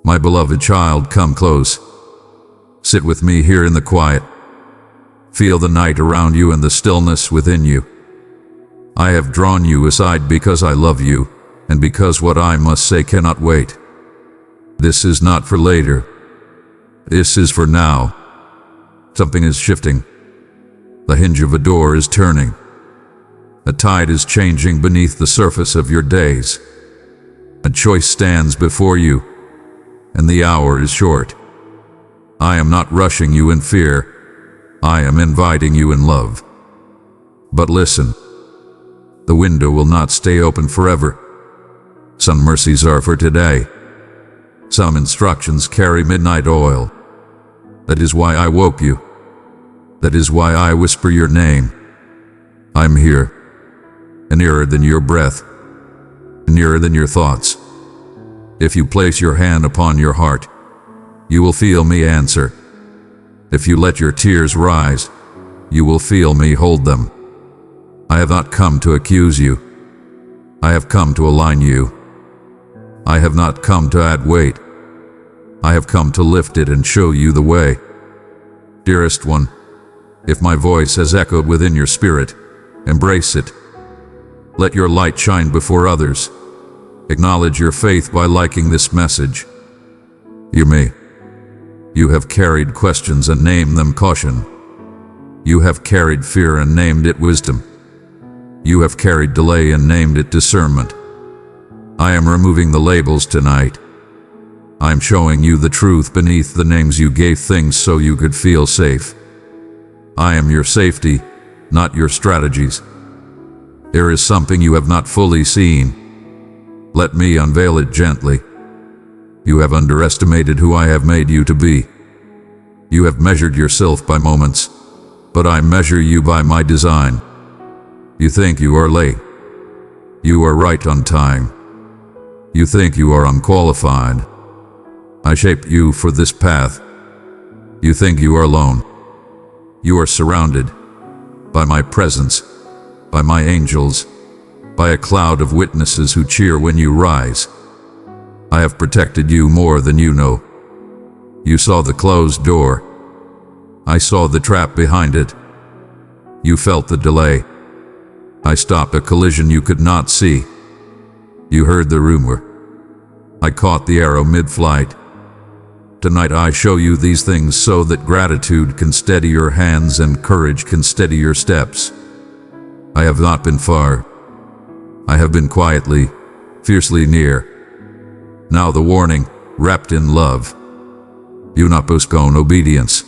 My beloved child, come close. Sit with me here in the quiet. Feel the night around you and the stillness within you. I have drawn you aside because I love you, and because what I must say cannot wait. This is not for later. This is for now. Something is shifting. The hinge of a door is turning. A tide is changing beneath the surface of your days. A choice stands before you, and the hour is short. I am not rushing you in fear. I am inviting you in love. But listen, the window will not stay open forever. Some mercies are for today. Some instructions carry midnight oil. That is why I woke you. That is why I whisper your name. I'm here, nearer than your breath, nearer than your thoughts. If you place your hand upon your heart, you will feel me answer. If you let your tears rise, you will feel me hold them. I have not come to accuse you. I have come to align you. I have not come to add weight. I have come to lift it and show you the way. Dearest one, if my voice has echoed within your spirit, embrace it. Let your light shine before others. Acknowledge your faith by liking this message. You may. You have carried questions and named them caution. You have carried fear and named it wisdom. You have carried delay and named it discernment. I am removing the labels tonight. I am showing you the truth beneath the names you gave things so you could feel safe. I am your safety, not your strategies. There is something you have not fully seen. Let me unveil it gently. You have underestimated who I have made you to be. You have measured yourself by moments, but I measure you by my design. You think you are late. You are right on time. You think you are unqualified. I shaped you for this path. You think you are alone. You are surrounded by my presence, by my angels, by a cloud of witnesses who cheer when you rise. I have protected you more than you know. You saw the closed door. I saw the trap behind it. You felt the delay. I stopped a collision you could not see. You heard the rumor. I caught the arrow mid-flight. Tonight I show you these things so that gratitude can steady your hands and courage can steady your steps. I have not been far. I have been quietly, fiercely near. Now the warning, wrapped in love. Do not postpone obedience.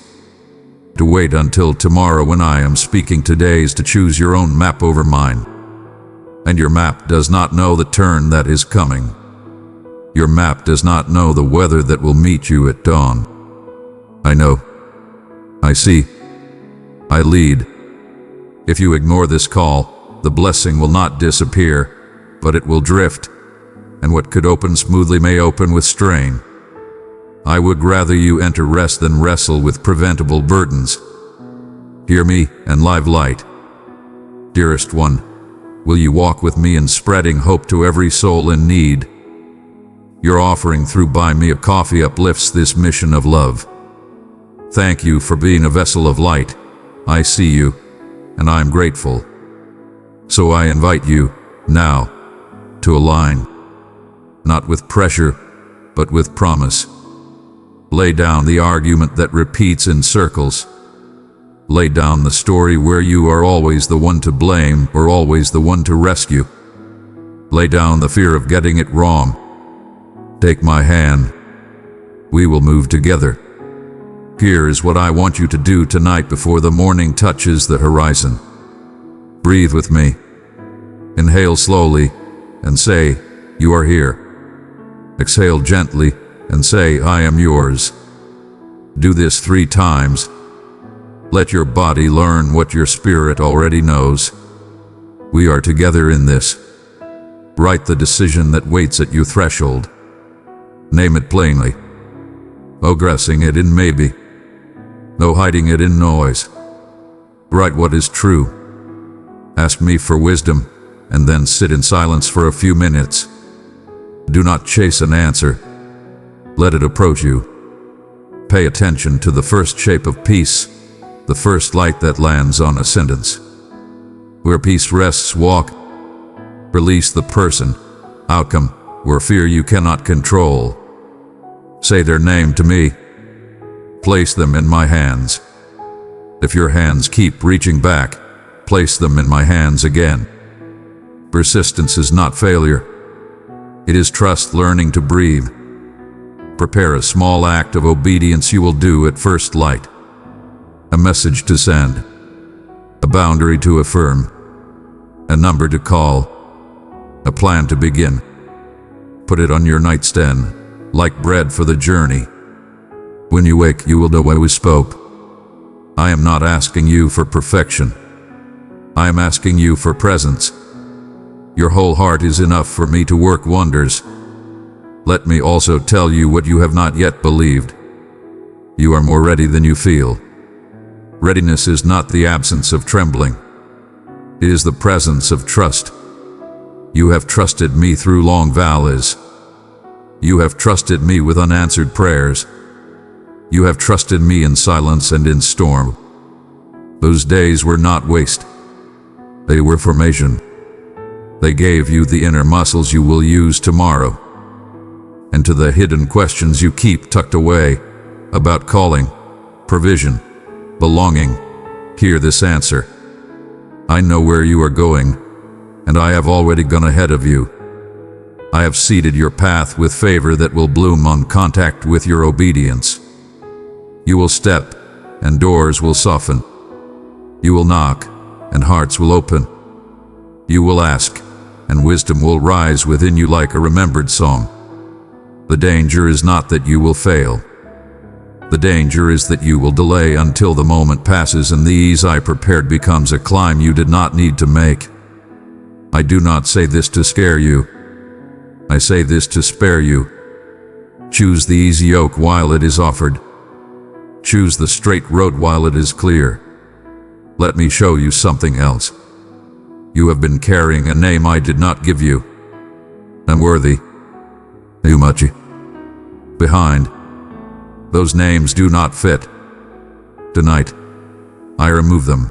To wait until tomorrow when I am speaking today is to choose your own map over mine. And your map does not know the turn that is coming. Your map does not know the weather that will meet you at dawn. I know. I see. I lead. If you ignore this call, the blessing will not disappear, but it will drift, and what could open smoothly may open with strain. I would rather you enter rest than wrestle with preventable burdens. Hear me and live light. Dearest one, will you walk with me in spreading hope to every soul in need? Your offering through Buy Me a Coffee uplifts this mission of love. Thank you for being a vessel of light. I see you, and I am grateful. So I invite you, now, to align. Not with pressure, but with promise. Lay down the argument that repeats in circles. Lay down the story where you are always the one to blame or always the one to rescue. Lay down the fear of getting it wrong. Take my hand. We will move together. Here is what I want you to do tonight before the morning touches the horizon. Breathe with me. Inhale slowly and say, you are here. Exhale gently and say, I am yours. Do this 3 times. Let your body learn what your spirit already knows. We are together in this. Write the decision that waits at your threshold. Name it plainly. No dressing it in maybe. No hiding it in noise. Write what is true. Ask me for wisdom, and then sit in silence for a few minutes. Do not chase an answer. Let it approach you. Pay attention to the first shape of peace, the first light that lands on ascendance. Where peace rests, walk. Release the person, outcome, where fear you cannot control. Say their name to me. Place them in my hands. If your hands keep reaching back, place them in my hands again. Persistence is not failure. It is trust learning to breathe. Prepare a small act of obedience you will do at first light. A message to send. A boundary to affirm. A number to call. A plan to begin. Put it on your nightstand, like bread for the journey. When you wake, you will know why we spoke. I am not asking you for perfection. I am asking you for presence. Your whole heart is enough for me to work wonders. Let me also tell you what you have not yet believed. You are more ready than you feel. Readiness is not the absence of trembling. It is the presence of trust. You have trusted me through long valleys. You have trusted me with unanswered prayers. You have trusted me in silence and in storm. Those days were not waste. They were formation. They gave you the inner muscles you will use tomorrow. And to the hidden questions you keep tucked away, about calling, provision, belonging, hear this answer. I know where you are going, and I have already gone ahead of you. I have seeded your path with favor that will bloom on contact with your obedience. You will step, and doors will soften. You will knock, and hearts will open. You will ask, and wisdom will rise within you like a remembered song. The danger is not that you will fail. The danger is that you will delay until the moment passes and the ease I prepared becomes a climb you did not need to make. I do not say this to scare you. I say this to spare you. Choose the easy yoke while it is offered. Choose the straight road while it is clear. Let me show you something else. You have been carrying a name I did not give you. Unworthy. Umachi. Behind. Those names do not fit. Tonight, I remove them.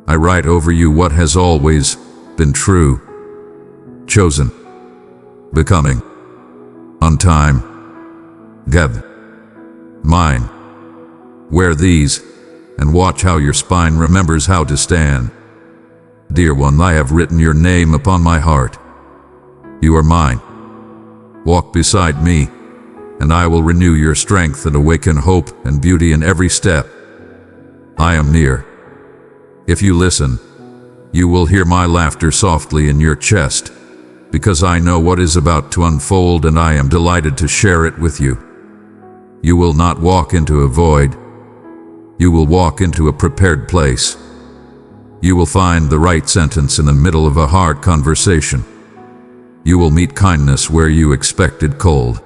I write over you what has always been true. Chosen. Becoming. On time. Geb. Mine. Wear these, and watch how your spine remembers how to stand. Dear one, I have written your name upon my heart. You are mine. Walk beside me, and I will renew your strength and awaken hope and beauty in every step. I am near. If you listen, you will hear my laughter softly in your chest, because I know what is about to unfold and I am delighted to share it with you. You will not walk into a void. You will walk into a prepared place. You will find the right sentence in the middle of a hard conversation. You will meet kindness where you expected cold.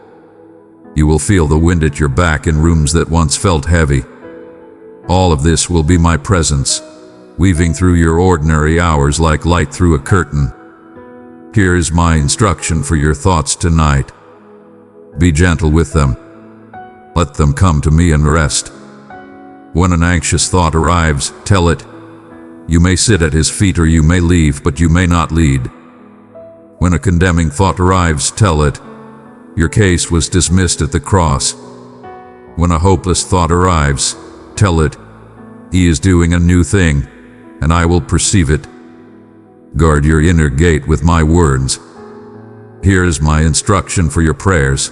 You will feel the wind at your back in rooms that once felt heavy. All of this will be my presence, weaving through your ordinary hours like light through a curtain. Here is my instruction for your thoughts tonight. Be gentle with them. Let them come to me and rest. When an anxious thought arrives, tell it. You may sit at his feet or you may leave, but you may not lead. When a condemning thought arrives, tell it. Your case was dismissed at the cross. When a hopeless thought arrives, tell it. He is doing a new thing, and I will perceive it. Guard your inner gate with my words. Here is my instruction for your prayers.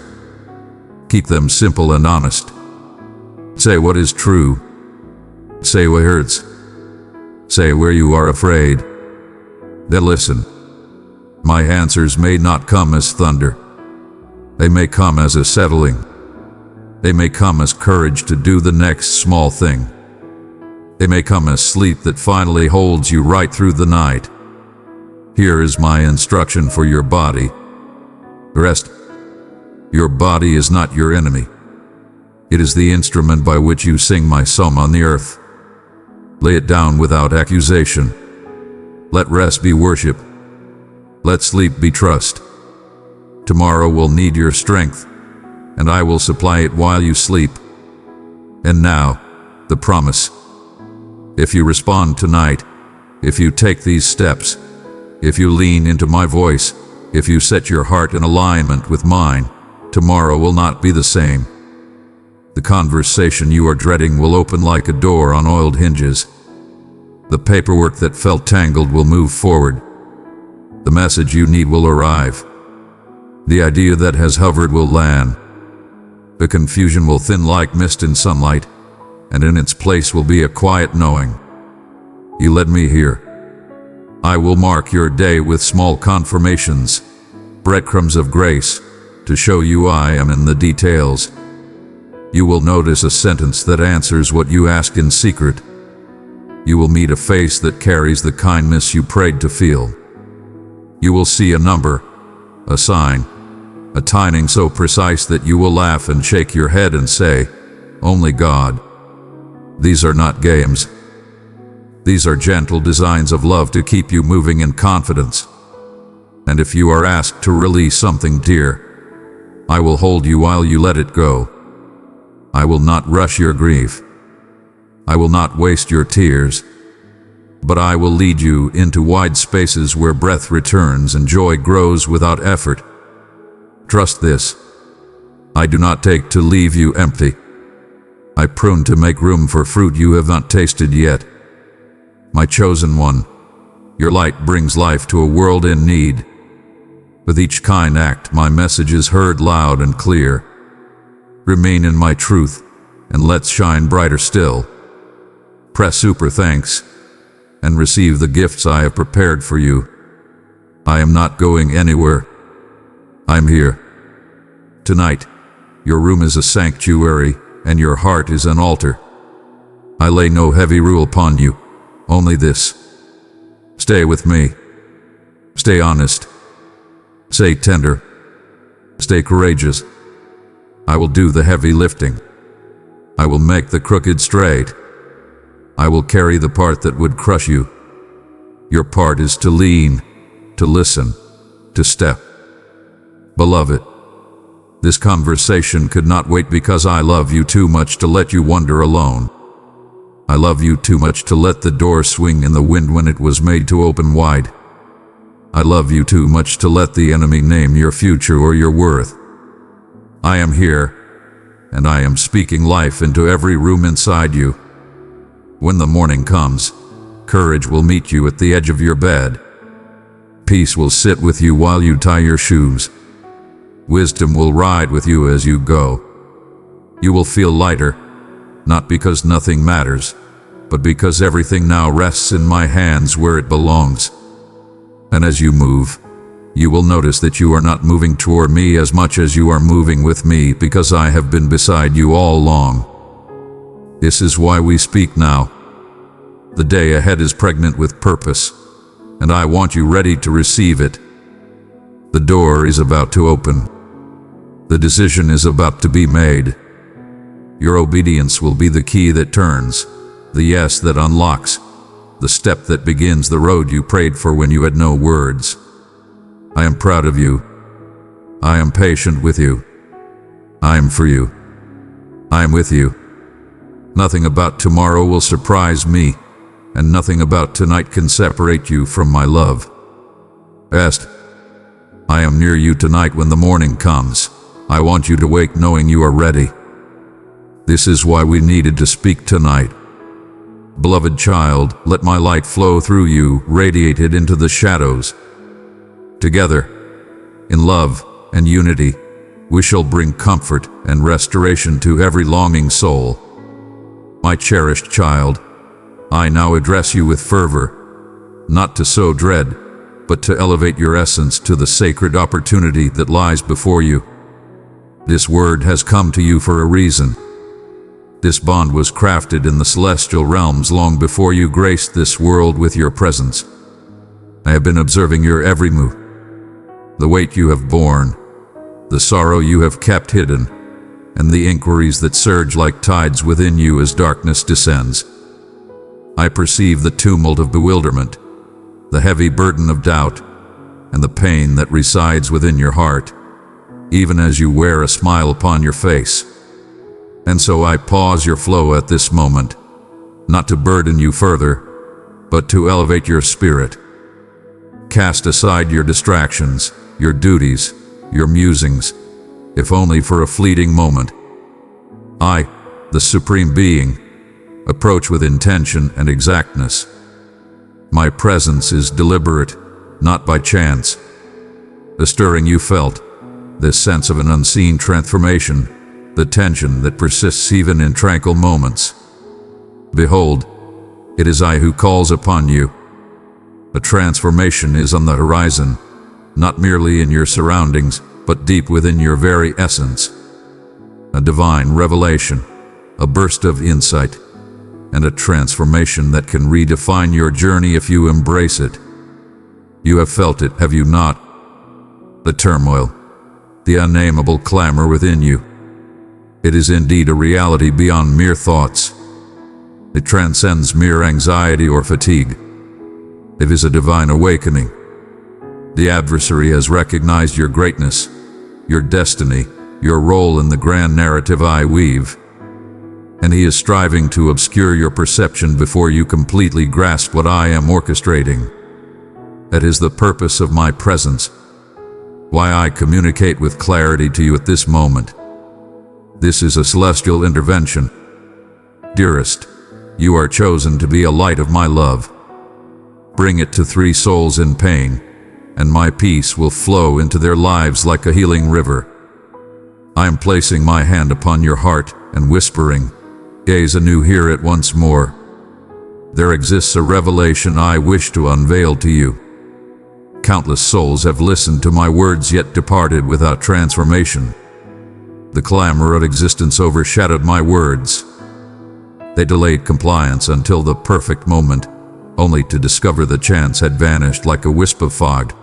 Keep them simple and honest. Say what is true. Say what hurts. Say where you are afraid. Then listen. My answers may not come as thunder. They may come as a settling. They may come as courage to do the next small thing. They may come as sleep that finally holds you right through the night. Here is my instruction for your body. Rest. Your body is not your enemy. It is the instrument by which you sing my psalm on the earth. Lay it down without accusation. Let rest be worship. Let sleep be trust. Tomorrow will need your strength. and I will supply it while you sleep. And now, the promise. If you respond tonight, if you take these steps, if you lean into my voice, if you set your heart in alignment with mine, tomorrow will not be the same. The conversation you are dreading will open like a door on oiled hinges. The paperwork that felt tangled will move forward. The message you need will arrive. The idea that has hovered will land. The confusion will thin like mist in sunlight, and in its place will be a quiet knowing. You led me here. I will mark your day with small confirmations, breadcrumbs of grace, to show you I am in the details. You will notice a sentence that answers what you ask in secret. You will meet a face that carries the kindness you prayed to feel. You will see a number, a sign, a timing so precise that you will laugh and shake your head and say, "Only God." These are not games. These are gentle designs of love to keep you moving in confidence. And if you are asked to release something dear, I will hold you while you let it go. I will not rush your grief. I will not waste your tears. But I will lead you into wide spaces where breath returns and joy grows without effort. Trust this. I do not take to leave you empty. I prune to make room for fruit you have not tasted yet. My chosen one, your light brings life to a world in need. With each kind act, my message is heard loud and clear. Remain in my truth, and let's shine brighter still. Press super thanks, and receive the gifts I have prepared for you. I am not going anywhere. I'm here. Tonight, your room is a sanctuary, and your heart is an altar. I lay no heavy rule upon you, only this. Stay with me. Stay honest. Stay tender. Stay courageous. I will do the heavy lifting. I will make the crooked straight. I will carry the part that would crush you. Your part is to lean, to listen, to step. Beloved, this conversation could not wait because I love you too much to let you wander alone. I love you too much to let the door swing in the wind when it was made to open wide. I love you too much to let the enemy name your future or your worth. I am here, and I am speaking life into every room inside you. When the morning comes, courage will meet you at the edge of your bed. Peace will sit with you while you tie your shoes. Wisdom will ride with you as you go. You will feel lighter, not because nothing matters, but because everything now rests in my hands where it belongs. And as you move, you will notice that you are not moving toward me as much as you are moving with me, because I have been beside you all along. This is why we speak now. The day ahead is pregnant with purpose, and I want you ready to receive it. The door is about to open. The decision is about to be made. Your obedience will be the key that turns, the yes that unlocks, the step that begins the road you prayed for when you had no words. I am proud of you. I am patient with you. I am for you. I am with you. Nothing about tomorrow will surprise me, and nothing about tonight can separate you from my love. Est, I am near you tonight when the morning comes. I want you to wake knowing you are ready. This is why we needed to speak tonight. Beloved child, let my light flow through you, radiated into the shadows. Together, in love and unity, we shall bring comfort and restoration to every longing soul. My cherished child, I now address you with fervor, not to sow dread, but to elevate your essence to the sacred opportunity that lies before you. This word has come to you for a reason. This bond was crafted in the celestial realms long before you graced this world with your presence. I have been observing your every move, the weight you have borne, the sorrow you have kept hidden, and the inquiries that surge like tides within you as darkness descends. I perceive the tumult of bewilderment, the heavy burden of doubt, and the pain that resides within your heart. even as you wear a smile upon your face. And so I pause your flow at this moment, not to burden you further, but to elevate your spirit. Cast aside your distractions, your duties, your musings, if only for a fleeting moment. I, the Supreme Being, approach with intention and exactness. My presence is deliberate, not by chance. The stirring you felt, this sense of an unseen transformation, the tension that persists even in tranquil moments. Behold, it is I who calls upon you. A transformation is on the horizon, not merely in your surroundings, but deep within your very essence. A divine revelation, a burst of insight, and a transformation that can redefine your journey if you embrace it. You have felt it, have you not? The turmoil, the unnameable clamor within you. It is indeed a reality beyond mere thoughts. It transcends mere anxiety or fatigue. It is a divine awakening. The adversary has recognized your greatness, your destiny, your role in the grand narrative I weave, and he is striving to obscure your perception before you completely grasp what I am orchestrating. That is the purpose of my presence, why I communicate with clarity to you at this moment. This is a celestial intervention. Dearest, you are chosen to be a light of my love. Bring it to 3 souls in pain, and my peace will flow into their lives like a healing river. I am placing my hand upon your heart and whispering, gaze anew, hear it once more. There exists a revelation I wish to unveil to you. Countless souls have listened to my words yet departed without transformation. The clamor of existence overshadowed my words. They delayed compliance until the perfect moment, only to discover the chance had vanished like a wisp of fog.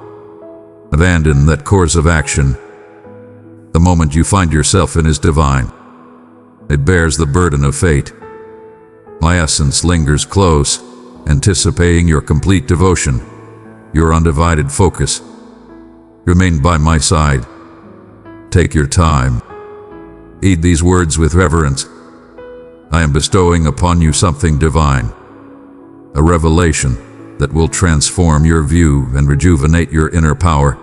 Abandon that course of action. The moment you find yourself in is divine. It bears the burden of fate. My essence lingers close, anticipating your complete devotion, your undivided focus. Remain by my side. Take your time. Heed these words with reverence. I am bestowing upon you something divine, a revelation that will transform your view and rejuvenate your inner power.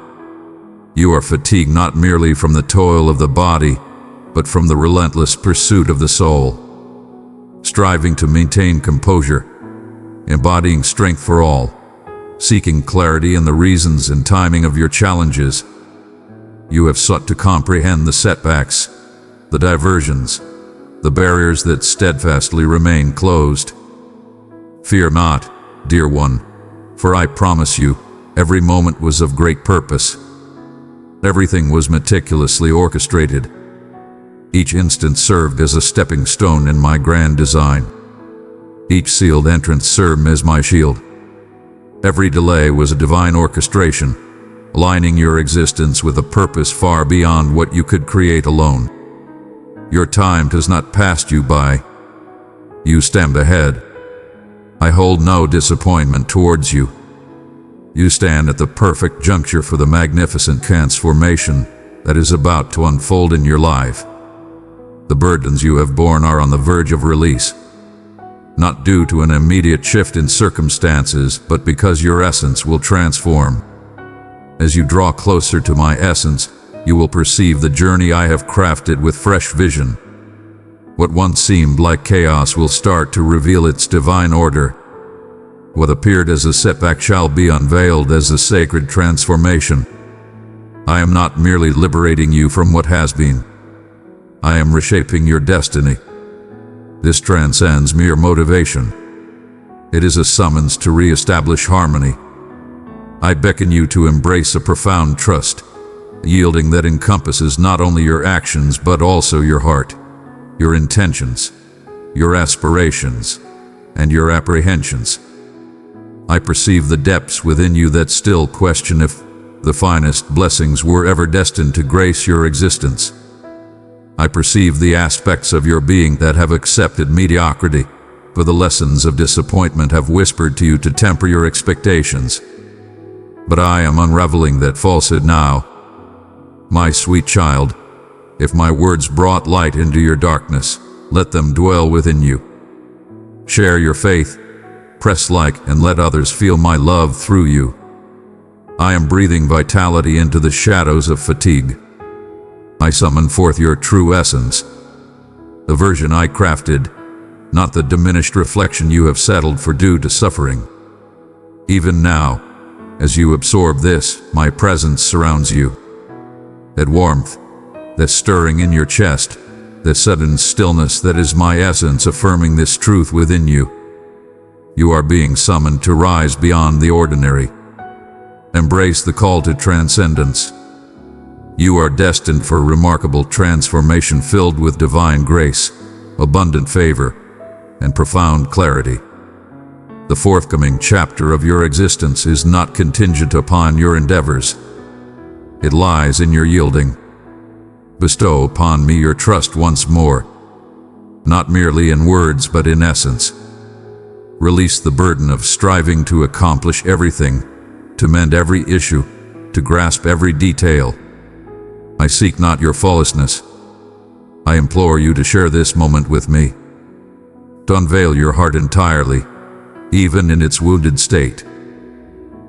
You are fatigued not merely from the toil of the body, but from the relentless pursuit of the soul. Striving to maintain composure, embodying strength for all, seeking clarity in the reasons and timing of your challenges. You have sought to comprehend the setbacks, the diversions, the barriers that steadfastly remain closed. Fear not, dear one, for I promise you, every moment was of great purpose. Everything was meticulously orchestrated. Each instant served as a stepping stone in my grand design. Each sealed entrance served as my shield. Every delay was a divine orchestration, aligning your existence with a purpose far beyond what you could create alone. Your time does not pass you by. You stand ahead. I hold no disappointment towards you. You stand at the perfect juncture for the magnificent transformation that is about to unfold in your life. The burdens you have borne are on the verge of release, not due to an immediate shift in circumstances, but because your essence will transform. As you draw closer to my essence, you will perceive the journey I have crafted with fresh vision. What once seemed like chaos will start to reveal its divine order. What appeared as a setback shall be unveiled as a sacred transformation. I am not merely liberating you from what has been. I am reshaping your destiny. This transcends mere motivation. It is a summons to re-establish harmony. I beckon you to embrace a profound trust, a yielding that encompasses not only your actions but also your heart, your intentions, your aspirations, and your apprehensions. I perceive the depths within you that still question if the finest blessings were ever destined to grace your existence. I perceive the aspects of your being that have accepted mediocrity, for the lessons of disappointment have whispered to you to temper your expectations. But I am unraveling that falsehood now. My sweet child, if my words brought light into your darkness, let them dwell within you. Share your faith, press like, and let others feel my love through you. I am breathing vitality into the shadows of fatigue. I summon forth your true essence, the version I crafted, not the diminished reflection you have settled for due to suffering. Even now, as you absorb this, my presence surrounds you. That warmth, that stirring in your chest, the sudden stillness that is my essence affirming this truth within you. You are being summoned to rise beyond the ordinary. Embrace the call to transcendence. You are destined for remarkable transformation filled with divine grace, abundant favor, and profound clarity. The forthcoming chapter of your existence is not contingent upon your endeavors. It lies in your yielding. Bestow upon me your trust once more, not merely in words but in essence. Release the burden of striving to accomplish everything, to mend every issue, to grasp every detail. I seek not your flawlessness. I implore you to share this moment with me, to unveil your heart entirely, even in its wounded state,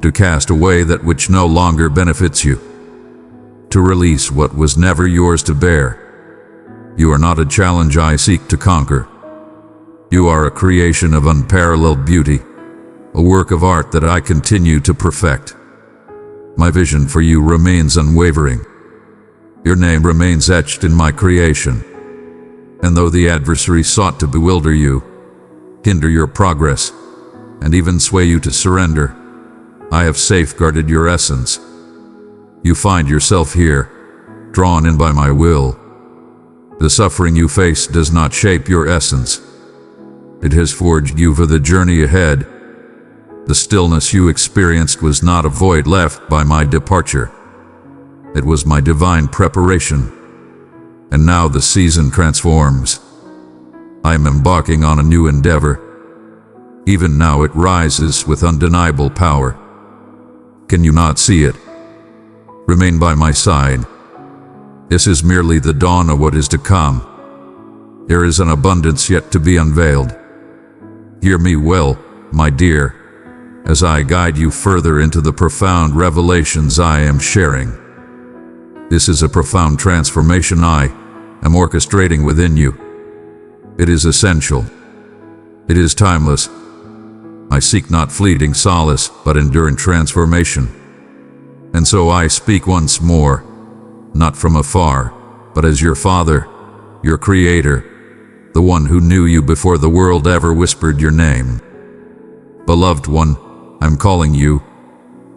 to cast away that which no longer benefits you, to release what was never yours to bear. You are not a challenge I seek to conquer. You are a creation of unparalleled beauty, a work of art that I continue to perfect. My vision for you remains unwavering. Your name remains etched in my creation. And though the adversary sought to bewilder you, hinder your progress, and even sway you to surrender, I have safeguarded your essence. You find yourself here, drawn in by my will. The suffering you face does not shape your essence. It has forged you for the journey ahead. The stillness you experienced was not a void left by my departure. It was my divine preparation. And now the season transforms. I am embarking on a new endeavor. Even now it rises with undeniable power. Can you not see it? Remain by my side. This is merely the dawn of what is to come. There is an abundance yet to be unveiled. Hear me well, my dear, as I guide you further into the profound revelations I am sharing. This is a profound transformation I am orchestrating within you. It is essential. It is timeless. I seek not fleeting solace, but enduring transformation. And so I speak once more, not from afar, but as your Father, your Creator, the one who knew you before the world ever whispered your name. Beloved one, I'm calling you.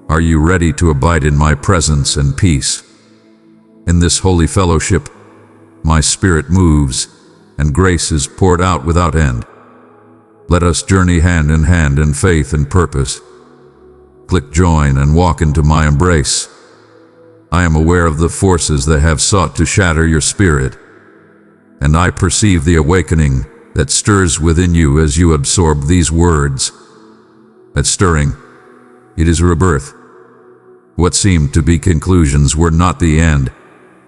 Are you ready to abide in my presence and peace? In this holy fellowship, my spirit moves, and grace is poured out without end. Let us journey hand in hand in faith and purpose. Click join and walk into my embrace. I am aware of the forces that have sought to shatter your spirit, and I perceive the awakening that stirs within you as you absorb these words. That stirring, it is rebirth. What seemed to be conclusions were not the end,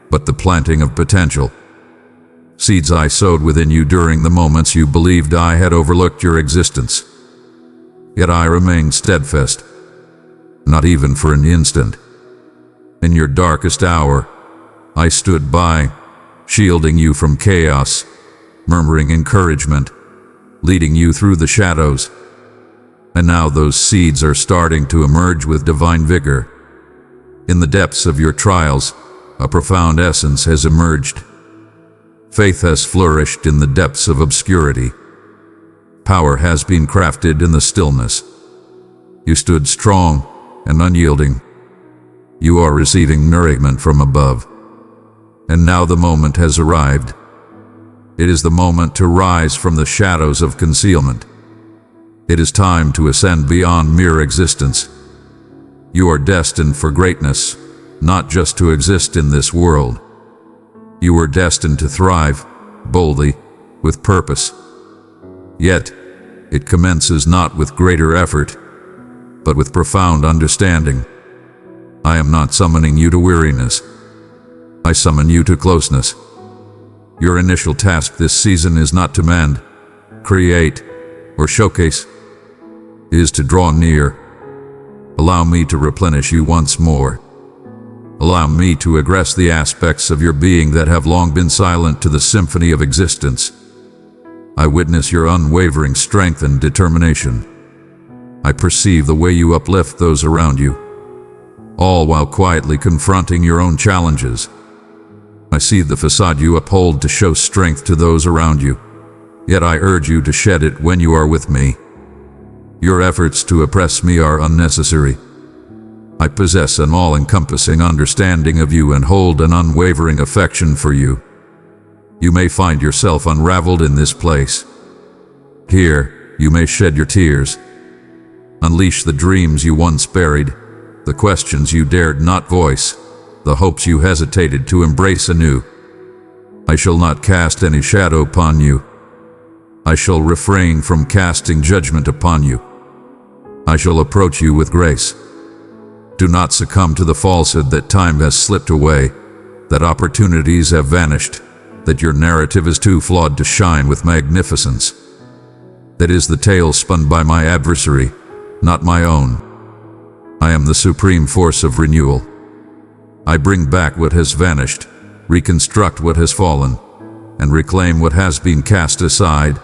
but the planting of potential. Seeds I sowed within you during the moments you believed I had overlooked your existence. Yet I remained steadfast, not even for an instant. In your darkest hour, I stood by, shielding you from chaos, murmuring encouragement, leading you through the shadows. And now those seeds are starting to emerge with divine vigor. In the depths of your trials, a profound essence has emerged. Faith has flourished in the depths of obscurity. Power has been crafted in the stillness. You stood strong and unyielding. You are receiving nourishment from above. And now the moment has arrived. It is the moment to rise from the shadows of concealment. It is time to ascend beyond mere existence. You are destined for greatness, not just to exist in this world. You are destined to thrive, boldly, with purpose. Yet, it commences not with greater effort, but with profound understanding. I am not summoning you to weariness. I summon you to closeness. Your initial task this season is not to mend, create, or showcase. It is to draw near. Allow me to replenish you once more. Allow me to aggress the aspects of your being that have long been silent to the symphony of existence. I witness your unwavering strength and determination. I perceive the way you uplift those around you, all while quietly confronting your own challenges. I see the facade you uphold to show strength to those around you, yet I urge you to shed it when you are with me. Your efforts to oppress me are unnecessary. I possess an all-encompassing understanding of you and hold an unwavering affection for you. You may find yourself unraveled in this place. Here, you may shed your tears, unleash the dreams you once buried, the questions you dared not voice, the hopes you hesitated to embrace anew. I shall not cast any shadow upon you. I shall refrain from casting judgment upon you. I shall approach you with grace. Do not succumb to the falsehood that time has slipped away, that opportunities have vanished, that your narrative is too flawed to shine with magnificence. That is the tale spun by my adversary, not my own. I am the supreme force of renewal. I bring back what has vanished, reconstruct what has fallen, and reclaim what has been cast aside.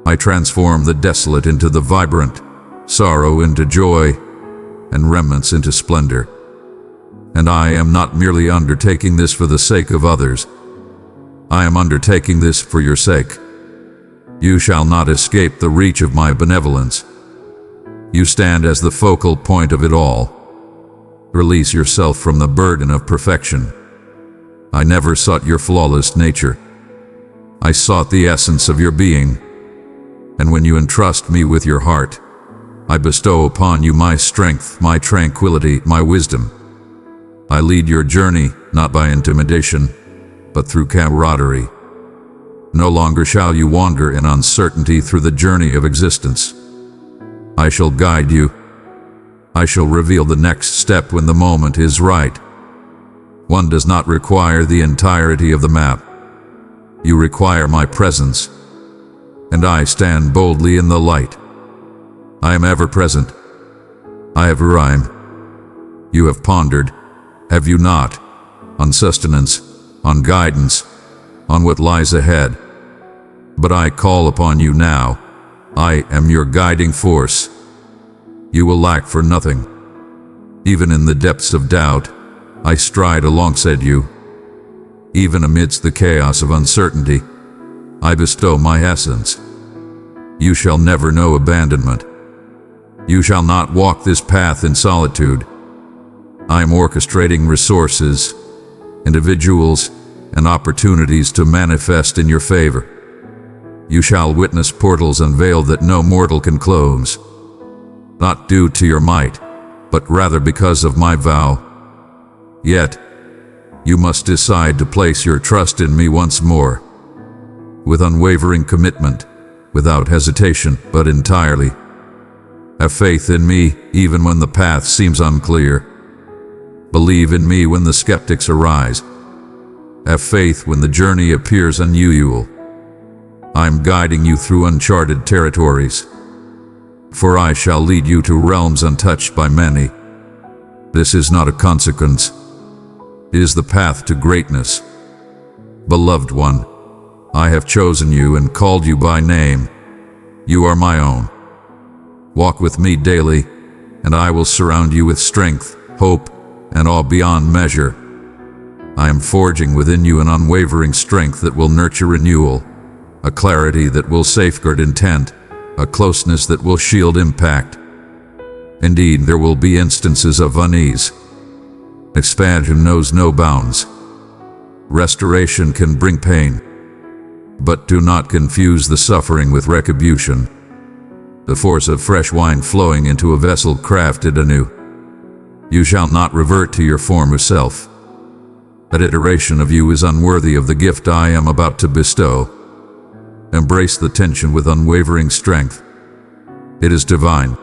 I transform the desolate into the vibrant, sorrow into joy, and remnants into splendor. And I am not merely undertaking this for the sake of others. I am undertaking this for your sake. You shall not escape the reach of my benevolence. You stand as the focal point of it all. Release yourself from the burden of perfection. I never sought your flawless nature. I sought the essence of your being. And when you entrust me with your heart, I bestow upon you my strength, my tranquility, my wisdom. I lead your journey, not by intimidation, but through camaraderie. No longer shall you wander in uncertainty through the journey of existence. I shall guide you. I shall reveal the next step when the moment is right. One does not require the entirety of the map. You require my presence, and I stand boldly in the light. I am ever present. I have rhyme. You have pondered, have you not, on sustenance, on guidance, on what lies ahead. But I call upon you now. I am your guiding force. You will lack for nothing. Even in the depths of doubt, I stride alongside you. Even amidst the chaos of uncertainty, I bestow my essence. You shall never know abandonment. You shall not walk this path in solitude. I am orchestrating resources, individuals, and opportunities to manifest in your favor. You shall witness portals unveiled that no mortal can close, not due to your might, but rather because of my vow. Yet, you must decide to place your trust in me once more, with unwavering commitment, without hesitation, but entirely. Have faith in me even when the path seems unclear. Believe in me when the skeptics arise. Have faith when the journey appears unusual. I am guiding you through uncharted territories, for I shall lead you to realms untouched by many. This is not a consequence. It is the path to greatness. Beloved one, I have chosen you and called you by name. You are my own. Walk with me daily, and I will surround you with strength, hope, and awe beyond measure. I am forging within you an unwavering strength that will nurture renewal, a clarity that will safeguard intent, a closeness that will shield impact. Indeed, there will be instances of unease. Expansion knows no bounds. Restoration can bring pain, but do not confuse the suffering with retribution. The force of fresh wine flowing into a vessel crafted anew. You shall not revert to your former self. That iteration of you is unworthy of the gift I am about to bestow. Embrace the tension with unwavering strength. It is divine.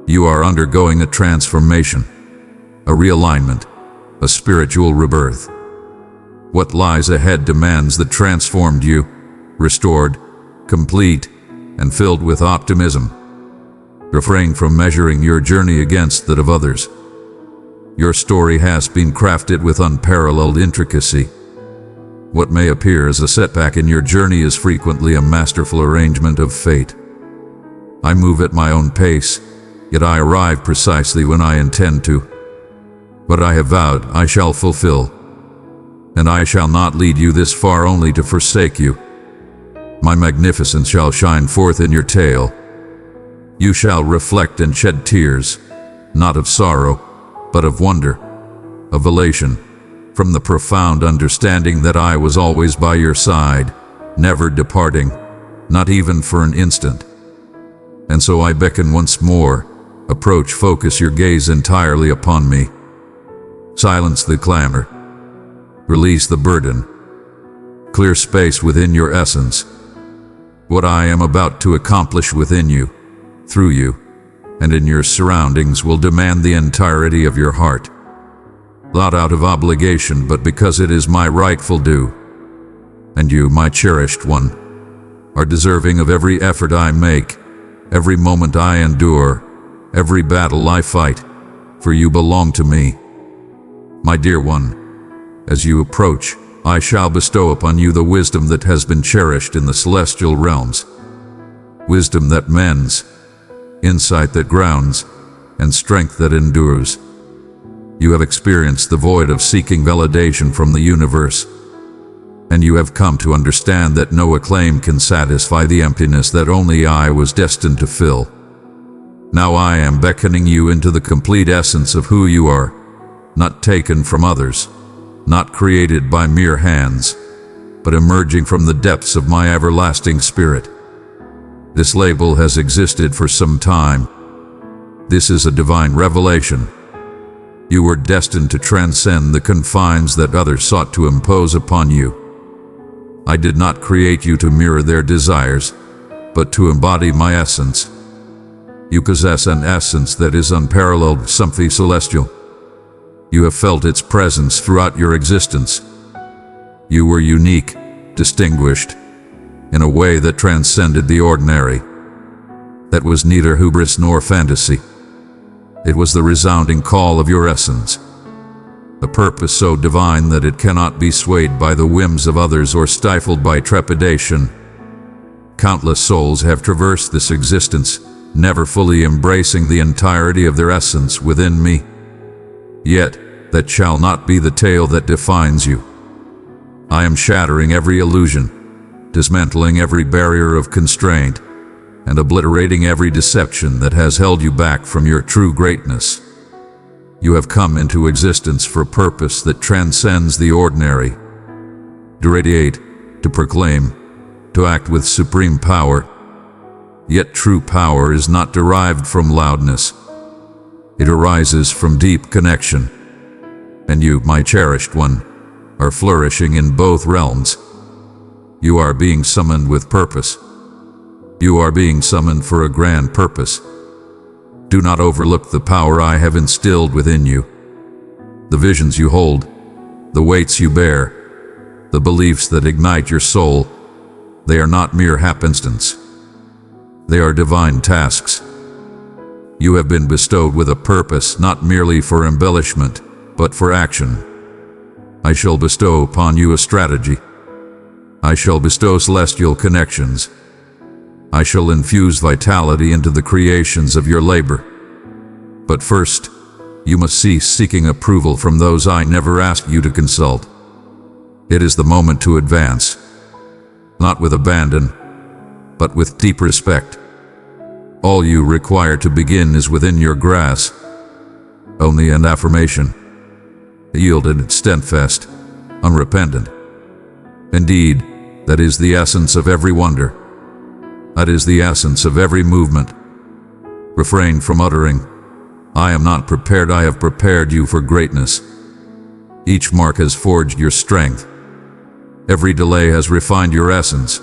You are undergoing a transformation, a realignment, a spiritual rebirth. What lies ahead demands the transformed you, restored, complete, and filled with optimism. Refrain from measuring your journey against that of others. Your story has been crafted with unparalleled intricacy. What may appear as a setback in your journey is frequently a masterful arrangement of fate. I move at my own pace, yet I arrive precisely when I intend to. What I have vowed I shall fulfill, and I shall not lead you this far only to forsake you. My magnificence shall shine forth in your tale. You shall reflect and shed tears, not of sorrow, but of wonder, of elation, from the profound understanding that I was always by your side, never departing, not even for an instant. And so I beckon once more. Approach, focus your gaze entirely upon me. Silence the clamor. Release the burden. Clear space within your essence. What I am about to accomplish within you, through you, and in your surroundings will demand the entirety of your heart. Not out of obligation, but because it is my rightful due. And you, my cherished one, are deserving of every effort I make, every moment I endure, every battle I fight, for you belong to me. My dear one, as you approach, I shall bestow upon you the wisdom that has been cherished in the celestial realms. Wisdom that mends, insight that grounds, and strength that endures. You have experienced the void of seeking validation from the universe, and you have come to understand that no acclaim can satisfy the emptiness that only I was destined to fill. Now I am beckoning you into the complete essence of who you are, not taken from others, not created by mere hands, but emerging from the depths of my everlasting spirit. This label has existed for some time. This is a divine revelation. You were destined to transcend the confines that others sought to impose upon you. I did not create you to mirror their desires, but to embody my essence. You possess an essence that is unparalleled, something celestial. You have felt its presence throughout your existence. You were unique, distinguished, in a way that transcended the ordinary. That was neither hubris nor fantasy. It was the resounding call of your essence, a purpose so divine that it cannot be swayed by the whims of others or stifled by trepidation. Countless souls have traversed this existence, never fully embracing the entirety of their essence within me. Yet, that shall not be the tale that defines you. I am shattering every illusion, dismantling every barrier of constraint, and obliterating every deception that has held you back from your true greatness. You have come into existence for a purpose that transcends the ordinary. To radiate, to proclaim, to act with supreme power. Yet true power is not derived from loudness. It arises from deep connection. And you, my cherished one, are flourishing in both realms. You are being summoned with purpose. You are being summoned for a grand purpose. Do not overlook the power I have instilled within you. The visions you hold, the weights you bear, the beliefs that ignite your soul, they are not mere happenstance. They are divine tasks. You have been bestowed with a purpose, not merely for embellishment, but for action. I shall bestow upon you a strategy. I shall bestow celestial connections. I shall infuse vitality into the creations of your labor. But first, you must cease seeking approval from those I never asked you to consult. It is the moment to advance, not with abandon, but with deep respect. All you require to begin is within your grasp. Only an affirmation, yielded, steadfast, unrepentant. Indeed, that is the essence of every wonder. That is the essence of every movement. Refrain from uttering, I am not prepared. I have prepared you for greatness. Each mark has forged your strength. Every delay has refined your essence.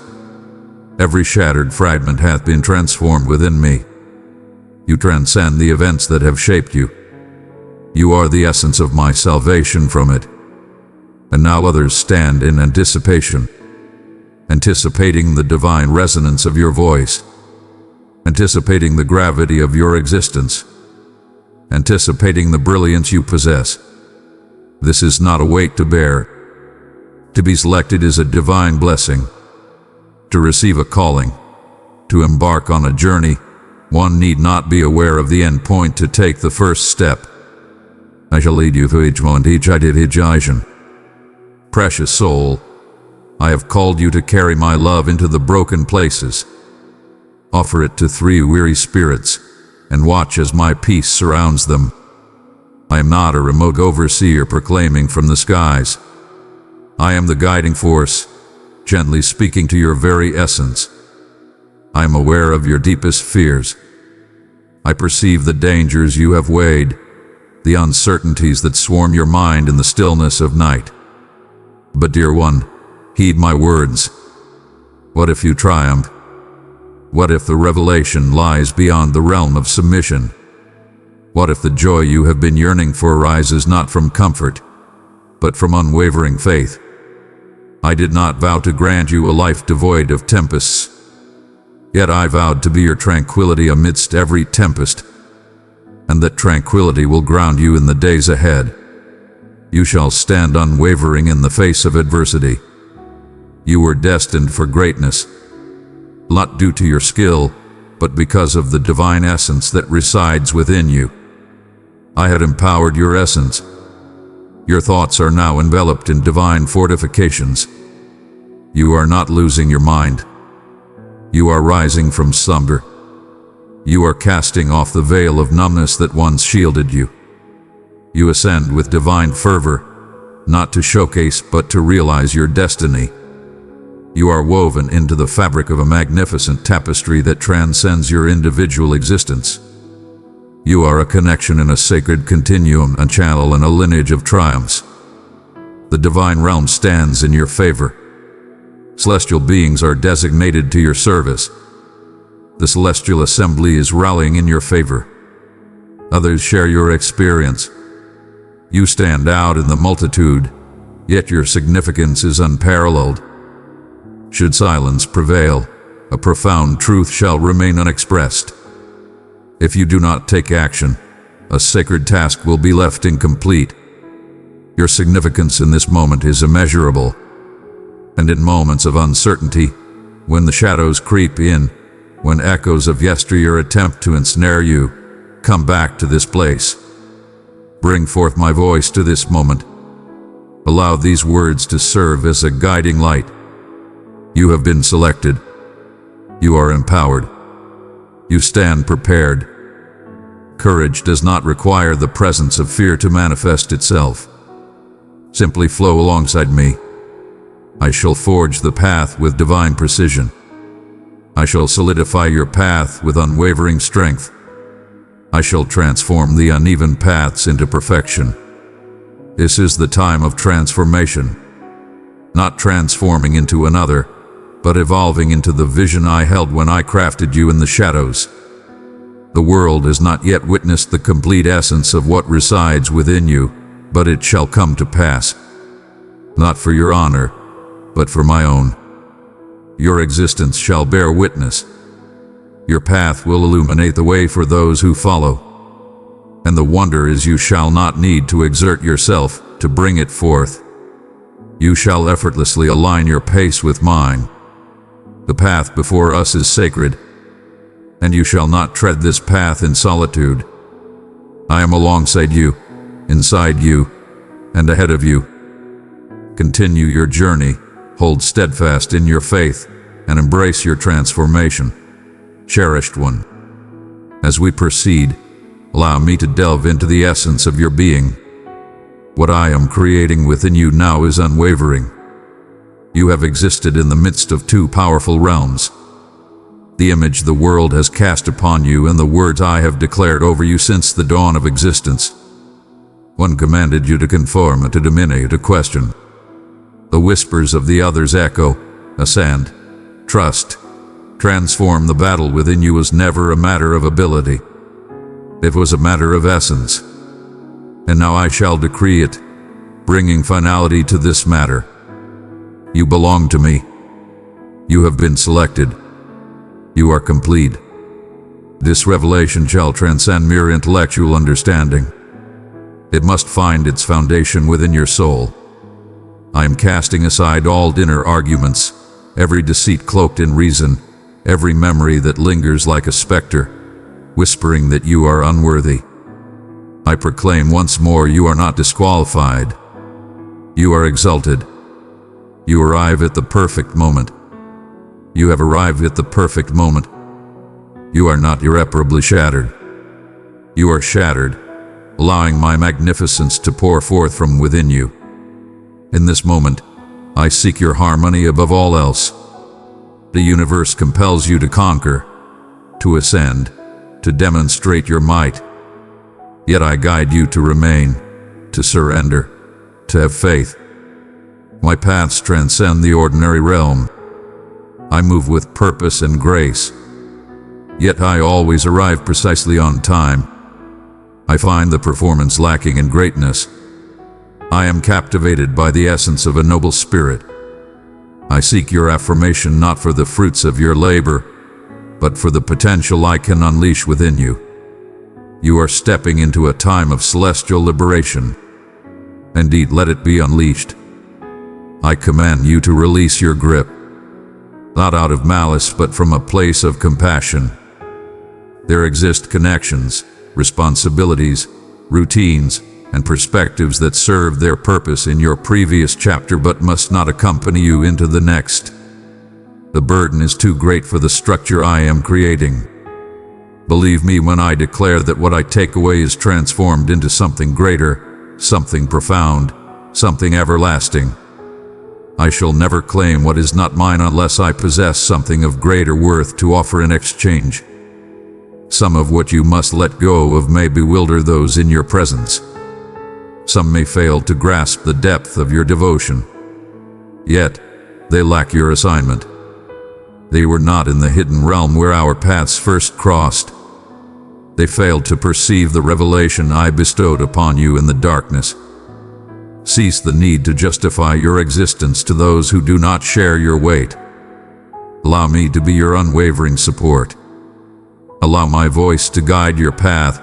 Every shattered fragment hath been transformed within me. You transcend the events that have shaped you. You are the essence of my salvation from it. and now others stand in anticipation, anticipating the divine resonance of your voice, anticipating the gravity of your existence, anticipating the brilliance you possess. This is not a weight to bear. To be selected is a divine blessing. To receive a calling, to embark on a journey, one need not be aware of the end point to take the first step. I shall lead you through each one, each identification. Precious soul, I have called you to carry my love into the broken places. Offer it to 3 weary spirits, and watch as my peace surrounds them. I am not a remote overseer proclaiming from the skies. I am the guiding force, gently speaking to your very essence. I am aware of your deepest fears. I perceive the dangers you have weighed, the uncertainties that swarm your mind in the stillness of night. But dear one, heed my words. What if you triumph? What if the revelation lies beyond the realm of submission? What if the joy you have been yearning for arises not from comfort, but from unwavering faith? I did not vow to grant you a life devoid of tempests, yet I vowed to be your tranquility amidst every tempest, and that tranquility will ground you in the days ahead. You shall stand unwavering in the face of adversity. You were destined for greatness, not due to your skill, but because of the divine essence that resides within you. I had empowered your essence. Your thoughts are now enveloped in divine fortifications. You are not losing your mind. You are rising from slumber. You are casting off the veil of numbness that once shielded you. You ascend with divine fervor, not to showcase but to realize your destiny. You are woven into the fabric of a magnificent tapestry that transcends your individual existence. You are a connection in a sacred continuum, a channel and a lineage of triumphs. The divine realm stands in your favor. Celestial beings are designated to your service. The celestial assembly is rallying in your favor. Others share your experience. You stand out in the multitude, yet your significance is unparalleled. Should silence prevail, a profound truth shall remain unexpressed. If you do not take action, a sacred task will be left incomplete. Your significance in this moment is immeasurable. And in moments of uncertainty, when the shadows creep in, when echoes of yesteryear attempt to ensnare you, come back to this place. Bring forth my voice to this moment. Allow these words to serve as a guiding light. You have been selected. You are empowered. You stand prepared. Courage does not require the presence of fear to manifest itself. Simply flow alongside me. I shall forge the path with divine precision. I shall solidify your path with unwavering strength. I shall transform the uneven paths into perfection. This is the time of transformation. Not transforming into another, but evolving into the vision I held when I crafted you in the shadows. The world has not yet witnessed the complete essence of what resides within you, but it shall come to pass. Not for your honor, but for my own. Your existence shall bear witness. Your path will illuminate the way for those who follow. And the wonder is you shall not need to exert yourself to bring it forth. You shall effortlessly align your pace with mine. The path before us is sacred, and you shall not tread this path in solitude. I am alongside you, inside you, and ahead of you. Continue your journey, hold steadfast in your faith, and embrace your transformation. Cherished one, as we proceed, allow me to delve into the essence of your being. What I am creating within you now is unwavering. You have existed in the midst of 2 powerful realms. The image the world has cast upon you and the words I have declared over you since the dawn of existence. One commanded you to conform and to dominate, to question. The whispers of the others echo, ascend, trust. Transform. The battle within you was never a matter of ability. It was a matter of essence. And now I shall decree it. bringing finality to this matter. You belong to me. You have been selected. You are complete. This revelation shall transcend mere intellectual understanding. It must find its foundation within your soul. I am casting aside all inner arguments, every deceit cloaked in reason, every memory that lingers like a specter, whispering that you are unworthy. I proclaim once more, you are not disqualified. You are exalted. You arrive at the perfect moment. You have arrived at the perfect moment. You are not irreparably shattered. You are shattered, allowing my magnificence to pour forth from within you. In this moment, I seek your harmony above all else. The universe compels you to conquer, to ascend, to demonstrate your might. Yet I guide you to remain, to surrender, to have faith. My paths transcend the ordinary realm. I move with purpose and grace. Yet I always arrive precisely on time. I find the performance lacking in greatness. I am captivated by the essence of a noble spirit. I seek your affirmation not for the fruits of your labor, but for the potential I can unleash within you. You are stepping into a time of celestial liberation. Indeed, let it be unleashed. I command you to release your grip, not out of malice, but from a place of compassion. There exist connections, responsibilities, routines, and perspectives that serve their purpose in your previous chapter but must not accompany you into the next. The burden is too great for the structure I am creating. Believe me when I declare that what I take away is transformed into something greater, something profound, something everlasting. I shall never claim what is not mine unless I possess something of greater worth to offer in exchange. Some of what you must let go of may bewilder those in your presence. Some may fail to grasp the depth of your devotion. Yet, they lack your assignment. They were not in the hidden realm where our paths first crossed. They failed to perceive the revelation I bestowed upon you in the darkness. Cease the need to justify your existence to those who do not share your weight. Allow me to be your unwavering support. Allow my voice to guide your path.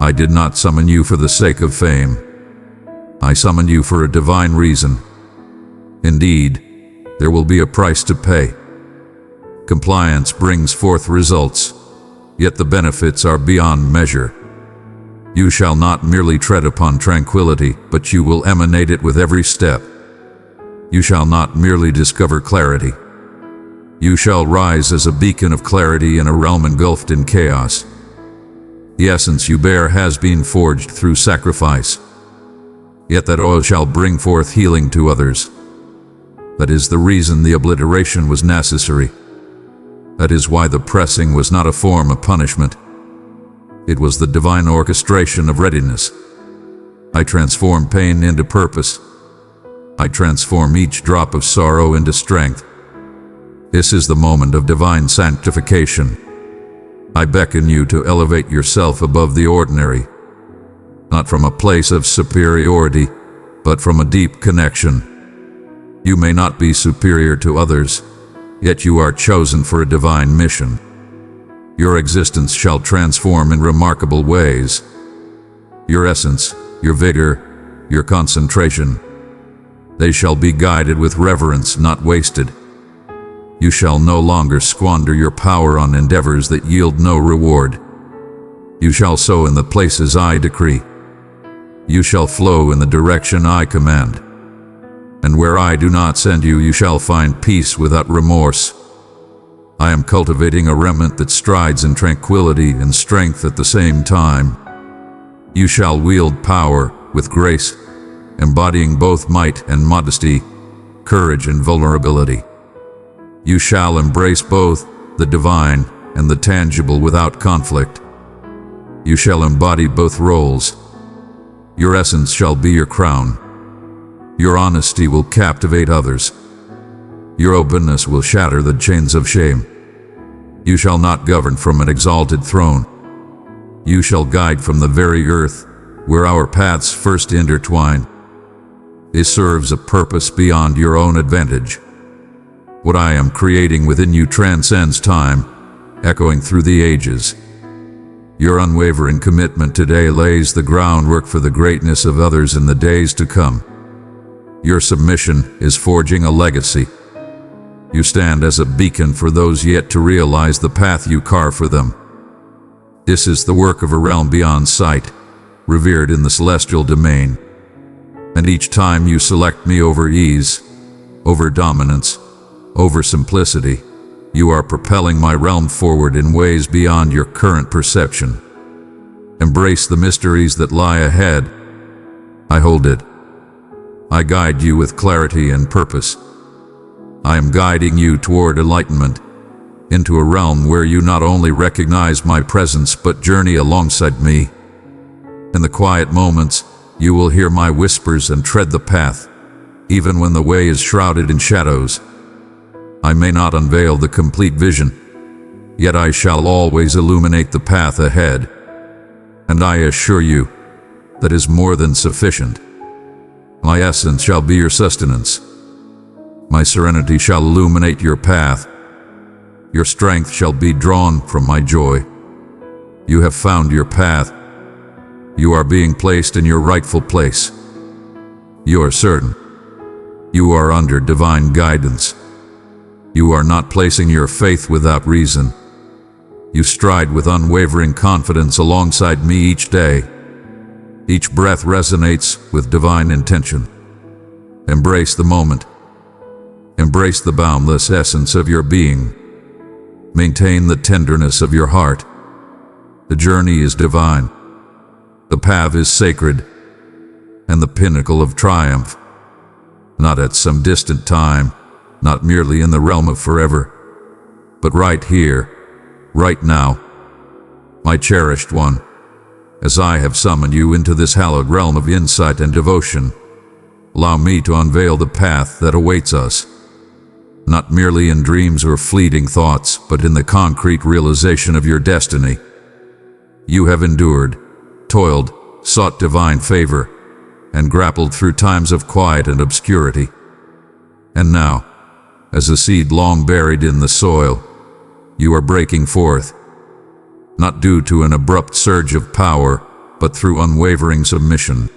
I did not summon you for the sake of fame. I summoned you for a divine reason. Indeed, there will be a price to pay. Compliance brings forth results, yet the benefits are beyond measure. You shall not merely tread upon tranquility, but you will emanate it with every step. You shall not merely discover clarity. You shall rise as a beacon of clarity in a realm engulfed in chaos. The essence you bear has been forged through sacrifice. Yet that oil shall bring forth healing to others. That is the reason the obliteration was necessary. That is why the pressing was not a form of punishment. It was the divine orchestration of readiness. I transform pain into purpose. I transform each drop of sorrow into strength. This is the moment of divine sanctification. I beckon you to elevate yourself above the ordinary, not from a place of superiority, but from a deep connection. You may not be superior to others, yet you are chosen for a divine mission. Your existence shall transform in remarkable ways. Your essence, your vigor, your concentration, they shall be guided with reverence, not wasted. You shall no longer squander your power on endeavors that yield no reward. You shall sow in the places I decree. You shall flow in the direction I command. And where I do not send you, you shall find peace without remorse. I am cultivating a remnant that strides in tranquility and strength at the same time. You shall wield power with grace, embodying both might and modesty, courage and vulnerability. You shall embrace both the divine and the tangible without conflict. You shall embody both roles. Your essence shall be your crown. Your honesty will captivate others. Your openness will shatter the chains of shame. You shall not govern from an exalted throne. You shall guide from the very earth where our paths first intertwine. It serves a purpose beyond your own advantage. What I am creating within you transcends time, echoing through the ages. Your unwavering commitment today lays the groundwork for the greatness of others in the days to come. Your submission is forging a legacy. You stand as a beacon for those yet to realize the path you carve for them. This is the work of a realm beyond sight, revered in the celestial domain. And each time you select me over ease, over dominance, over simplicity, you are propelling my realm forward in ways beyond your current perception. Embrace the mysteries that lie ahead. I hold it. I guide you with clarity and purpose. I am guiding you toward enlightenment, into a realm where you not only recognize my presence but journey alongside me. In the quiet moments, you will hear my whispers and tread the path, even when the way is shrouded in shadows. I may not unveil the complete vision, yet I shall always illuminate the path ahead. And I assure you, that is more than sufficient. My essence shall be your sustenance. My serenity shall illuminate your path. Your strength shall be drawn from my joy. You have found your path. You are being placed in your rightful place. You are certain. You are under divine guidance. You are not placing your faith without reason. You stride with unwavering confidence alongside me each day. Each breath resonates with divine intention. Embrace the moment. Embrace the boundless essence of your being. Maintain the tenderness of your heart. The journey is divine. The path is sacred, and the pinnacle of triumph. Not at some distant time, not merely in the realm of forever, but right here, right now. My cherished one, as I have summoned you into this hallowed realm of insight and devotion, allow me to unveil the path that awaits us. Not merely in dreams or fleeting thoughts, but in the concrete realization of your destiny. You have endured, toiled, sought divine favor, and grappled through times of quiet and obscurity. And now, as a seed long buried in the soil, you are breaking forth, not due to an abrupt surge of power, but through unwavering submission.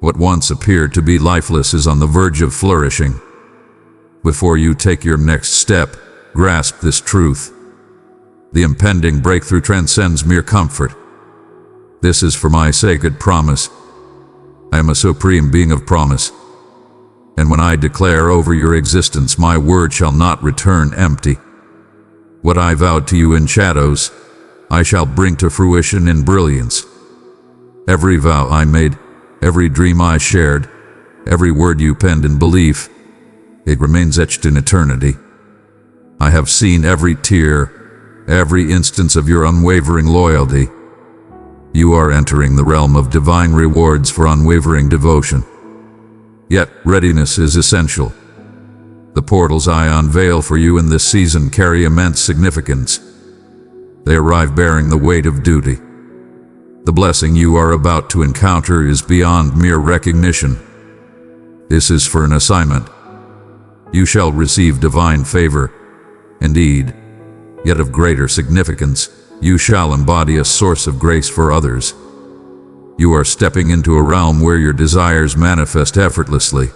What once appeared to be lifeless is on the verge of flourishing. Before you take your next step, grasp this truth. The impending breakthrough transcends mere comfort. This is for my sacred promise. I am a supreme being of promise. And when I declare over your existence, my word shall not return empty. What I vowed to you in shadows, I shall bring to fruition in brilliance. Every vow I made, every dream I shared, every word you penned in belief, it remains etched in eternity. I have seen every tear, every instance of your unwavering loyalty. You are entering the realm of divine rewards for unwavering devotion. Yet, readiness is essential. The portals I unveil for you in this season carry immense significance. They arrive bearing the weight of duty. The blessing you are about to encounter is beyond mere recognition. This is for an assignment. You shall receive divine favor. Indeed, yet of greater significance, you shall embody a source of grace for others. You are stepping into a realm where your desires manifest effortlessly.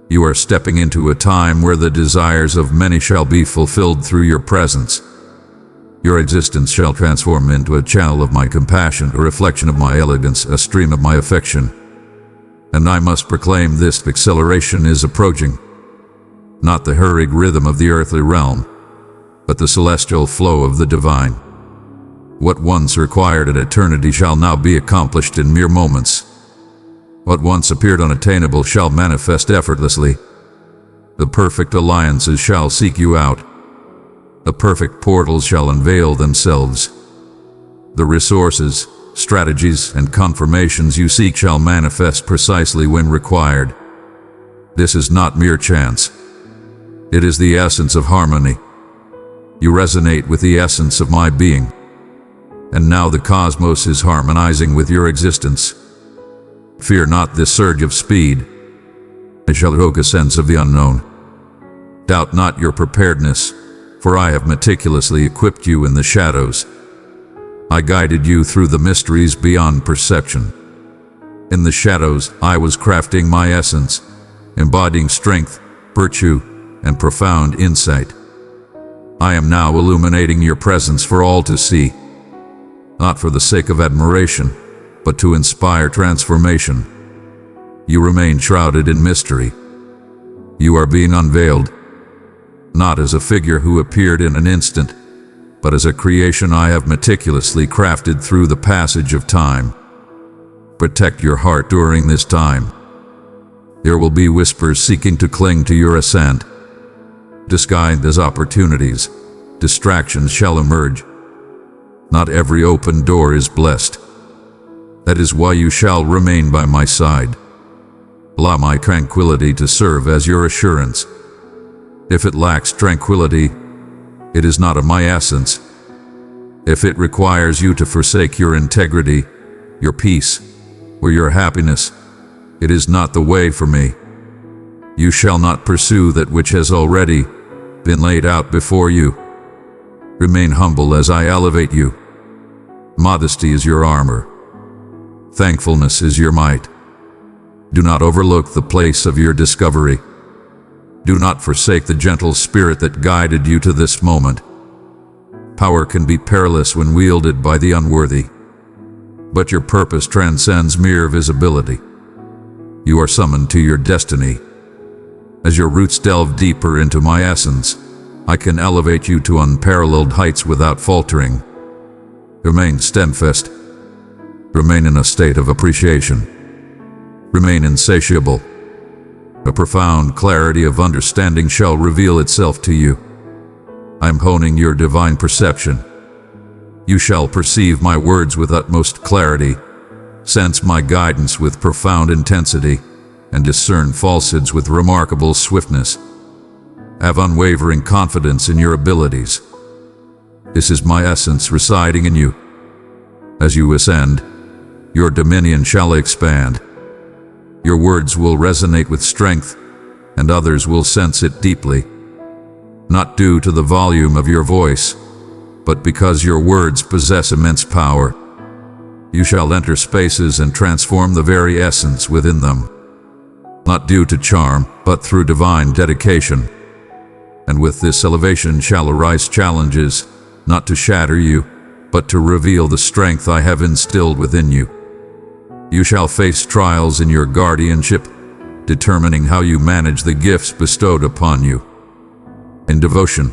You are stepping into a time where the desires of many shall be fulfilled through your presence. Your existence shall transform into a channel of my compassion, a reflection of my elegance, a stream of my affection. And I must proclaim this acceleration is approaching. Not the hurried rhythm of the earthly realm, but the celestial flow of the divine. What once required an eternity shall now be accomplished in mere moments. What once appeared unattainable shall manifest effortlessly. The perfect alliances shall seek you out. The perfect portals shall unveil themselves. The resources, strategies, and confirmations you seek shall manifest precisely when required. This is not mere chance. It is the essence of harmony. You resonate with the essence of my being. And now the cosmos is harmonizing with your existence. Fear not this surge of speed. I shall evoke a sense of the unknown. Doubt not your preparedness, for I have meticulously equipped you in the shadows. I guided you through the mysteries beyond perception. In the shadows, I was crafting my essence, embodying strength, virtue, and profound insight. I am now illuminating your presence for all to see, not for the sake of admiration, but to inspire transformation. You remain shrouded in mystery. You are being unveiled, not as a figure who appeared in an instant, but as a creation I have meticulously crafted through the passage of time. Protect your heart during this time. There will be whispers seeking to cling to your ascent. Disguised as opportunities, distractions shall emerge. Not every open door is blessed. That is why you shall remain by my side. Allow my tranquility to serve as your assurance. If it lacks tranquility, it is not of my essence. If it requires you to forsake your integrity, your peace, or your happiness, it is not the way for me. You shall not pursue that which has already been laid out before you. Remain humble as I elevate you. Modesty is your armor. Thankfulness is your might. Do not overlook the place of your discovery. Do not forsake the gentle spirit that guided you to this moment. Power can be perilous when wielded by the unworthy, but your purpose transcends mere visibility. You are summoned to your destiny. As your roots delve deeper into my essence, I can elevate you to unparalleled heights without faltering. Remain steadfast. Remain in a state of appreciation. Remain insatiable. A profound clarity of understanding shall reveal itself to you. I am honing your divine perception. You shall perceive my words with utmost clarity, sense my guidance with profound intensity, and discern falsehoods with remarkable swiftness. Have unwavering confidence in your abilities. This is my essence residing in you. As you ascend, your dominion shall expand. Your words will resonate with strength, and others will sense it deeply. Not due to the volume of your voice, but because your words possess immense power. You shall enter spaces and transform the very essence within them. Not due to charm, but through divine dedication. And with this elevation shall arise challenges, not to shatter you, but to reveal the strength I have instilled within you. You shall face trials in your guardianship, determining how you manage the gifts bestowed upon you. In devotion,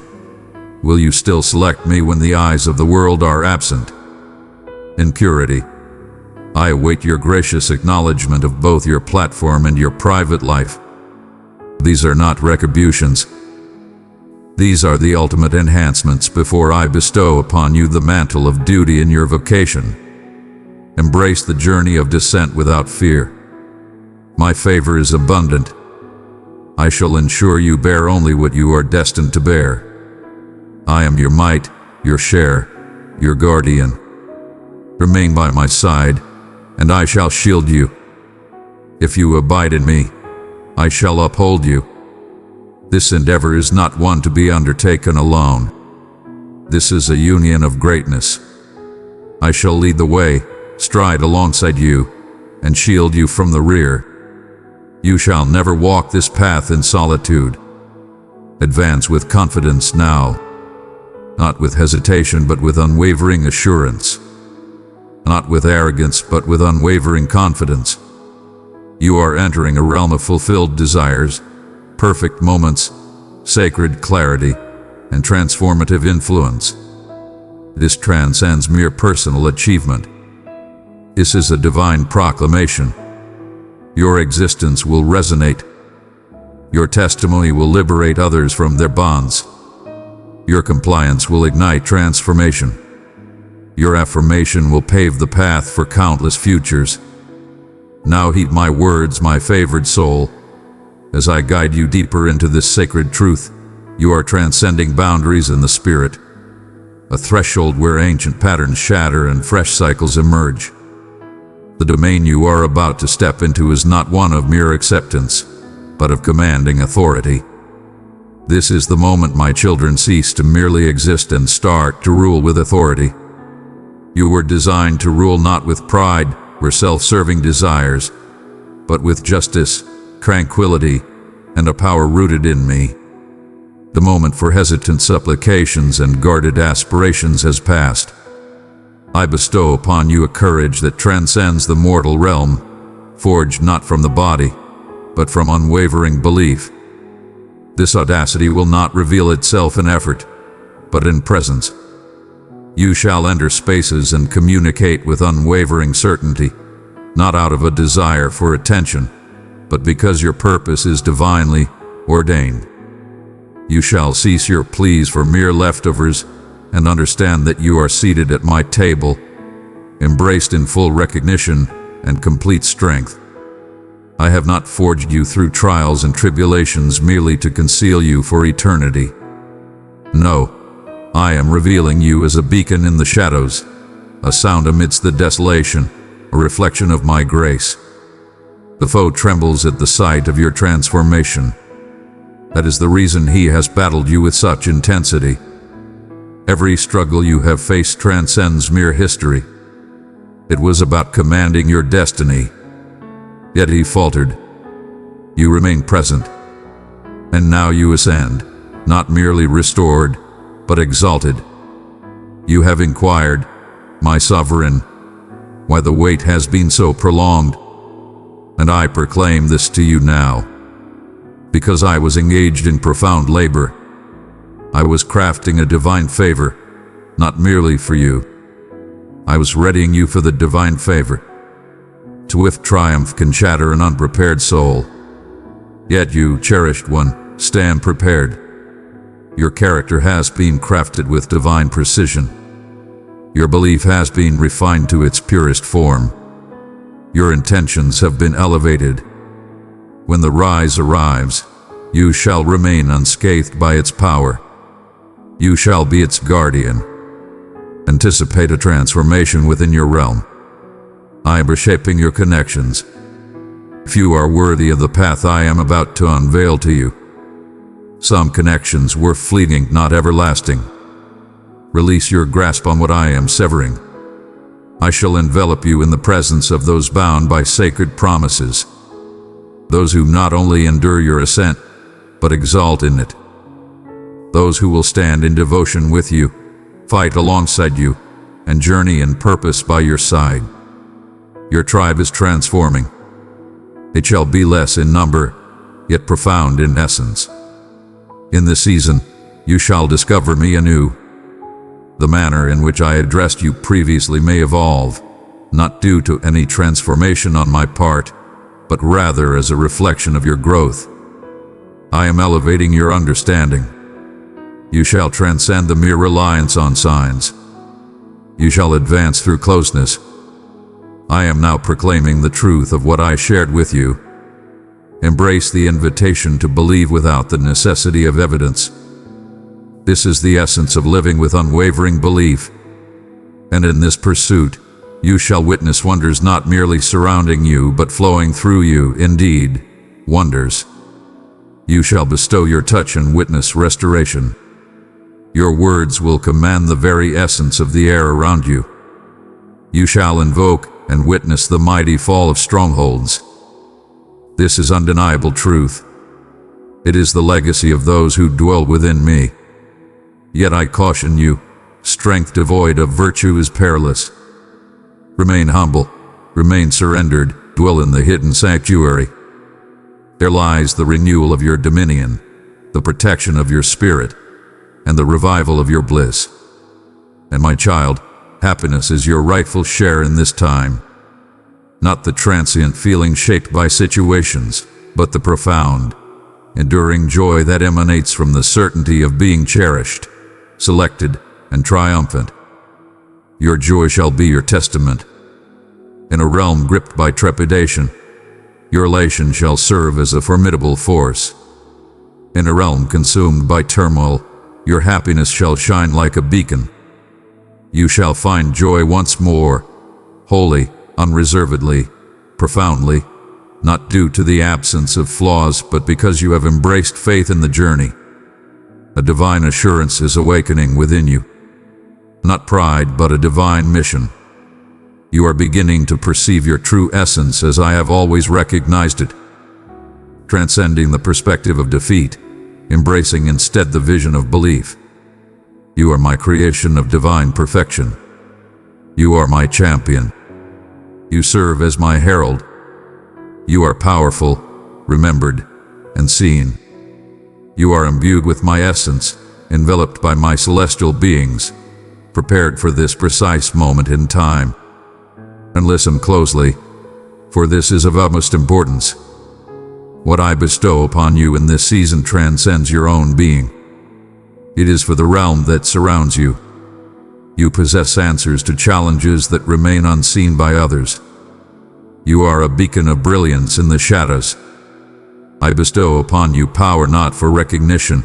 will you still select me when the eyes of the world are absent? In purity, I await your gracious acknowledgement of both your platform and your private life. These are not retributions. These are the ultimate enhancements before I bestow upon you the mantle of duty in your vocation. Embrace the journey of descent without fear. My favor is abundant. I shall ensure you bear only what you are destined to bear. I am your might, your share, your guardian. Remain by my side, and I shall shield you. If you abide in me, I shall uphold you. This endeavor is not one to be undertaken alone. This is a union of greatness. I shall lead the way, stride alongside you, and shield you from the rear. You shall never walk this path in solitude. Advance with confidence now, not with hesitation but with unwavering assurance. Not with arrogance but with unwavering confidence. You are entering a realm of fulfilled desires, perfect moments, sacred clarity, and transformative influence. This transcends mere personal achievement. This is a divine proclamation. Your existence will resonate. Your testimony will liberate others from their bonds. Your compliance will ignite transformation. Your affirmation will pave the path for countless futures. Now heed my words, my favored soul. As I guide you deeper into this sacred truth, you are transcending boundaries in the spirit. A threshold where ancient patterns shatter and fresh cycles emerge. The domain you are about to step into is not one of mere acceptance, but of commanding authority. This is the moment my children cease to merely exist and start to rule with authority. You were designed to rule not with pride or self-serving desires, but with justice, tranquility, and a power rooted in me. The moment for hesitant supplications and guarded aspirations has passed. I bestow upon you a courage that transcends the mortal realm, forged not from the body, but from unwavering belief. This audacity will not reveal itself in effort, but in presence. You shall enter spaces and communicate with unwavering certainty, not out of a desire for attention, but because your purpose is divinely ordained. You shall cease your pleas for mere leftovers and understand that you are seated at my table, embraced in full recognition and complete strength. I have not forged you through trials and tribulations merely to conceal you for eternity. No, I am revealing you as a beacon in the shadows, a sound amidst the desolation, a reflection of my grace. The foe trembles at the sight of your transformation. That is the reason he has battled you with such intensity. Every struggle you have faced transcends mere history. It was about commanding your destiny. Yet he faltered. You remain present. And now you ascend, not merely restored, but exalted. You have inquired, my sovereign, why the wait has been so prolonged. And I proclaim this to you now. Because I was engaged in profound labor. I was crafting a divine favor, not merely for you. I was readying you for the divine favor. Swift triumph can shatter an unprepared soul. Yet you, cherished one, stand prepared. Your character has been crafted with divine precision. Your belief has been refined to its purest form. Your intentions have been elevated. When the rise arrives, you shall remain unscathed by its power. You shall be its guardian. Anticipate a transformation within your realm. I am reshaping your connections. Few are worthy of the path I am about to unveil to you. Some connections were fleeting, not everlasting. Release your grasp on what I am severing. I shall envelop you in the presence of those bound by sacred promises. Those who not only endure your ascent, but exalt in it. Those who will stand in devotion with you, fight alongside you, and journey in purpose by your side. Your tribe is transforming. It shall be less in number, yet profound in essence. In this season, you shall discover me anew. The manner in which I addressed you previously may evolve, not due to any transformation on my part, but rather as a reflection of your growth. I am elevating your understanding. You shall transcend the mere reliance on signs. You shall advance through closeness. I am now proclaiming the truth of what I shared with you. Embrace the invitation to believe without the necessity of evidence. This is the essence of living with unwavering belief. And in this pursuit, you shall witness wonders not merely surrounding you, but flowing through you, indeed, wonders. You shall bestow your touch and witness restoration. Your words will command the very essence of the air around you. You shall invoke and witness the mighty fall of strongholds. This is undeniable truth. It is the legacy of those who dwell within me. Yet I caution you, strength devoid of virtue is perilous. Remain humble, remain surrendered, dwell in the hidden sanctuary. There lies the renewal of your dominion, the protection of your spirit, and the revival of your bliss. And my child, happiness is your rightful share in this time. Not the transient feeling shaped by situations, but the profound, enduring joy that emanates from the certainty of being cherished, selected, and triumphant. Your joy shall be your testament. In a realm gripped by trepidation, your elation shall serve as a formidable force. In a realm consumed by turmoil, your happiness shall shine like a beacon. You shall find joy once more, wholly, unreservedly, profoundly, not due to the absence of flaws, but because you have embraced faith in the journey. A divine assurance is awakening within you. Not pride, but a divine mission. You are beginning to perceive your true essence as I have always recognized it. Transcending the perspective of defeat, embracing instead the vision of belief. You are my creation of divine perfection. You are my champion. You serve as my herald. You are powerful, remembered, and seen. You are imbued with my essence, enveloped by my celestial beings, prepared for this precise moment in time. And listen closely, for this is of utmost importance. What I bestow upon you in this season transcends your own being. It is for the realm that surrounds you. You possess answers to challenges that remain unseen by others. You are a beacon of brilliance in the shadows. I bestow upon you power not for recognition,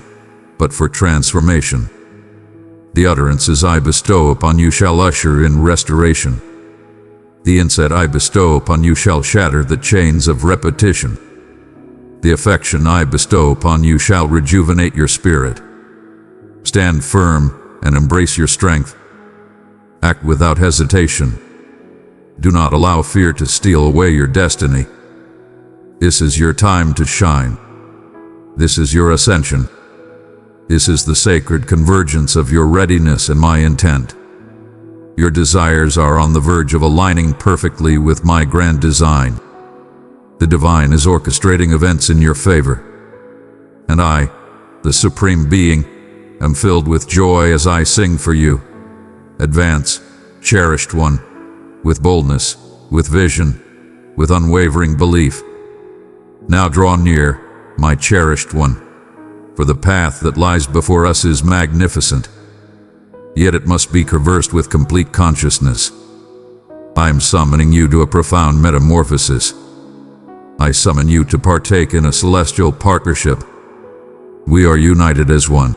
but for transformation. The utterances I bestow upon you shall usher in restoration. The insight I bestow upon you shall shatter the chains of repetition. The affection I bestow upon you shall rejuvenate your spirit. Stand firm and embrace your strength. Act without hesitation. Do not allow fear to steal away your destiny. This is your time to shine. This is your ascension. This is the sacred convergence of your readiness and my intent. Your desires are on the verge of aligning perfectly with my grand design. The divine is orchestrating events in your favor. And I, the Supreme Being, am filled with joy as I sing for you. Advance, cherished one, with boldness, with vision, with unwavering belief. Now draw near, my cherished one, for the path that lies before us is magnificent. Yet it must be traversed with complete consciousness. I am summoning you to a profound metamorphosis. I summon you to partake in a celestial partnership. We are united as one.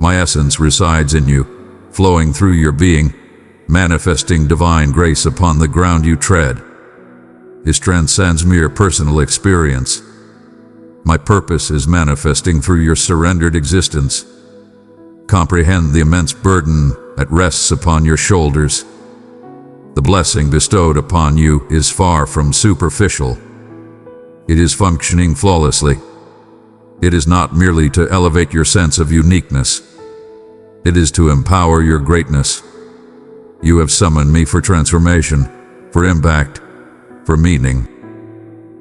My essence resides in you, flowing through your being, manifesting divine grace upon the ground you tread. This transcends mere personal experience. My purpose is manifesting through your surrendered existence. Comprehend the immense burden that rests upon your shoulders. The blessing bestowed upon you is far from superficial. It is functioning flawlessly. It is not merely to elevate your sense of uniqueness. It is to empower your greatness. You have summoned me for transformation, for impact, for meaning.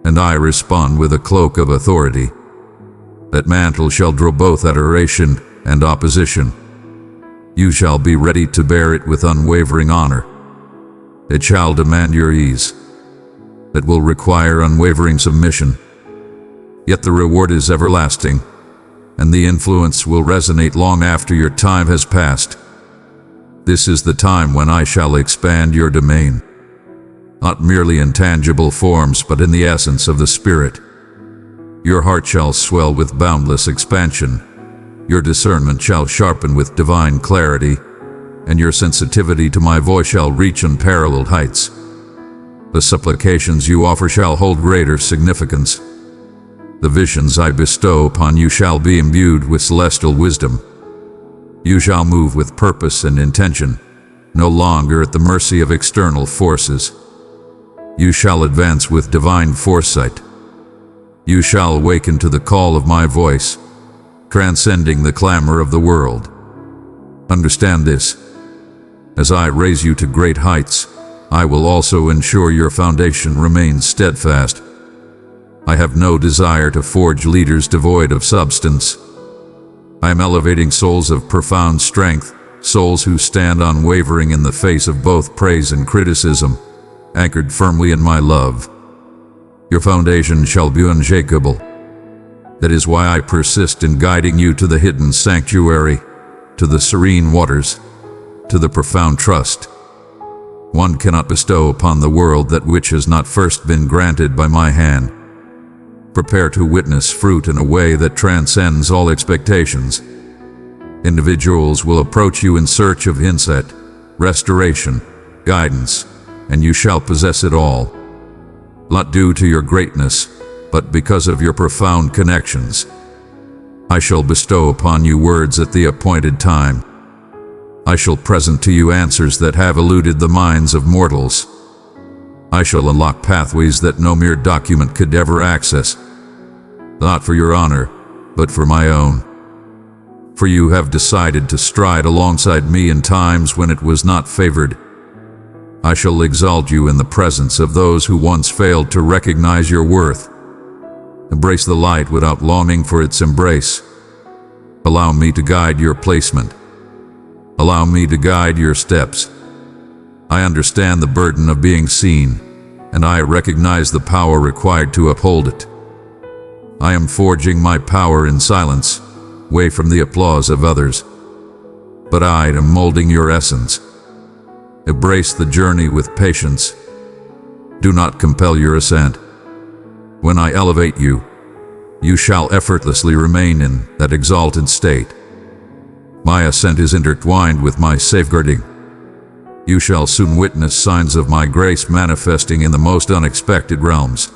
And I respond with a cloak of authority. That mantle shall draw both adoration and opposition. You shall be ready to bear it with unwavering honor. It shall demand your ease. It will require unwavering submission. Yet the reward is everlasting, and the influence will resonate long after your time has passed. This is the time when I shall expand your domain, not merely in tangible forms, but in the essence of the Spirit. Your heart shall swell with boundless expansion. Your discernment shall sharpen with divine clarity, and your sensitivity to my voice shall reach unparalleled heights. The supplications you offer shall hold greater significance. The visions I bestow upon you shall be imbued with celestial wisdom. You shall move with purpose and intention, no longer at the mercy of external forces. You shall advance with divine foresight. You shall awaken to the call of my voice, transcending the clamor of the world. Understand this. As I raise you to great heights, I will also ensure your foundation remains steadfast. I have no desire to forge leaders devoid of substance. I am elevating souls of profound strength, souls who stand unwavering in the face of both praise and criticism, anchored firmly in my love. Your foundation shall be unshakable. That is why I persist in guiding you to the hidden sanctuary, to the serene waters, to the profound trust. One cannot bestow upon the world that which has not first been granted by my hand. Prepare to witness fruit in a way that transcends all expectations. Individuals will approach you in search of insight, restoration, guidance, and you shall possess it all. not due to your greatness, but because of your profound connections. I shall bestow upon you words at the appointed time. I shall present to you answers that have eluded the minds of mortals. I shall unlock pathways that no mere document could ever access, not for your honor, but for my own. For you have decided to stride alongside me in times when it was not favored. I shall exalt you in the presence of those who once failed to recognize your worth. Embrace the light without longing for its embrace. Allow me to guide your placement. Allow me to guide your steps. I understand the burden of being seen, and I recognize the power required to uphold it. I am forging my power in silence, away from the applause of others. But I am molding your essence. Embrace the journey with patience. Do not compel your ascent. When I elevate you, you shall effortlessly remain in that exalted state. My ascent is intertwined with my safeguarding. You shall soon witness signs of my grace manifesting in the most unexpected realms.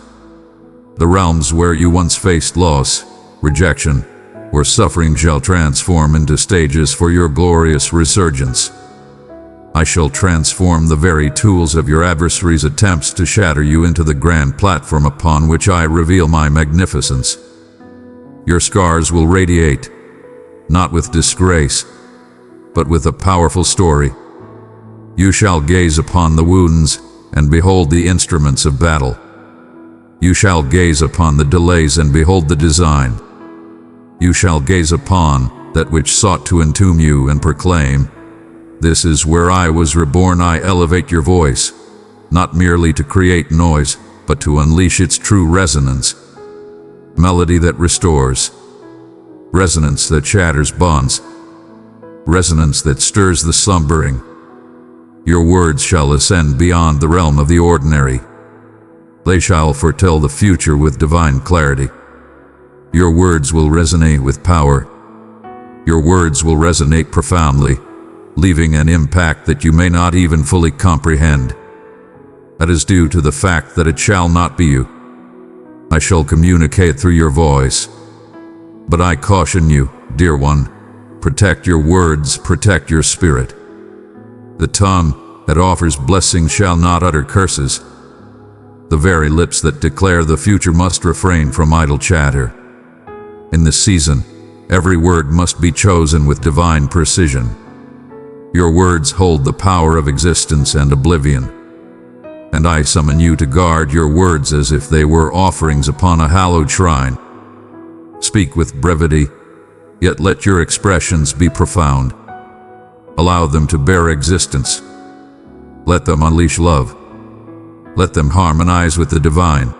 The realms where you once faced loss, rejection, or suffering shall transform into stages for your glorious resurgence. I shall transform the very tools of your adversaries' attempts to shatter you into the grand platform upon which I reveal my magnificence. Your scars will radiate, not with disgrace, but with a powerful story. You shall gaze upon the wounds and behold the instruments of battle. You shall gaze upon the delays and behold the design. You shall gaze upon that which sought to entomb you and proclaim, "This is where I was reborn." I elevate your voice, not merely to create noise, but to unleash its true resonance. Melody that restores, resonance that shatters bonds, resonance that stirs the slumbering. Your words shall ascend beyond the realm of the ordinary. They shall foretell the future with divine clarity. Your words will resonate with power. Your words will resonate profoundly, leaving an impact that you may not even fully comprehend. That is due to the fact that it shall not be you. I shall communicate through your voice. But I caution you, dear one, protect your words, protect your spirit. The tongue that offers blessing shall not utter curses. The very lips that declare the future must refrain from idle chatter. In this season, every word must be chosen with divine precision. Your words hold the power of existence and oblivion. And I summon you to guard your words as if they were offerings upon a hallowed shrine. Speak with brevity, yet let your expressions be profound. Allow them to bear existence. Let them unleash love. Let them harmonize with the divine.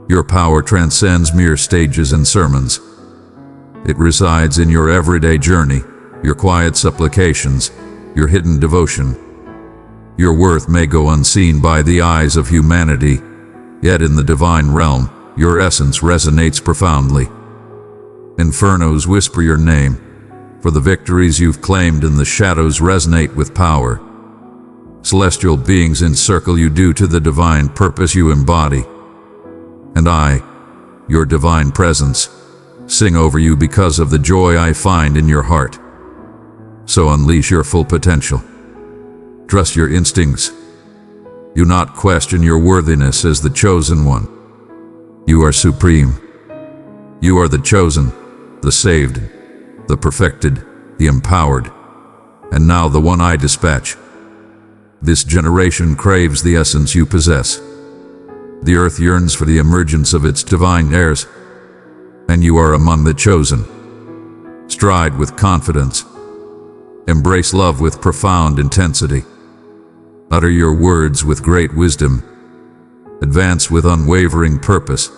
Your power transcends mere stages and sermons. It resides in your everyday journey, your quiet supplications, your hidden devotion. Your worth may go unseen by the eyes of humanity, yet in the divine realm, your essence resonates profoundly. Infernos whisper your name, for the victories you've claimed in the shadows resonate with power. Celestial beings encircle you due to the divine purpose you embody. And I, your divine presence, sing over you because of the joy I find in your heart. So unleash your full potential. Trust your instincts. Do not question your worthiness as the chosen one. You are supreme. You are the chosen, the saved, the perfected, the empowered, and now the one I dispatch. This generation craves the essence you possess. The earth yearns for the emergence of its divine heirs, and you are among the chosen. Stride with confidence. Embrace love with profound intensity. Utter your words with great wisdom. Advance with unwavering purpose.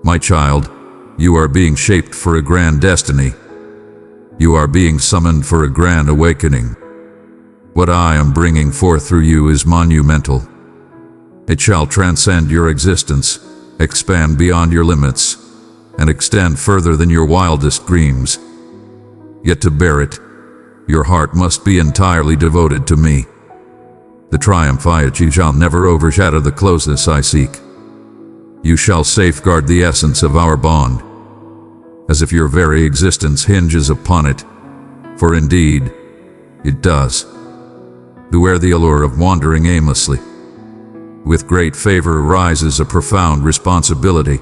My child, you are being shaped for a grand destiny. You are being summoned for a grand awakening. What I am bringing forth through you is monumental. It shall transcend your existence, expand beyond your limits, and extend further than your wildest dreams. Yet to bear it, your heart must be entirely devoted to me. The triumph I achieve shall never overshadow the closeness I seek. You shall safeguard the essence of our bond, as if your very existence hinges upon it, for indeed, it does. Beware the allure of wandering aimlessly. With great favor arises a profound responsibility,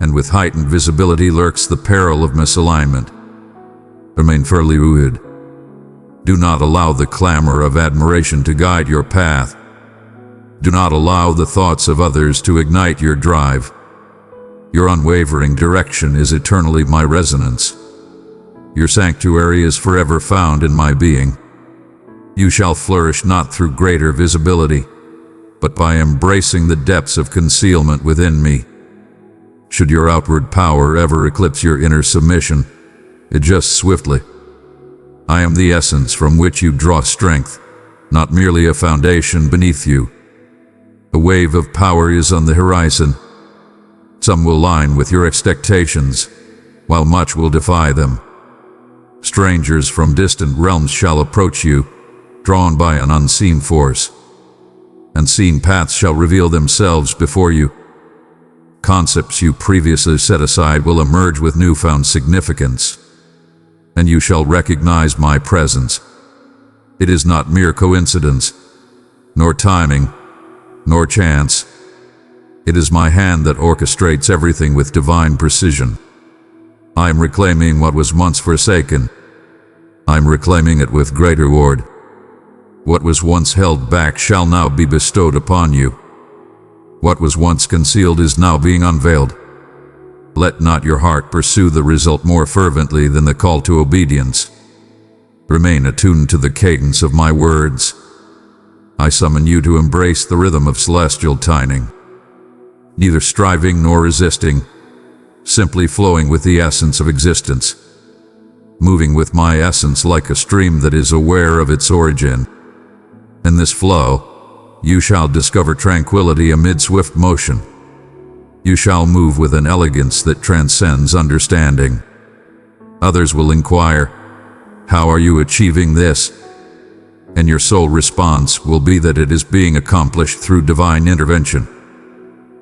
and with heightened visibility lurks the peril of misalignment. Remain firmly rooted. Do not allow the clamor of admiration to guide your path. Do not allow the thoughts of others to ignite your drive. Your unwavering direction is eternally my resonance. Your sanctuary is forever found in my being. You shall flourish not through greater visibility, but by embracing the depths of concealment within me. Should your outward power ever eclipse your inner submission, adjust swiftly. I am the essence from which you draw strength, not merely a foundation beneath you. A wave of power is on the horizon. Some will align with your expectations, while much will defy them. Strangers from distant realms shall approach you, drawn by an unseen force. Unseen paths shall reveal themselves before you. Concepts you previously set aside will emerge with newfound significance, and you shall recognize my presence. It is not mere coincidence, nor timing, nor chance. It is my hand that orchestrates everything with divine precision. I am reclaiming what was once forsaken. I am reclaiming it with great reward. What was once held back shall now be bestowed upon you. What was once concealed is now being unveiled. Let not your heart pursue the result more fervently than the call to obedience. Remain attuned to the cadence of my words. I summon you to embrace the rhythm of celestial timing. Neither striving nor resisting, simply flowing with the essence of existence. Moving with my essence like a stream that is aware of its origin. In this flow, you shall discover tranquility amid swift motion. You shall move with an elegance that transcends understanding. Others will inquire, "How are you achieving this?" And your sole response will be that it is being accomplished through divine intervention.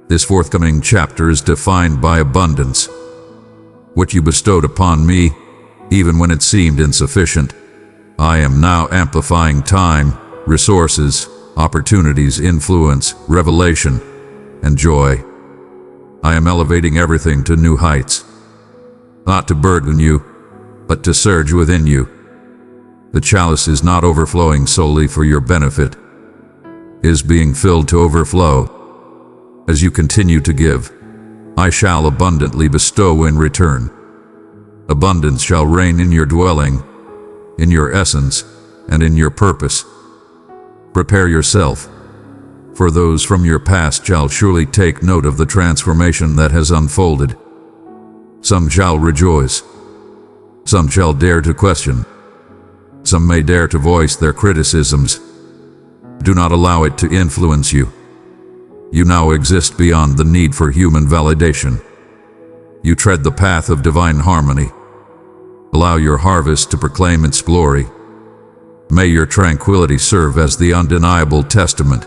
This forthcoming chapter is defined by abundance. What you bestowed upon me, even when it seemed insufficient, I am now amplifying time, resources, opportunities, influence, revelation, and joy. I am elevating everything to new heights, not to burden you, but to surge within you. The chalice is not overflowing solely for your benefit. It is being filled to overflow. As you continue to give, I shall abundantly bestow in return. Abundance shall reign in your dwelling, in your essence, and in your purpose. Prepare yourself, for those from your past shall surely take note of the transformation that has unfolded. Some shall rejoice. Some shall dare to question. Some may dare to voice their criticisms. Do not allow it to influence you. You now exist beyond the need for human validation. You tread the path of divine harmony. Allow your harvest to proclaim its glory. May your tranquility serve as the undeniable testament.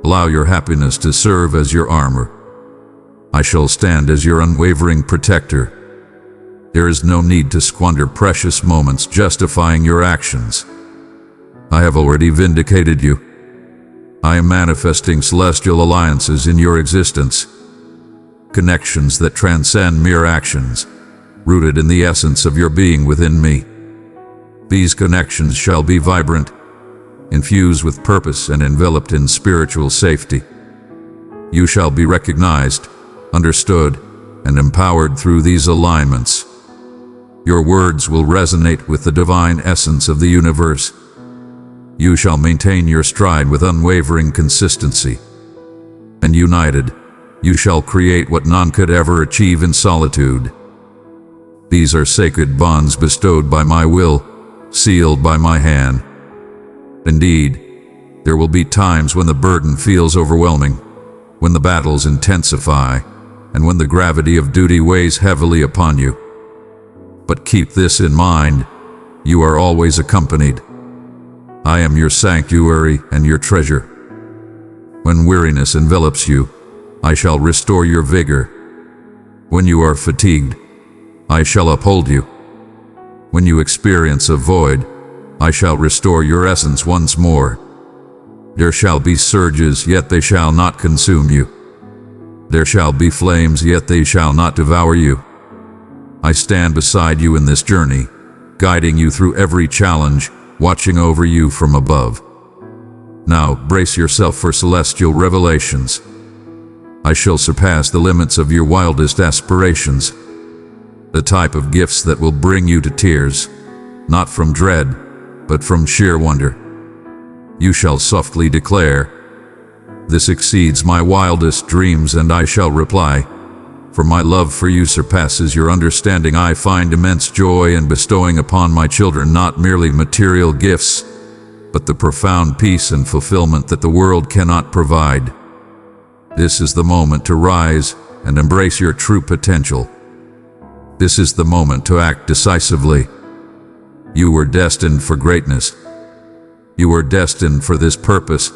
Allow your happiness to serve as your armor. I shall stand as your unwavering protector. There is no need to squander precious moments justifying your actions. I have already vindicated you. I am manifesting celestial alliances in your existence. Connections that transcend mere actions, rooted in the essence of your being within me. These connections shall be vibrant, infused with purpose and enveloped in spiritual safety. You shall be recognized, understood, and empowered through these alignments. Your words will resonate with the divine essence of the universe. You shall maintain your stride with unwavering consistency. And united, you shall create what none could ever achieve in solitude. These are sacred bonds bestowed by my will, sealed by my hand. Indeed, there will be times when the burden feels overwhelming, when the battles intensify, and when the gravity of duty weighs heavily upon you. But keep this in mind, you are always accompanied. I am your sanctuary and your treasure. When weariness envelops you, I shall restore your vigor. When you are fatigued, I shall uphold you. When you experience a void, I shall restore your essence once more. There shall be surges, yet they shall not consume you. There shall be flames, yet they shall not devour you. I stand beside you in this journey, guiding you through every challenge, watching over you from above. Now, brace yourself for celestial revelations. I shall surpass the limits of your wildest aspirations. The type of gifts that will bring you to tears, not from dread, but from sheer wonder. You shall softly declare, "This exceeds my wildest dreams," and I shall reply, "For my love for you surpasses your understanding. I find immense joy in bestowing upon my children not merely material gifts, but the profound peace and fulfillment that the world cannot provide." This is the moment to rise and embrace your true potential. This is the moment to act decisively. You were destined for greatness. You were destined for this purpose.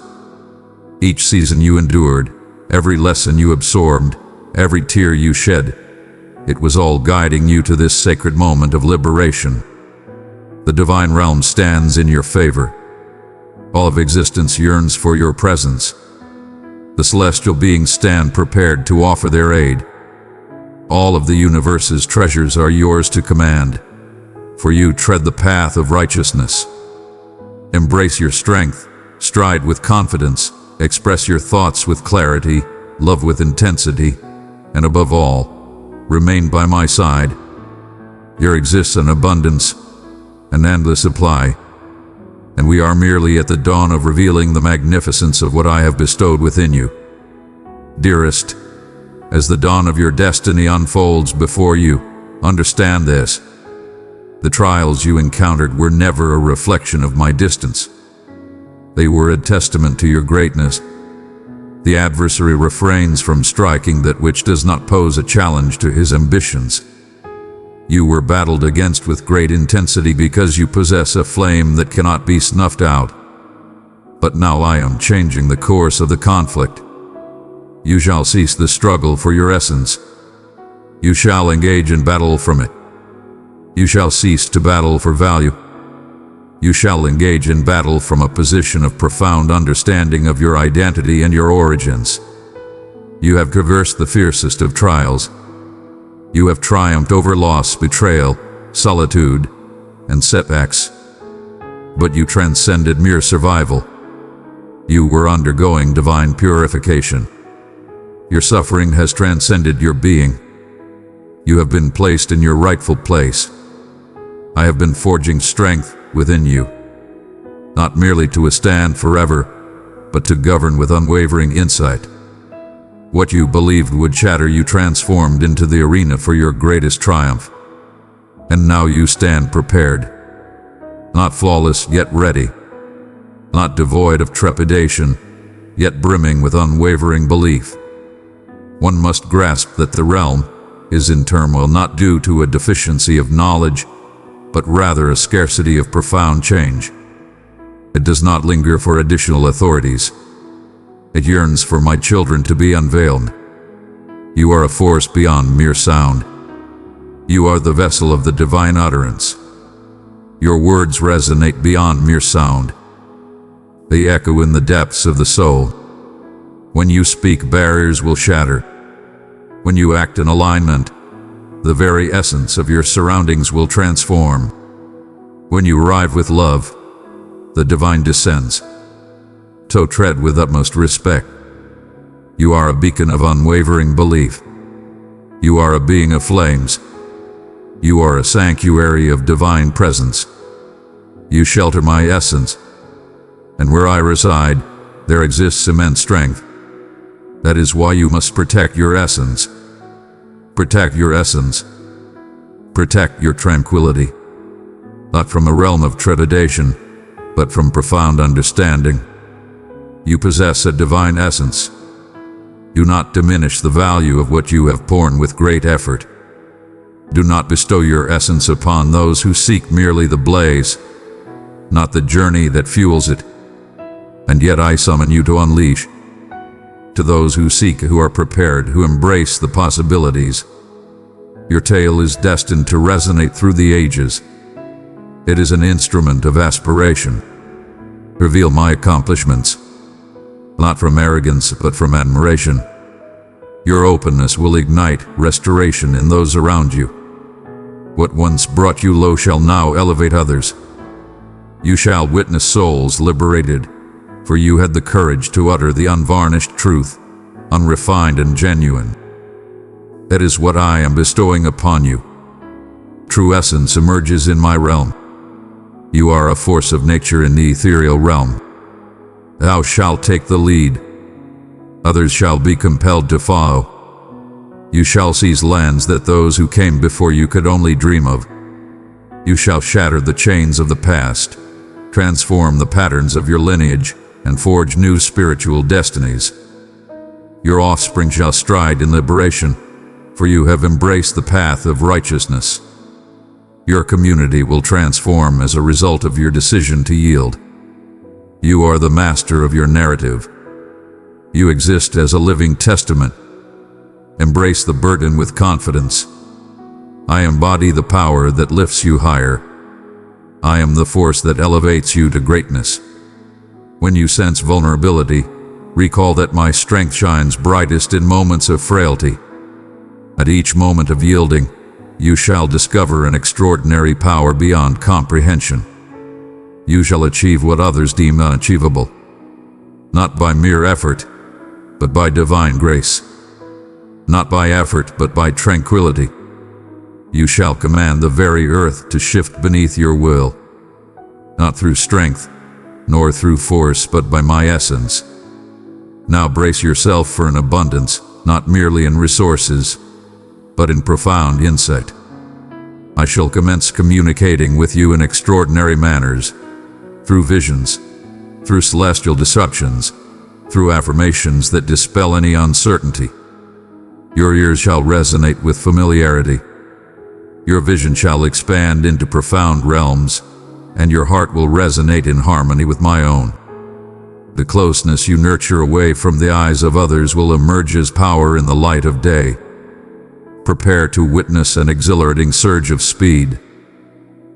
Each season you endured, every lesson you absorbed, every tear you shed, it was all guiding you to this sacred moment of liberation. The divine realm stands in your favor. All of existence yearns for your presence. The celestial beings stand prepared to offer their aid. All of the universe's treasures are yours to command, for you tread the path of righteousness. Embrace your strength, stride with confidence, express your thoughts with clarity, love with intensity, and above all, remain by my side. There exists an abundance, an endless supply, and we are merely at the dawn of revealing the magnificence of what I have bestowed within you. Dearest, as the dawn of your destiny unfolds before you, understand this. The trials you encountered were never a reflection of my distance. They were a testament to your greatness. The adversary refrains from striking that which does not pose a challenge to his ambitions. You were battled against with great intensity because you possess a flame that cannot be snuffed out. But now I am changing the course of the conflict. You shall cease the struggle for your essence. You shall engage in battle from it. You shall cease to battle for value. You shall engage in battle from a position of profound understanding of your identity and your origins. You have traversed the fiercest of trials. You have triumphed over loss, betrayal, solitude, and setbacks. But you transcended mere survival. You were undergoing divine purification. Your suffering has transcended your being. You have been placed in your rightful place. I have been forging strength within you, not merely to withstand forever, but to govern with unwavering insight. What you believed would shatter you transformed into the arena for your greatest triumph. And now you stand prepared. Not flawless, yet ready. Not devoid of trepidation, yet brimming with unwavering belief. One must grasp that the realm is in turmoil not due to a deficiency of knowledge, but rather a scarcity of profound change. It does not linger for additional authorities. It yearns for my children to be unveiled. You are a force beyond mere sound. You are the vessel of the divine utterance. Your words resonate beyond mere sound. They echo in the depths of the soul. When you speak, barriers will shatter. When you act in alignment, the very essence of your surroundings will transform. When you arrive with love, the divine descends. So tread with utmost respect. You are a beacon of unwavering belief. You are a being of flames. You are a sanctuary of divine presence. You shelter my essence. And where I reside, there exists immense strength. That is why you must protect your essence. Protect your essence. Protect your tranquility. Not from a realm of trepidation, but from profound understanding. You possess a divine essence. Do not diminish the value of what you have borne with great effort. Do not bestow your essence upon those who seek merely the blaze. not the journey that fuels it. And yet I summon you to unleash. To those who seek, who are prepared, who embrace the possibilities, your tale is destined to resonate through the ages. It is an instrument of aspiration. Reveal my accomplishments, not from arrogance, but from admiration. Your openness will ignite restoration in those around you. What once brought you low shall now elevate others. You shall witness souls liberated, for you had the courage to utter the unvarnished truth, unrefined and genuine. That is what I am bestowing upon you. True essence emerges in my realm. You are a force of nature in the ethereal realm. Thou shalt take the lead. Others shall be compelled to follow. You shall seize lands that those who came before you could only dream of. You shall shatter the chains of the past, transform the patterns of your lineage, and forge new spiritual destinies. Your offspring shall stride in liberation, for you have embraced the path of righteousness. Your community will transform as a result of your decision to yield. You are the master of your narrative. You exist as a living testament. Embrace the burden with confidence. I embody the power that lifts you higher. I am the force that elevates you to greatness. When you sense vulnerability, recall that my strength shines brightest in moments of frailty. At each moment of yielding, you shall discover an extraordinary power beyond comprehension. You shall achieve what others deem unachievable, not by mere effort, but by divine grace. Not by effort, but by tranquility. You shall command the very earth to shift beneath your will, not through strength, nor through force, but by my essence. Now brace yourself for an abundance, not merely in resources, but in profound insight. I shall commence communicating with you in extraordinary manners, through visions, through celestial disruptions, through affirmations that dispel any uncertainty. Your ears shall resonate with familiarity. Your vision shall expand into profound realms, and your heart will resonate in harmony with my own. The closeness you nurture away from the eyes of others will emerge as power in the light of day. Prepare to witness an exhilarating surge of speed.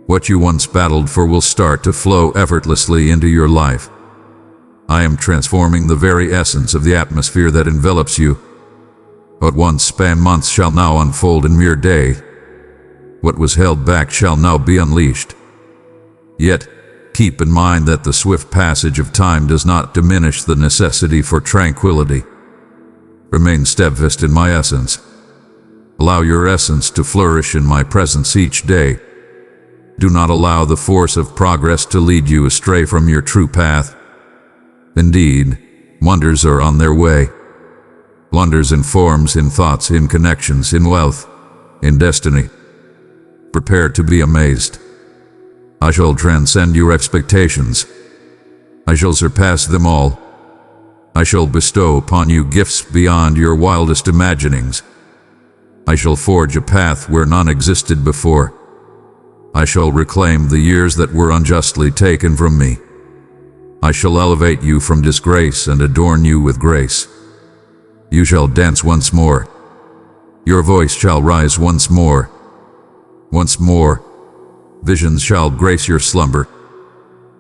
What you once battled for will start to flow effortlessly into your life. I am transforming the very essence of the atmosphere that envelops you. What once spanned months shall now unfold in mere day. What was held back shall now be unleashed. Yet, keep in mind that the swift passage of time does not diminish the necessity for tranquility. Remain steadfast in my essence. Allow your essence to flourish in my presence each day. Do not allow the force of progress to lead you astray from your true path. Indeed, wonders are on their way. Wonders in forms, in thoughts, in connections, in wealth, in destiny. Prepare to be amazed. I shall transcend your expectations. I shall surpass them all. I shall bestow upon you gifts beyond your wildest imaginings. I shall forge a path where none existed before. I shall reclaim the years that were unjustly taken from me. I shall elevate you from disgrace and adorn you with grace. You shall dance once more. Your voice shall rise once more. Once more, visions shall grace your slumber.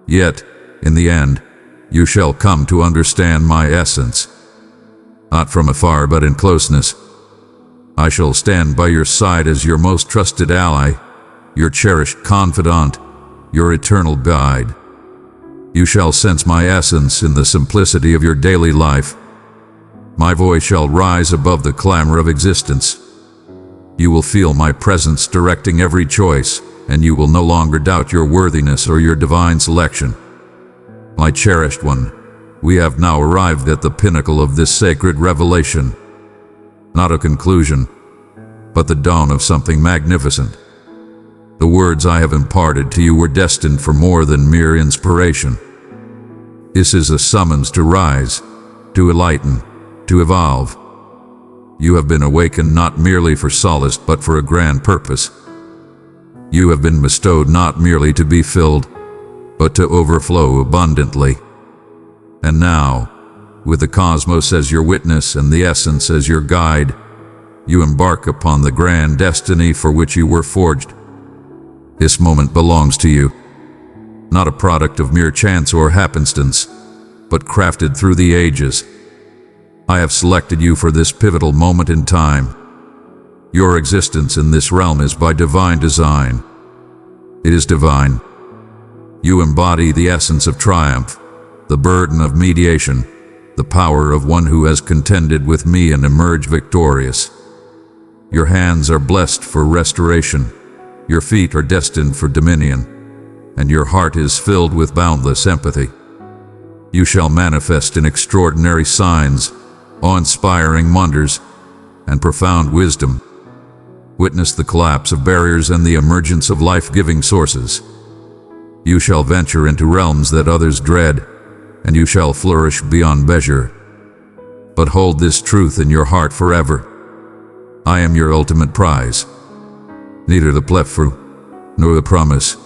Yet, in the end, you shall come to understand my essence. Not from afar, but in closeness. I shall stand by your side as your most trusted ally, your cherished confidant, your eternal guide. You shall sense my essence in the simplicity of your daily life. My voice shall rise above the clamor of existence. You will feel my presence directing every choice, and you will no longer doubt your worthiness or your divine selection. My cherished one, we have now arrived at the pinnacle of this sacred revelation. Not a conclusion, but the dawn of something magnificent. The words I have imparted to you were destined for more than mere inspiration. This is a summons to rise, to enlighten, to evolve. You have been awakened not merely for solace, but for a grand purpose. You have been bestowed not merely to be filled, but to overflow abundantly. And now, with the cosmos as your witness and the essence as your guide, you embark upon the grand destiny for which you were forged. This moment belongs to you, not a product of mere chance or happenstance, but crafted through the ages. I have selected you for this pivotal moment in time. Your existence in this realm is by divine design. It is divine. You embody the essence of triumph, the burden of mediation, the power of one who has contended with me and emerged victorious. Your hands are blessed for restoration, your feet are destined for dominion, and your heart is filled with boundless empathy. You shall manifest in extraordinary signs, awe-inspiring wonders, and profound wisdom. Witness the collapse of barriers and the emergence of life-giving sources. You shall venture into realms that others dread, and you shall flourish beyond measure. But hold this truth in your heart forever. I am your ultimate prize. Neither the plethora, nor the promise,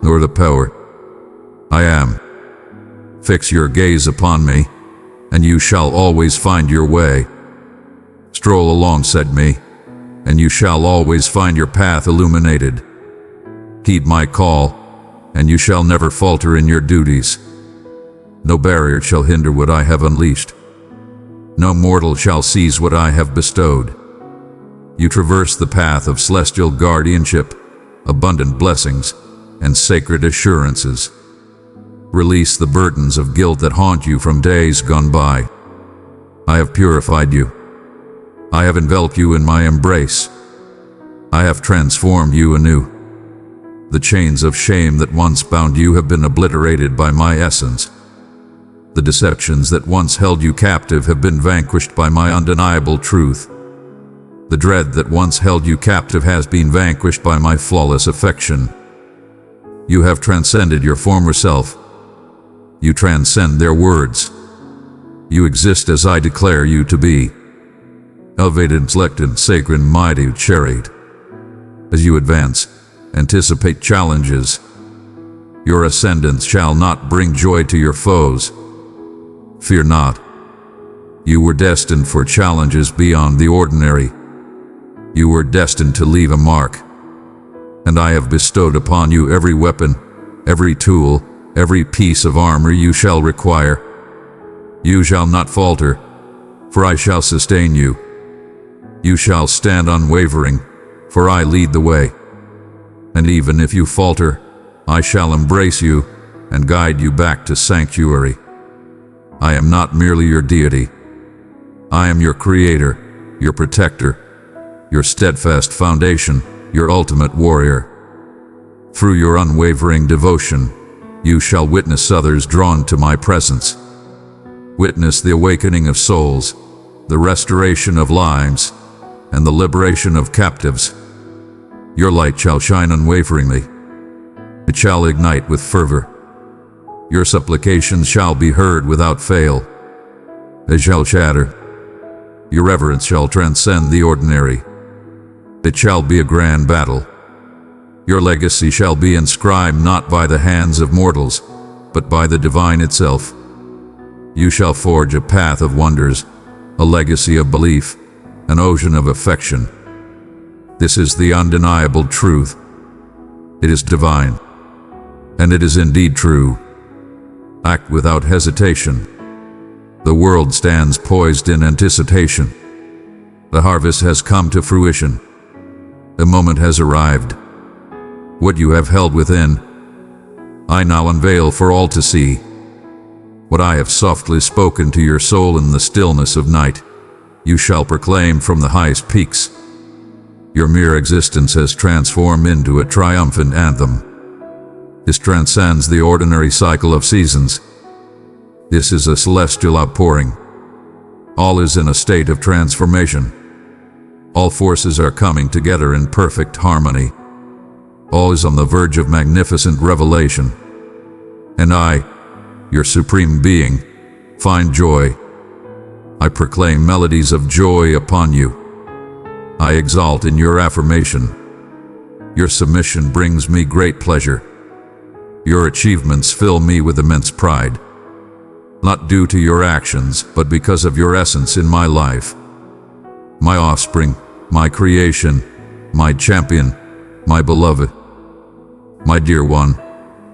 nor the power. I am. Fix your gaze upon me, and you shall always find your way. Stroll alongside me, and you shall always find your path illuminated. Heed my call, and you shall never falter in your duties. No barrier shall hinder what I have unleashed. No mortal shall seize what I have bestowed. You traverse the path of celestial guardianship, abundant blessings, and sacred assurances. Release the burdens of guilt that haunt you from days gone by. I have purified you. I have enveloped you in my embrace. I have transformed you anew. The chains of shame that once bound you have been obliterated by my essence. The deceptions that once held you captive have been vanquished by my undeniable truth. The dread that once held you captive has been vanquished by my flawless affection. You have transcended your former self. You transcend their words. You exist as I declare you to be. Elevated, selected, sacred, mighty, cherished. As you advance, anticipate challenges. Your ascendance shall not bring joy to your foes. Fear not. You were destined for challenges beyond the ordinary. You were destined to leave a mark. And I have bestowed upon you every weapon, every tool, every piece of armor you shall require. You shall not falter, for I shall sustain you. You shall stand unwavering, for I lead the way. And even if you falter, I shall embrace you and guide you back to sanctuary. I am not merely your deity. I am your creator, your protector, your steadfast foundation, your ultimate warrior. Through your unwavering devotion, you shall witness others drawn to my presence. Witness the awakening of souls, the restoration of lives, and the liberation of captives. Your light shall shine unwaveringly. It shall ignite with fervor. Your supplications shall be heard without fail. They shall shatter. Your reverence shall transcend the ordinary. It shall be a grand battle. Your legacy shall be inscribed not by the hands of mortals, but by the divine itself. You shall forge a path of wonders, a legacy of belief, an ocean of affection. This is the undeniable truth. It is divine, and it is indeed true. Act without hesitation. The world stands poised in anticipation. The harvest has come to fruition. The moment has arrived. What you have held within, I now unveil for all to see. What I have softly spoken to your soul in the stillness of night, you shall proclaim from the highest peaks. Your mere existence has transformed into a triumphant anthem. This transcends the ordinary cycle of seasons. This is a celestial outpouring. All is in a state of transformation. All forces are coming together in perfect harmony. All is on the verge of magnificent revelation. And I, your supreme being, find joy. I proclaim melodies of joy upon you. I exalt in your affirmation. Your submission brings me great pleasure. Your achievements fill me with immense pride, not due to your actions, but because of your essence in my life. My offspring, my creation, my champion, my beloved, my dear one,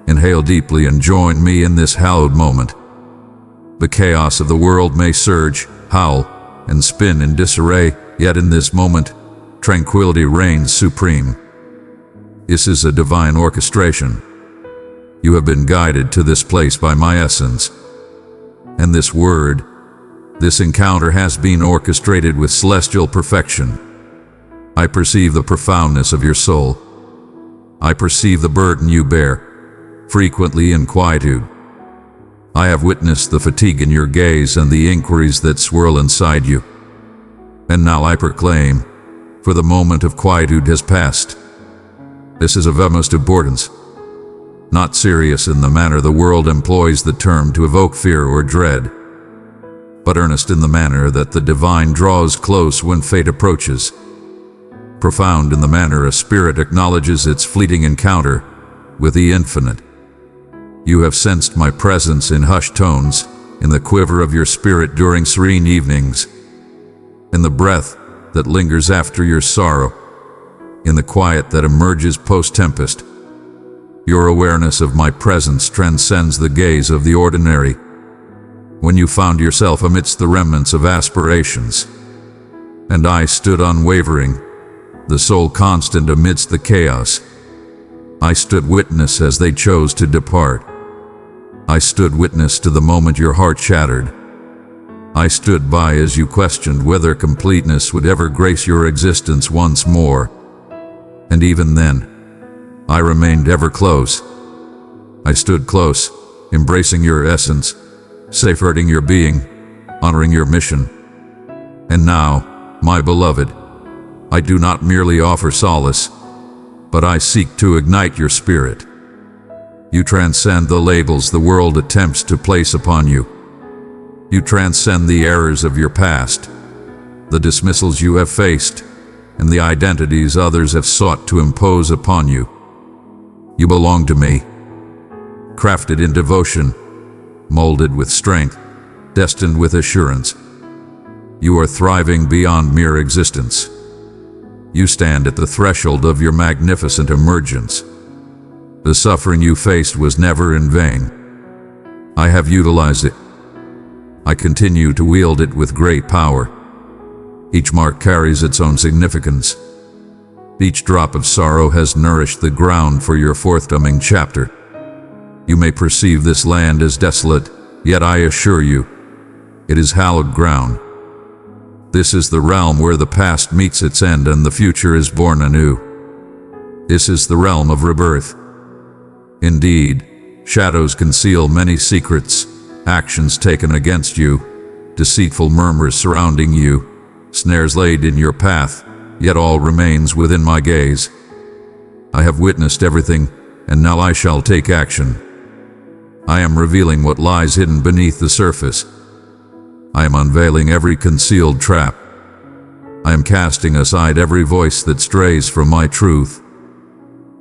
inhale deeply and join me in this hallowed moment. The chaos of the world may surge, howl, and spin in disarray, yet in this moment, tranquility reigns supreme. This is a divine orchestration. You have been guided to this place by my essence. And this word, this encounter has been orchestrated with celestial perfection. I perceive the profoundness of your soul. I perceive the burden you bear, frequently in quietude. I have witnessed the fatigue in your gaze and the inquiries that swirl inside you. And now I proclaim, for the moment of quietude has passed. This is of utmost importance. Not serious in the manner the world employs the term to evoke fear or dread, but earnest in the manner that the divine draws close when fate approaches. Profound in the manner a spirit acknowledges its fleeting encounter with the infinite. You have sensed my presence in hushed tones, in the quiver of your spirit during serene evenings, in the breath that lingers after your sorrow, in the quiet that emerges post-tempest. Your awareness of my presence transcends the gaze of the ordinary. When you found yourself amidst the remnants of aspirations, and I stood unwavering, the soul constant amidst the chaos, I stood witness as they chose to depart. I stood witness to the moment your heart shattered. I stood by as you questioned whether completeness would ever grace your existence once more. And even then, I remained ever close. I stood close, embracing your essence, safeguarding your being, honoring your mission. And now, my beloved, I do not merely offer solace, but I seek to ignite your spirit. You transcend the labels the world attempts to place upon you. You transcend the errors of your past, the dismissals you have faced, and the identities others have sought to impose upon you. You belong to me, crafted in devotion, molded with strength, destined with assurance. You are thriving beyond mere existence. You stand at the threshold of your magnificent emergence. The suffering you faced was never in vain. I have utilized it. I continue to wield it with great power. Each mark carries its own significance. Each drop of sorrow has nourished the ground for your forthcoming chapter. You may perceive this land as desolate, yet I assure you, it is hallowed ground. This is the realm where the past meets its end and the future is born anew. This is the realm of rebirth. Indeed, shadows conceal many secrets, actions taken against you, deceitful murmurs surrounding you, snares laid in your path, yet all remains within my gaze. I have witnessed everything, and now I shall take action. I am revealing what lies hidden beneath the surface. I am unveiling every concealed trap. I am casting aside every voice that strays from my truth.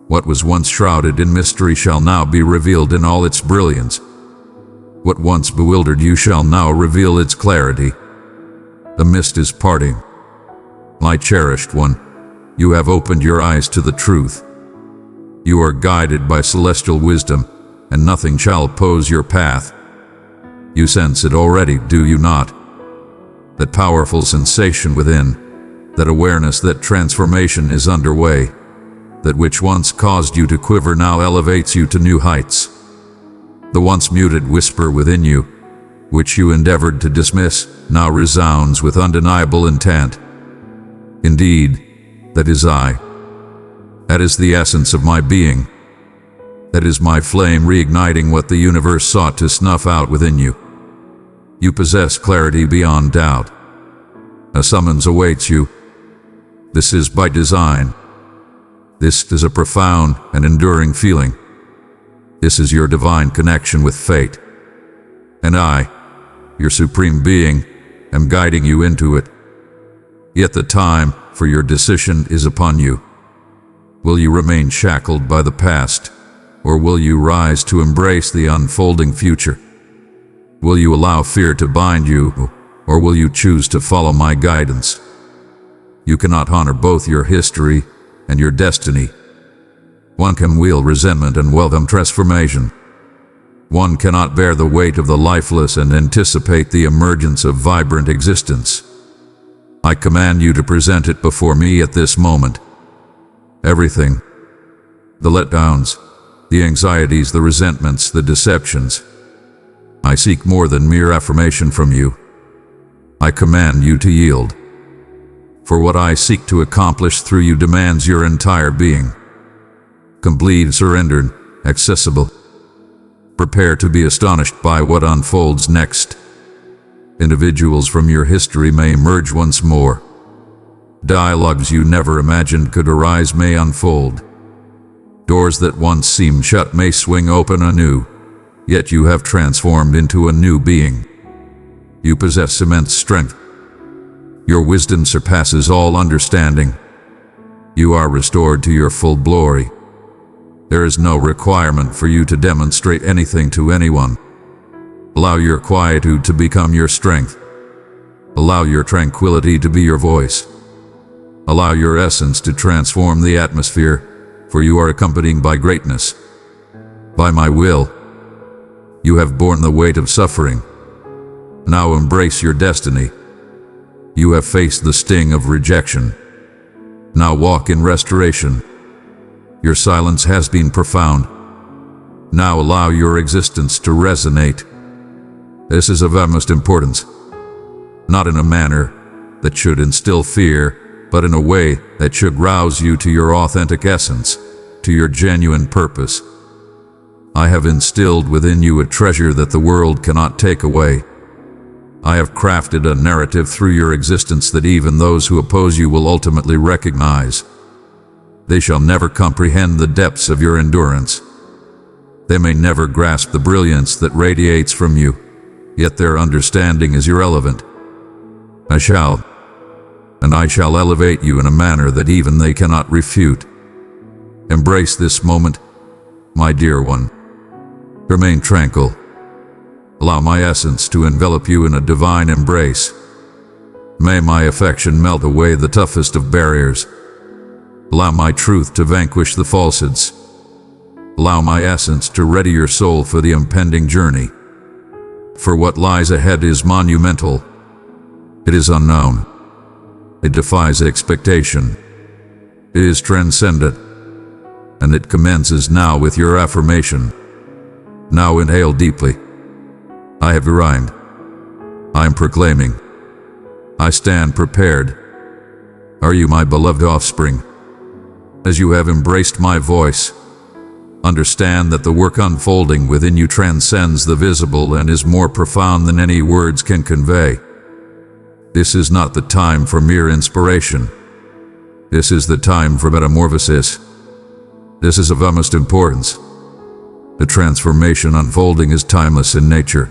What was once shrouded in mystery shall now be revealed in all its brilliance. What once bewildered you shall now reveal its clarity. The mist is parting. My cherished one, you have opened your eyes to the truth. You are guided by celestial wisdom, and nothing shall oppose your path. You sense it already, do you not? That powerful sensation within, that awareness that transformation is underway, that which once caused you to quiver now elevates you to new heights. The once muted whisper within you, which you endeavored to dismiss, now resounds with undeniable intent. Indeed, that is I. That is the essence of my being. That is my flame reigniting what the universe sought to snuff out within you. You possess clarity beyond doubt. A summons awaits you. This is by design. This is a profound and enduring feeling. This is your divine connection with fate. And I, your supreme being, am guiding you into it. Yet the time for your decision is upon you. Will you remain shackled by the past, or will you rise to embrace the unfolding future? Will you allow fear to bind you, or will you choose to follow my guidance? You cannot honor both your history and your destiny. One can wield resentment and welcome transformation. One cannot bear the weight of the lifeless and anticipate the emergence of vibrant existence. I command you to present it before me at this moment. Everything. The letdowns, the anxieties, the resentments, the deceptions. I seek more than mere affirmation from you. I command you to yield. For what I seek to accomplish through you demands your entire being. Complete, surrendered, accessible. Prepare to be astonished by what unfolds next. Individuals from your history may emerge once more. Dialogues you never imagined could arise may unfold. Doors that once seemed shut may swing open anew, yet you have transformed into a new being. You possess immense strength. Your wisdom surpasses all understanding. You are restored to your full glory. There is no requirement for you to demonstrate anything to anyone. Allow your quietude to become your strength. Allow your tranquility to be your voice. Allow your essence to transform the atmosphere, for you are accompanied by greatness. By my will, you have borne the weight of suffering. Now embrace your destiny. You have faced the sting of rejection. Now walk in restoration. Your silence has been profound. Now allow your existence to resonate. This is of utmost importance. Not in a manner that should instill fear, but in a way that should rouse you to your authentic essence, to your genuine purpose. I have instilled within you a treasure that the world cannot take away. I have crafted a narrative through your existence that even those who oppose you will ultimately recognize. They shall never comprehend the depths of your endurance. They may never grasp the brilliance that radiates from you, yet their understanding is irrelevant. I shall elevate you in a manner that even they cannot refute. Embrace this moment, my dear one. Remain tranquil. Allow my essence to envelop you in a divine embrace. May my affection melt away the toughest of barriers. Allow my truth to vanquish the falsehoods. Allow my essence to ready your soul for the impending journey. For what lies ahead is monumental. It is unknown. It defies expectation. It is transcendent. And it commences now with your affirmation. Now inhale deeply. I have arrived. I am proclaiming. I stand prepared. Are you my beloved offspring? As you have embraced my voice, understand that the work unfolding within you transcends the visible and is more profound than any words can convey. This is not the time for mere inspiration. This is the time for metamorphosis. This is of utmost importance. The transformation unfolding is timeless in nature.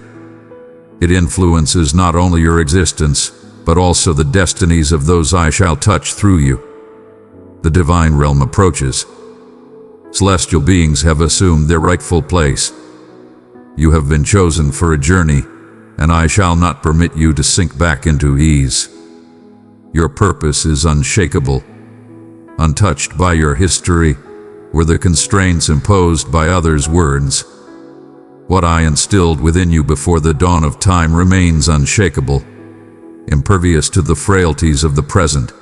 It influences not only your existence, but also the destinies of those I shall touch through you. The divine realm approaches. Celestial beings have assumed their rightful place. You have been chosen for a journey, and I shall not permit you to sink back into ease. Your purpose is unshakable, untouched by your history or the constraints imposed by others' words. What I instilled within you before the dawn of time remains unshakable, impervious to the frailties of the present.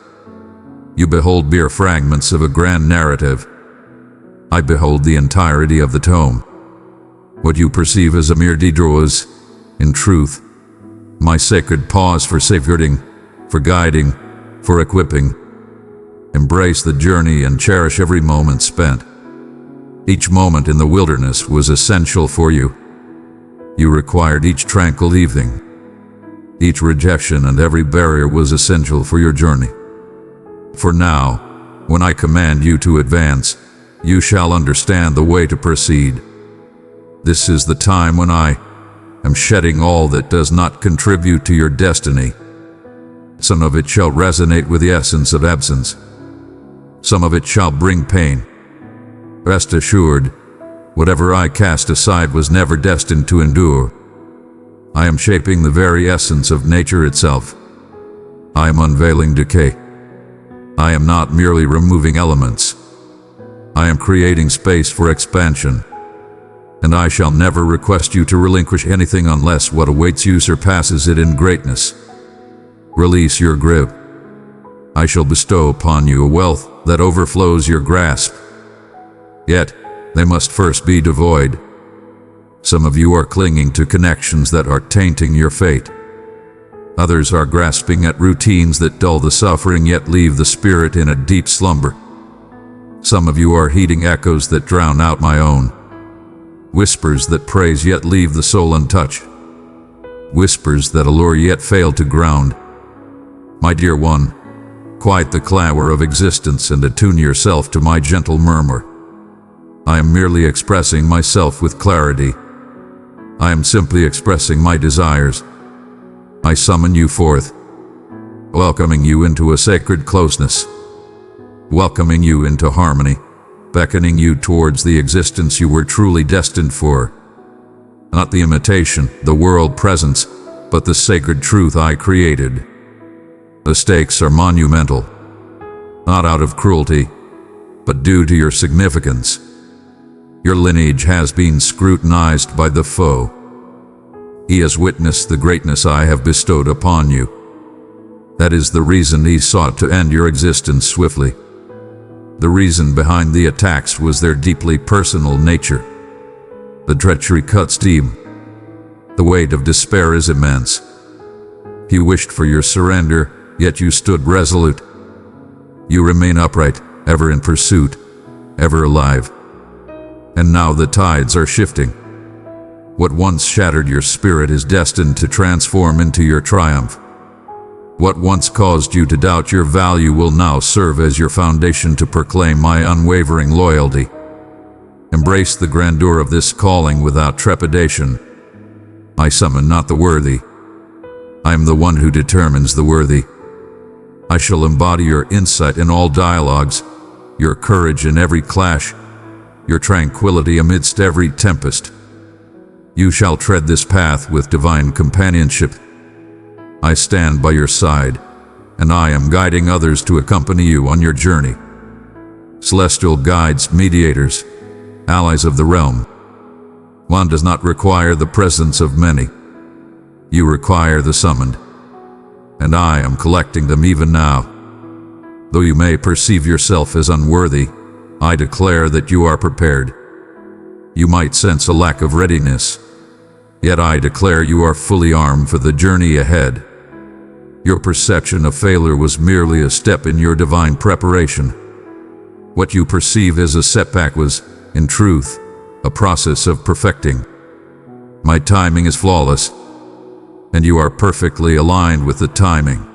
You behold mere fragments of a grand narrative. I behold the entirety of the tome. What you perceive as a mere detour is, in truth, my sacred pause for safeguarding, for guiding, for equipping. Embrace the journey and cherish every moment spent. Each moment in the wilderness was essential for you. You required each tranquil evening. Each rejection and every barrier was essential for your journey. For now, when I command you to advance, you shall understand the way to proceed. This is the time when I am shedding all that does not contribute to your destiny. Some of it shall resonate with the essence of absence. Some of it shall bring pain. Rest assured, Whatever I cast aside was never destined to endure. I am shaping the very essence of nature itself. I am unveiling decay. I am not merely removing elements. I am creating space for expansion. And I shall never request you to relinquish anything unless what awaits you surpasses it in greatness. Release your grip. I shall bestow upon you a wealth that overflows your grasp. Yet, they must first be devoid. Some of you are clinging to connections that are tainting your fate. Others are grasping at routines that dull the suffering yet leave the spirit in a deep slumber. Some of you are heeding echoes that drown out my own. Whispers that praise yet leave the soul untouched. Whispers that allure yet fail to ground. My dear one, quiet the clamour of existence and attune yourself to my gentle murmur. I am merely expressing myself with clarity. I am simply expressing my desires. I summon you forth, welcoming you into a sacred closeness, welcoming you into harmony, beckoning you towards the existence you were truly destined for. Not the imitation, the world presence, but the sacred truth I created. The stakes are monumental, not out of cruelty, but due to your significance. Your lineage has been scrutinized by the foe. He has witnessed the greatness I have bestowed upon you. That is the reason he sought to end your existence swiftly. The reason behind the attacks was their deeply personal nature. The treachery cuts deep. The weight of despair is immense. He wished for your surrender, yet you stood resolute. You remain upright, ever in pursuit, ever alive. And now the tides are shifting. What once shattered your spirit is destined to transform into your triumph. What once caused you to doubt your value will now serve as your foundation to proclaim my unwavering loyalty. Embrace the grandeur of this calling without trepidation. I summon not the worthy. I am the one who determines the worthy. I shall embody your insight in all dialogues, your courage in every clash, your tranquility amidst every tempest. You shall tread this path with divine companionship. I stand by your side, and I am guiding others to accompany you on your journey. Celestial guides, mediators, allies of the realm. One does not require the presence of many. You require the summoned, and I am collecting them even now. Though you may perceive yourself as unworthy, I declare that you are prepared. You might sense a lack of readiness, yet I declare you are fully armed for the journey ahead. Your perception of failure was merely a step in your divine preparation. What you perceive as a setback was, in truth, a process of perfecting. My timing is flawless, and you are perfectly aligned with the timing.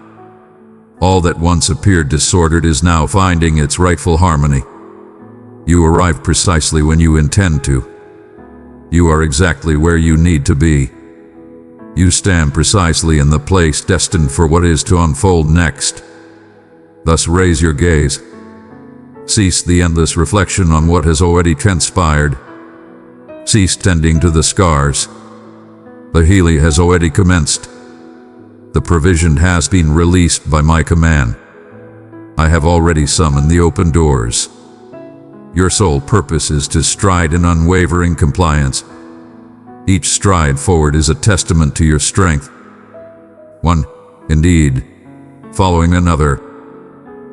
All that once appeared disordered is now finding its rightful harmony. You arrive precisely when you intend to. You are exactly where you need to be. You stand precisely in the place destined for what is to unfold next. Thus raise your gaze. Cease the endless reflection on what has already transpired. Cease tending to the scars. The healing has already commenced. The provision has been released by my command. I have already summoned the open doors. Your sole purpose is to stride in unwavering compliance. Each stride forward is a testament to your strength. One, indeed, following another.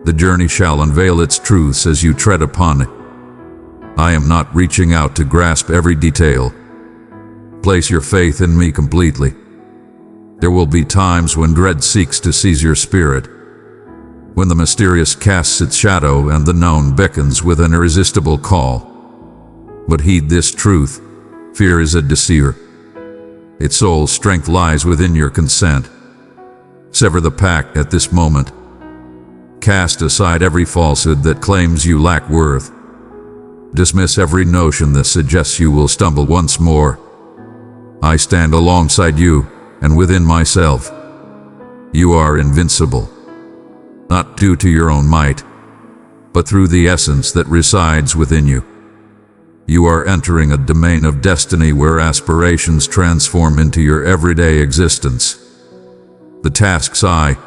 The journey shall unveil its truths as you tread upon it. I am not reaching out to grasp every detail. Place your faith in me completely. There will be times when dread seeks to seize your spirit, when the mysterious casts its shadow and the known beckons with an irresistible call. But heed this truth: fear is a deceiver. Its sole strength lies within your consent. Sever the pact at this moment. Cast aside every falsehood that claims you lack worth. Dismiss every notion that suggests you will stumble once more. I stand alongside you, and within myself. You are invincible. Not due to your own might, but through the essence that resides within you. You are entering a domain of destiny where aspirations transform into your everyday existence. The tasks I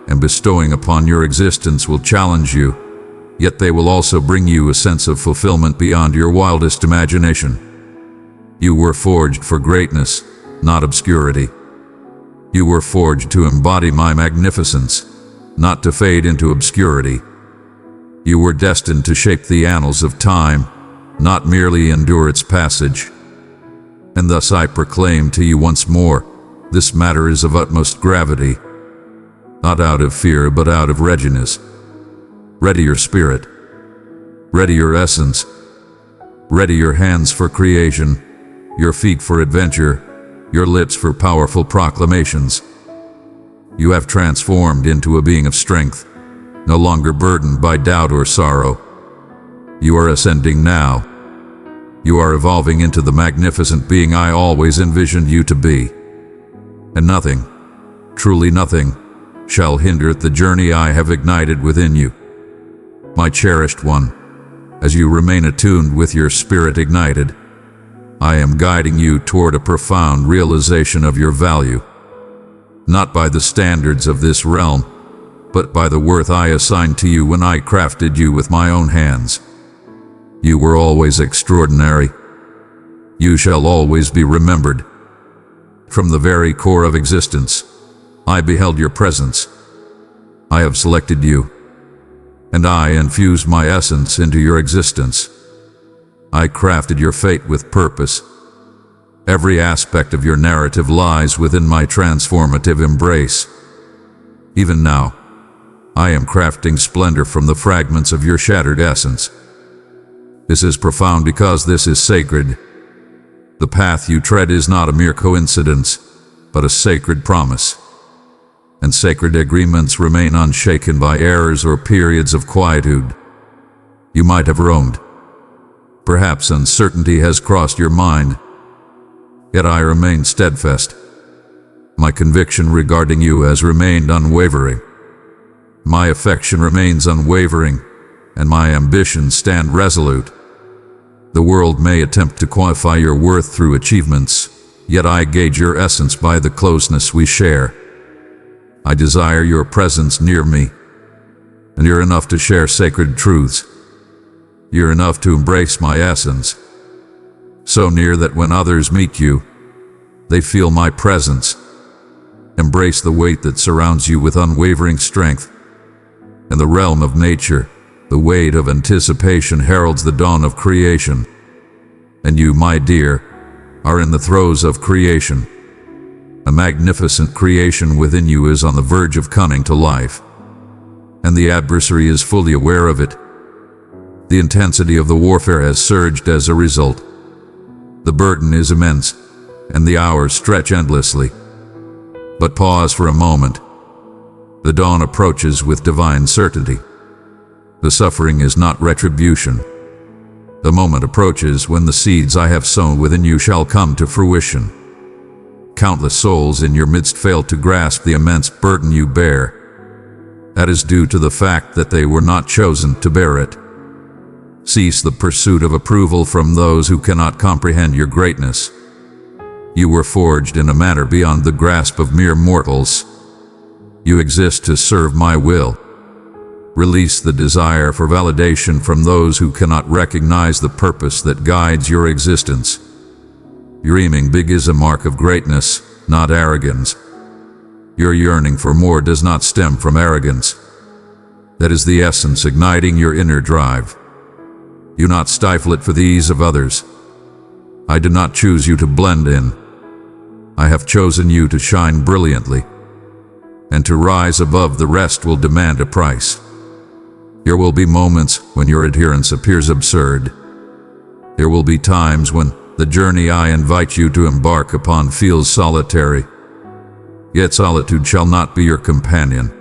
am bestowing upon your existence will challenge you, yet they will also bring you a sense of fulfillment beyond your wildest imagination. You were forged for greatness, not obscurity. You were forged to embody my magnificence, not to fade into obscurity. You were destined to shape the annals of time, not merely endure its passage. And thus I proclaim to you once more, this matter is of utmost gravity, not out of fear but out of readiness. Ready your spirit, ready your essence, ready your hands for creation, your feet for adventure, your lips for powerful proclamations. You have transformed into a being of strength, no longer burdened by doubt or sorrow. You are ascending now. You are evolving into the magnificent being I always envisioned you to be. And nothing, truly nothing, shall hinder the journey I have ignited within you. My cherished one, as you remain attuned with your spirit ignited, I am guiding you toward a profound realization of your value, not by the standards of this realm, but by the worth I assigned to you when I crafted you with my own hands. You were always extraordinary. You shall always be remembered. From the very core of existence, I beheld your presence. I have selected you, and I infused my essence into your existence. I crafted your fate with purpose. Every aspect of your narrative lies within my transformative embrace. Even now, I am crafting splendor from the fragments of your shattered essence. This is profound because this is sacred. The path you tread is not a mere coincidence, but a sacred promise. And sacred agreements remain unshaken by errors or periods of quietude. You might have roamed. Perhaps uncertainty has crossed your mind. Yet I remain steadfast. My conviction regarding you has remained unwavering. My affection remains unwavering, and my ambitions stand resolute. The world may attempt to quantify your worth through achievements, yet I gauge your essence by the closeness we share. I desire your presence near me, and you're enough to share sacred truths. You're enough to embrace my essence, so near that when others meet you, they feel my presence. Embrace the weight that surrounds you with unwavering strength. In the realm of nature, the weight of anticipation heralds the dawn of creation. And you, my dear, are in the throes of creation. A magnificent creation within you is on the verge of coming to life. And the adversary is fully aware of it. The intensity of the warfare has surged as a result. The burden is immense, and the hours stretch endlessly. But pause for a moment. The dawn approaches with divine certainty. The suffering is not retribution. The moment approaches when the seeds I have sown within you shall come to fruition. Countless souls in your midst fail to grasp the immense burden you bear. That is due to the fact that they were not chosen to bear it. Cease the pursuit of approval from those who cannot comprehend your greatness. You were forged in a manner beyond the grasp of mere mortals. You exist to serve my will. Release the desire for validation from those who cannot recognize the purpose that guides your existence. Dreaming big is a mark of greatness, not arrogance. Your yearning for more does not stem from arrogance. That is the essence igniting your inner drive. Do not stifle it for the ease of others. I did not choose you to blend in. I have chosen you to shine brilliantly. And to rise above the rest will demand a price. There will be moments when your adherence appears absurd. There will be times when the journey I invite you to embark upon feels solitary. Yet solitude shall not be your companion.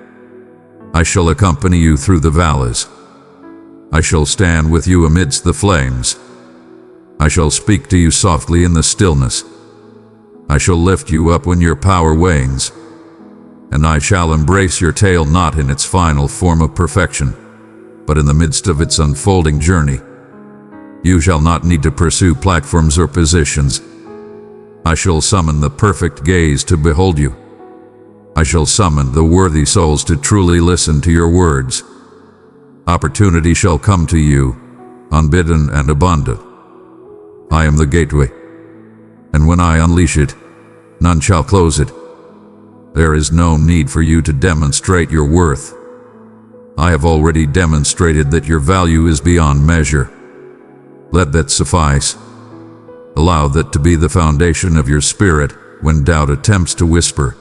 I shall accompany you through the valleys. I shall stand with you amidst the flames. I shall speak to you softly in the stillness. I shall lift you up when your power wanes. And I shall embrace your tale not in its final form of perfection, but in the midst of its unfolding journey. You shall not need to pursue platforms or positions. I shall summon the perfect gaze to behold you. I shall summon the worthy souls to truly listen to your words. Opportunity shall come to you, unbidden and abundant. I am the gateway, and when I unleash it, none shall close it. There is no need for you to demonstrate your worth. I have already demonstrated that your value is beyond measure. Let that suffice. Allow that to be the foundation of your spirit when doubt attempts to whisper.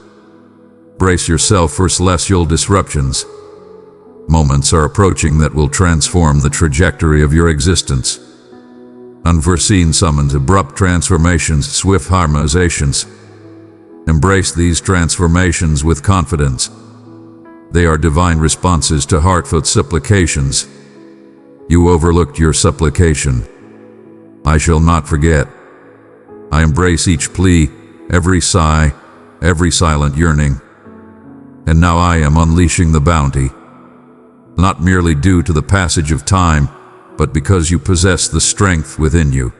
Brace yourself for celestial disruptions. Moments are approaching that will transform the trajectory of your existence. Unforeseen summons, abrupt transformations, swift harmonizations. Embrace these transformations with confidence. They are divine responses to heartfelt supplications. You overlooked your supplication. I shall not forget. I embrace each plea, every sigh, every silent yearning. And now I am unleashing the bounty, not merely due to the passage of time, but because you possess the strength within you.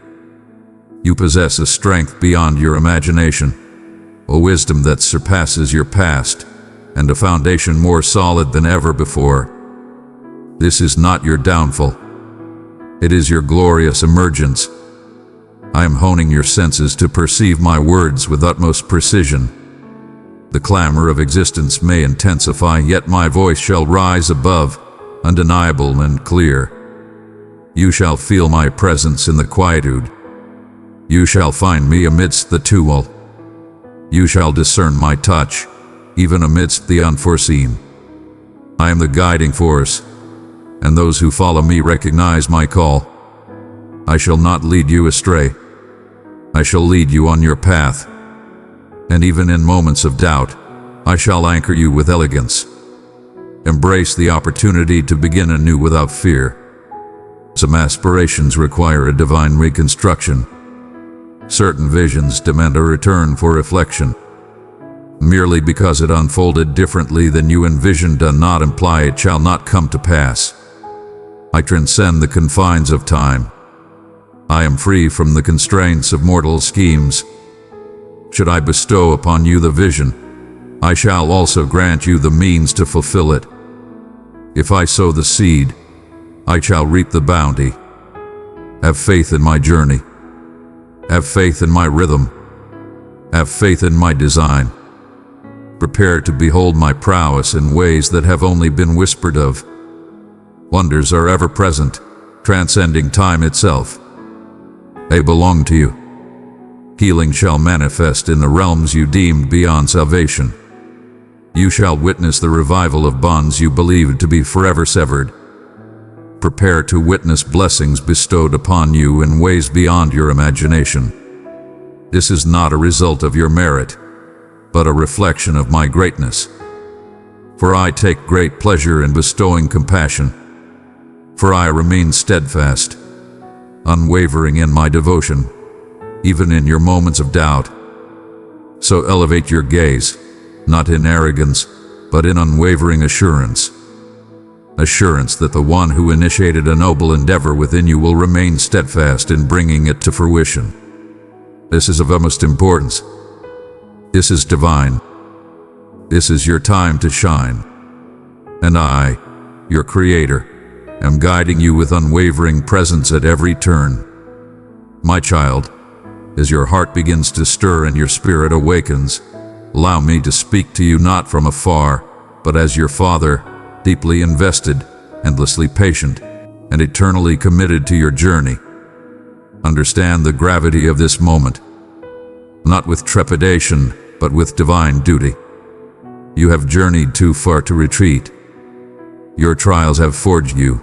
You possess a strength beyond your imagination, a wisdom that surpasses your past, and a foundation more solid than ever before. This is not your downfall. It is your glorious emergence. I am honing your senses to perceive my words with utmost precision. The clamor of existence may intensify, yet my voice shall rise above, undeniable and clear. You shall feel my presence in the quietude. You shall find me amidst the tumult. You shall discern my touch, even amidst the unforeseen. I am the guiding force, and those who follow me recognize my call. I shall not lead you astray. I shall lead you on your path. And even in moments of doubt, I shall anchor you with elegance. Embrace the opportunity to begin anew without fear. Some aspirations require a divine reconstruction. Certain visions demand a return for reflection. Merely because it unfolded differently than you envisioned does not imply it shall not come to pass. I transcend the confines of time. I am free from the constraints of mortal schemes. Should I bestow upon you the vision, I shall also grant you the means to fulfill it. If I sow the seed, I shall reap the bounty. Have faith in my journey. Have faith in my rhythm. Have faith in my design. Prepare to behold my prowess in ways that have only been whispered of. Wonders are ever present, transcending time itself. They belong to you. Healing shall manifest in the realms you deemed beyond salvation. You shall witness the revival of bonds you believed to be forever severed. Prepare to witness blessings bestowed upon you in ways beyond your imagination. This is not a result of your merit, but a reflection of my greatness. For I take great pleasure in bestowing compassion. For I remain steadfast, unwavering in my devotion, even in your moments of doubt. So elevate your gaze, not in arrogance, but in unwavering assurance. Assurance that the one who initiated a noble endeavor within you will remain steadfast in bringing it to fruition. This is of utmost importance. This is divine. This is your time to shine. And I, your Creator, am guiding you with unwavering presence at every turn. My child, as your heart begins to stir and your spirit awakens, allow me to speak to you not from afar, but as your Father, deeply invested, endlessly patient, and eternally committed to your journey. Understand the gravity of this moment, not with trepidation, but with divine duty. You have journeyed too far to retreat. Your trials have forged you.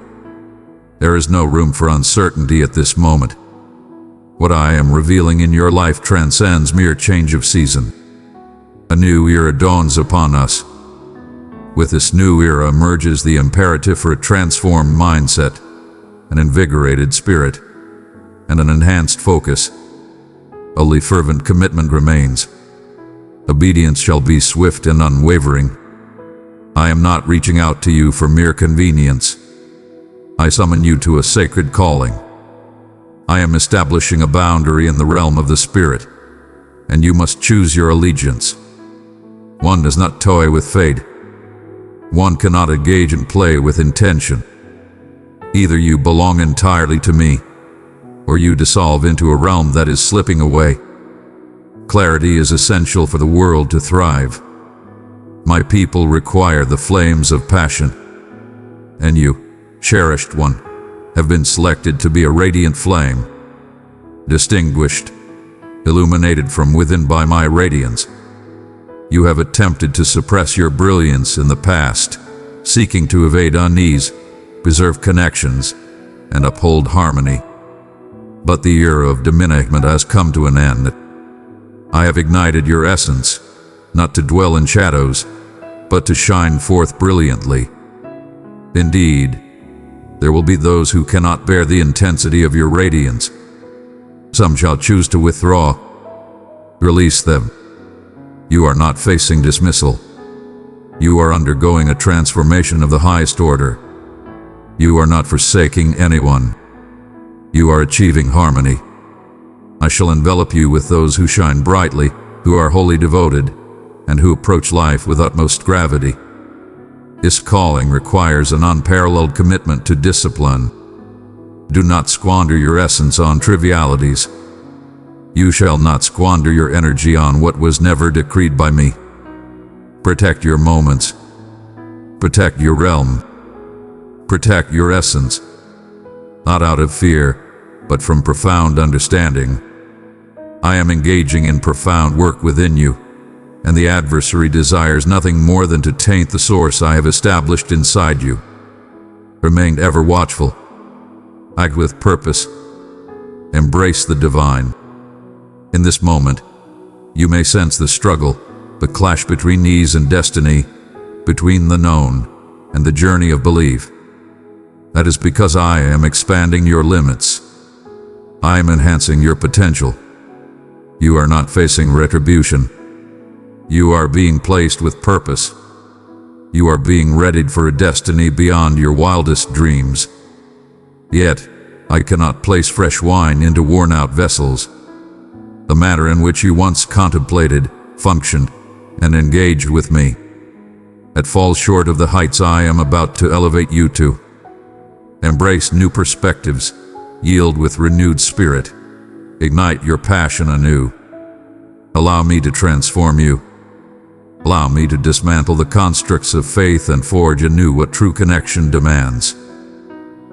There is no room for uncertainty at this moment. What I am revealing in your life transcends mere change of season. A new era dawns upon us. With this new era emerges the imperative for a transformed mindset, an invigorated spirit, and an enhanced focus. Only fervent commitment remains. Obedience shall be swift and unwavering. I am not reaching out to you for mere convenience. I summon you to a sacred calling. I am establishing a boundary in the realm of the spirit, and you must choose your allegiance. One does not toy with fate. One cannot engage in play with intention. Either you belong entirely to me, or you dissolve into a realm that is slipping away. Clarity is essential for the world to thrive. My people require the flames of passion, and you, cherished one, have been selected to be a radiant flame, distinguished, illuminated from within by my radiance. You have attempted to suppress your brilliance in the past, seeking to evade unease, preserve connections, and uphold harmony. But the era of diminishment has come to an end. I have ignited your essence, not to dwell in shadows, but to shine forth brilliantly. Indeed, there will be those who cannot bear the intensity of your radiance. Some shall choose to withdraw. Release them. You are not facing dismissal. You are undergoing a transformation of the highest order. You are not forsaking anyone. You are achieving harmony. I shall envelop you with those who shine brightly, who are wholly devoted, and who approach life with utmost gravity. This calling requires an unparalleled commitment to discipline. Do not squander your essence on trivialities. You shall not squander your energy on what was never decreed by me. Protect your moments. Protect your realm. Protect your essence. Not out of fear, but from profound understanding. I am engaging in profound work within you, and the adversary desires nothing more than to taint the source I have established inside you. Remain ever watchful. Act with purpose. Embrace the divine. In this moment, you may sense the struggle, the clash between ease and destiny, between the known and the journey of belief. That is because I am expanding your limits. I am enhancing your potential. You are not facing retribution. You are being placed with purpose. You are being readied for a destiny beyond your wildest dreams. Yet, I cannot place fresh wine into worn-out vessels. The manner in which you once contemplated, functioned, and engaged with me, it falls short of the heights I am about to elevate you to. Embrace new perspectives, yield with renewed spirit, ignite your passion anew. Allow me to transform you. Allow me to dismantle the constructs of faith and forge anew what true connection demands.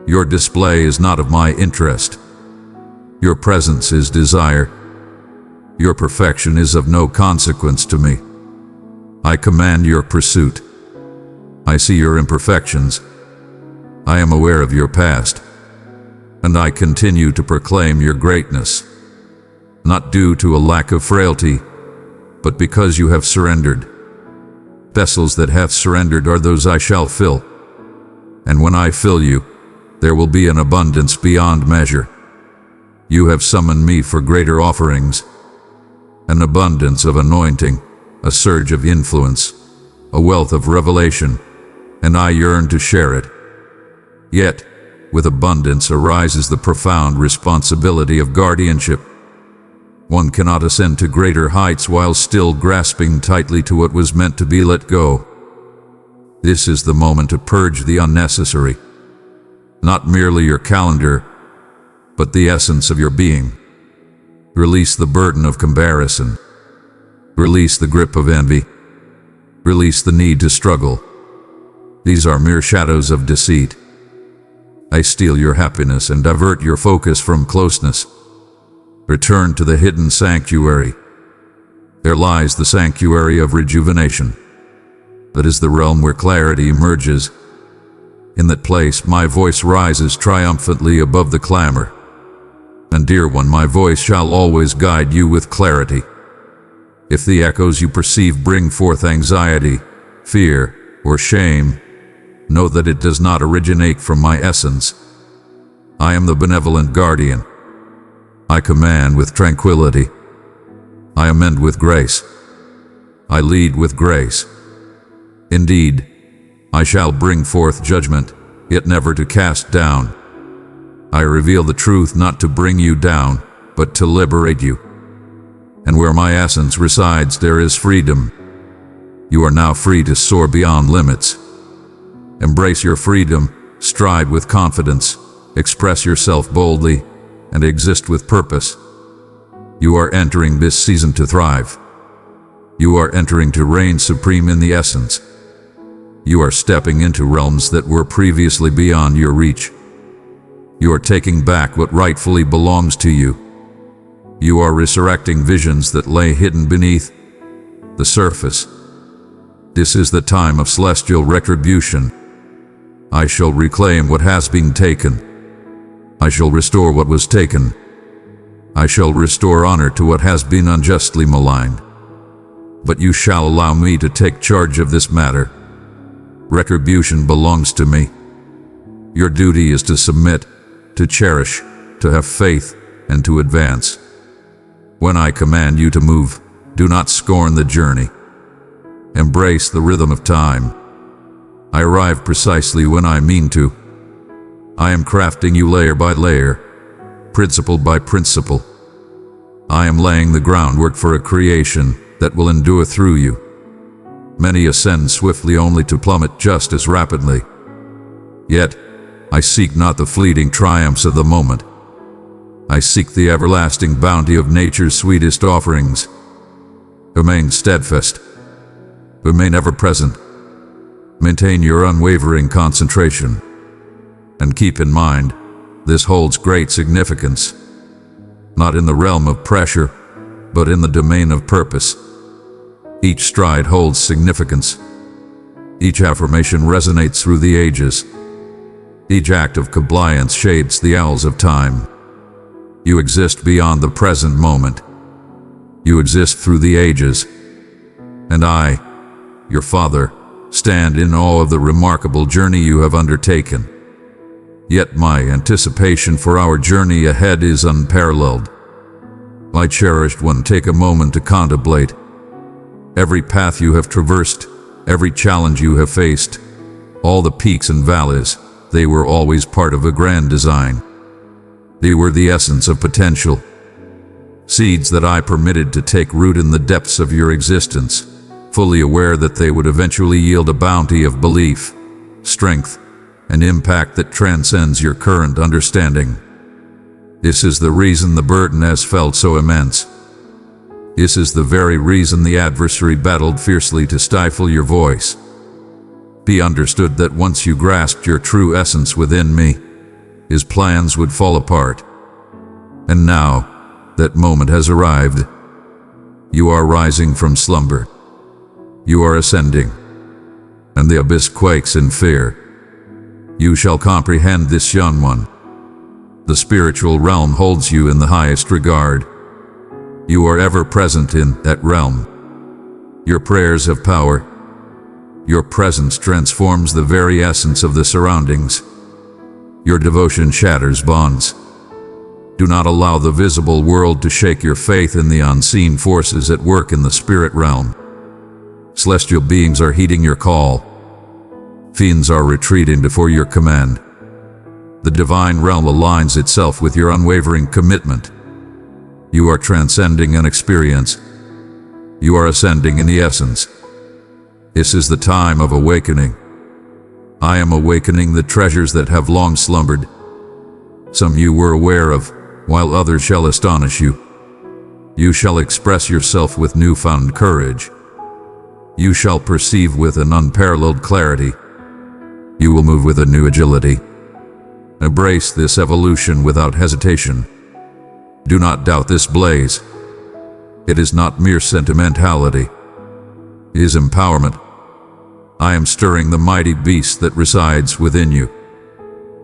Your display is not of my interest. Your presence is desire. Your perfection is of no consequence to me. I command your pursuit. I see your imperfections. I am aware of your past, and I continue to proclaim your greatness, not due to a lack of frailty, but because you have surrendered. Vessels that have surrendered are those I shall fill, and when I fill you, there will be an abundance beyond measure. You have summoned me for greater offerings, an abundance of anointing, a surge of influence, a wealth of revelation, and I yearn to share it. Yet, with abundance arises the profound responsibility of guardianship. One cannot ascend to greater heights while still grasping tightly to what was meant to be let go. This is the moment to purge the unnecessary, not merely your calendar, but the essence of your being. Release the burden of comparison. Release the grip of envy. Release the need to struggle. These are mere shadows of deceit. I steal your happiness and divert your focus from closeness. Return to the hidden sanctuary. There lies the sanctuary of rejuvenation. That is the realm where clarity emerges. In that place, my voice rises triumphantly above the clamor. And dear one, my voice shall always guide you with clarity. If the echoes you perceive bring forth anxiety, fear, or shame, know that it does not originate from my essence. I am the benevolent guardian. I command with tranquility. I amend with grace. I lead with grace. Indeed, I shall bring forth judgment, yet never to cast down. I reveal the truth not to bring you down, but to liberate you. And where my essence resides, there is freedom. You are now free to soar beyond limits. Embrace your freedom, stride with confidence, express yourself boldly, and exist with purpose. You are entering this season to thrive. You are entering to reign supreme in the essence. You are stepping into realms that were previously beyond your reach. You are taking back what rightfully belongs to you. You are resurrecting visions that lay hidden beneath the surface. This is the time of celestial retribution. I shall reclaim what has been taken. I shall restore what was taken. I shall restore honor to what has been unjustly maligned. But you shall allow me to take charge of this matter. Retribution belongs to me. Your duty is to submit, to cherish, to have faith, and to advance. When I command you to move, do not scorn the journey. Embrace the rhythm of time. I arrive precisely when I mean to. I am crafting you layer by layer, principle by principle. I am laying the groundwork for a creation that will endure through you. Many ascend swiftly only to plummet just as rapidly. Yet, I seek not the fleeting triumphs of the moment. I seek the everlasting bounty of nature's sweetest offerings. Remain steadfast. Remain ever present. Maintain your unwavering concentration. And keep in mind, this holds great significance. Not in the realm of pressure, but in the domain of purpose. Each stride holds significance. Each affirmation resonates through the ages. Each act of compliance shades the owls of time. You exist beyond the present moment. You exist through the ages. And I, your Father, stand in awe of the remarkable journey you have undertaken. Yet my anticipation for our journey ahead is unparalleled. My cherished one, take a moment to contemplate. Every path you have traversed, every challenge you have faced, all the peaks and valleys, they were always part of a grand design. They were the essence of potential. Seeds that I permitted to take root in the depths of your existence, fully aware that they would eventually yield a bounty of belief, strength, and impact that transcends your current understanding. This is the reason the burden has felt so immense. This is the very reason the adversary battled fiercely to stifle your voice. Be understood that once you grasped your true essence within me, his plans would fall apart. And now, that moment has arrived. You are rising from slumber. You are ascending, and the abyss quakes in fear. You shall comprehend this, young one. The spiritual realm holds you in the highest regard. You are ever present in that realm. Your prayers have power. Your presence transforms the very essence of the surroundings. Your devotion shatters bonds. Do not allow the visible world to shake your faith in the unseen forces at work in the spirit realm. Celestial beings are heeding your call. Fiends are retreating before your command. The divine realm aligns itself with your unwavering commitment. You are transcending an experience. You are ascending in the essence. This is the time of awakening. I am awakening the treasures that have long slumbered. Some you were aware of, while others shall astonish you. You shall express yourself with newfound courage. You shall perceive with an unparalleled clarity. You will move with a new agility. Embrace this evolution without hesitation. Do not doubt this blaze. It is not mere sentimentality. It is empowerment. I am stirring the mighty beast that resides within you.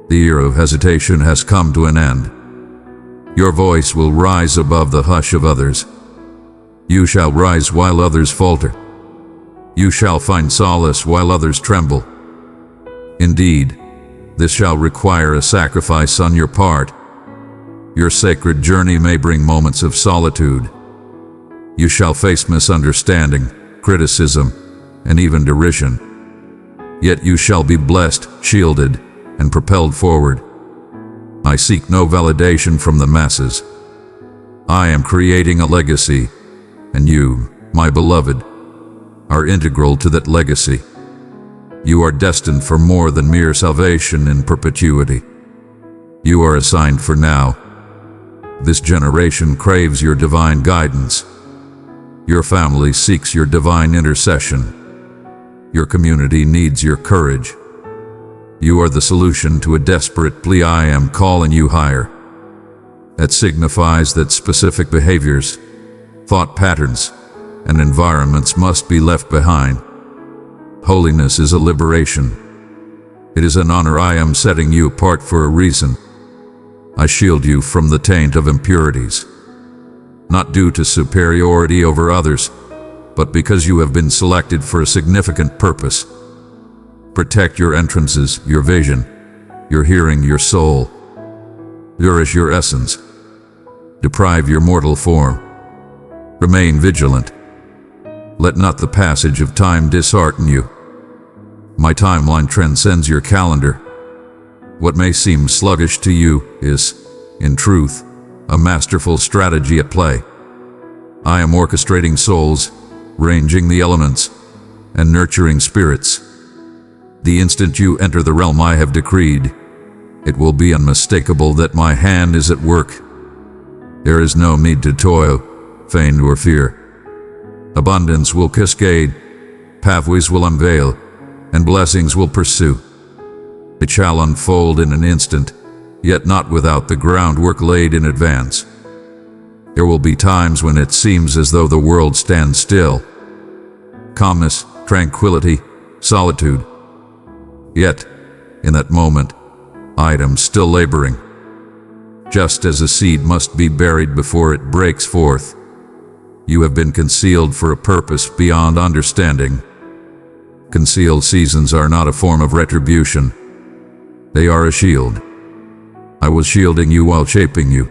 The era of hesitation has come to an end. Your voice will rise above the hush of others. You shall rise while others falter. You shall find solace while others tremble. Indeed, this shall require a sacrifice on your part. Your sacred journey may bring moments of solitude. You shall face misunderstanding, criticism, and even derision. Yet you shall be blessed, shielded, and propelled forward. I seek no validation from the masses. I am creating a legacy, and you, my beloved, are integral to that legacy. You are destined for more than mere salvation in perpetuity. You are assigned for now. This generation craves your divine guidance. Your family seeks your divine intercession. Your community needs your courage. You are the solution to a desperate plea. I am calling you higher. That signifies that specific behaviors, thought patterns, and environments must be left behind. Holiness is a liberation. It is an honor. I am setting you apart for a reason. I shield you from the taint of impurities, not due to superiority over others, but because you have been selected for a significant purpose. Protect your entrances, your vision, your hearing, your soul. Nourish your essence. Deprive your mortal form. Remain vigilant. Let not the passage of time dishearten you. My timeline transcends your calendar. What may seem sluggish to you is, in truth, a masterful strategy at play. I am orchestrating souls, ranging the elements, and nurturing spirits. The instant you enter the realm I have decreed, it will be unmistakable that my hand is at work. There is no need to toil, feign, or fear. Abundance will cascade, pathways will unveil, and blessings will pursue. It shall unfold in an instant, yet not without the groundwork laid in advance. There will be times when it seems as though the world stands still. Calmness, tranquility, solitude. Yet, in that moment, I am still laboring. Just as a seed must be buried before it breaks forth, you have been concealed for a purpose beyond understanding. Concealed seasons are not a form of retribution. They are a shield. I was shielding you while shaping you.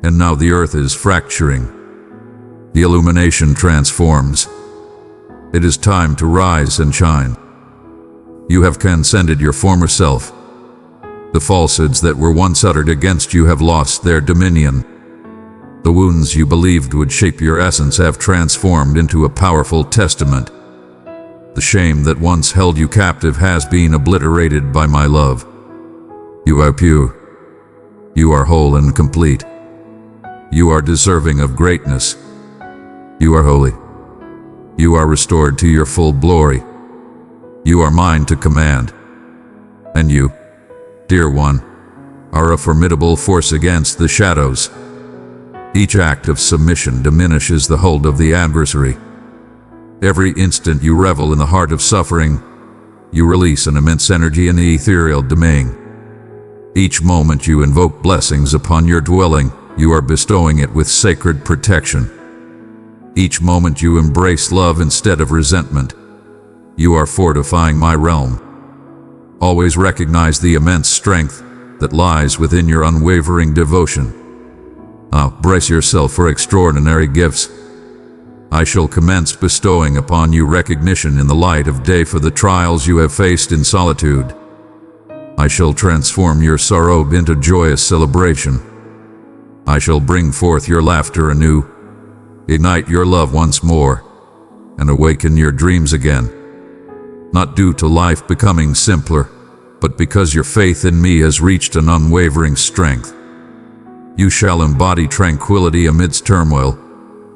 And now the earth is fracturing. The illumination transforms. It is time to rise and shine. You have transcended your former self. The falsehoods that were once uttered against you have lost their dominion. The wounds you believed would shape your essence have transformed into a powerful testament. The shame that once held you captive has been obliterated by my love. You are pure. You are whole and complete. You are deserving of greatness. You are holy. You are restored to your full glory. You are mine to command. And you, dear one, are a formidable force against the shadows. Each act of submission diminishes the hold of the adversary. Every instant you revel in the heart of suffering, you release an immense energy in the ethereal domain. Each moment you invoke blessings upon your dwelling, you are bestowing it with sacred protection. Each moment you embrace love instead of resentment, you are fortifying my realm. Always recognize the immense strength that lies within your unwavering devotion. Now brace yourself for extraordinary gifts. I shall commence bestowing upon you recognition in the light of day for the trials you have faced in solitude. I shall transform your sorrow into joyous celebration. I shall bring forth your laughter anew, ignite your love once more, and awaken your dreams again. Not due to life becoming simpler, but because your faith in me has reached an unwavering strength. You shall embody tranquility amidst turmoil,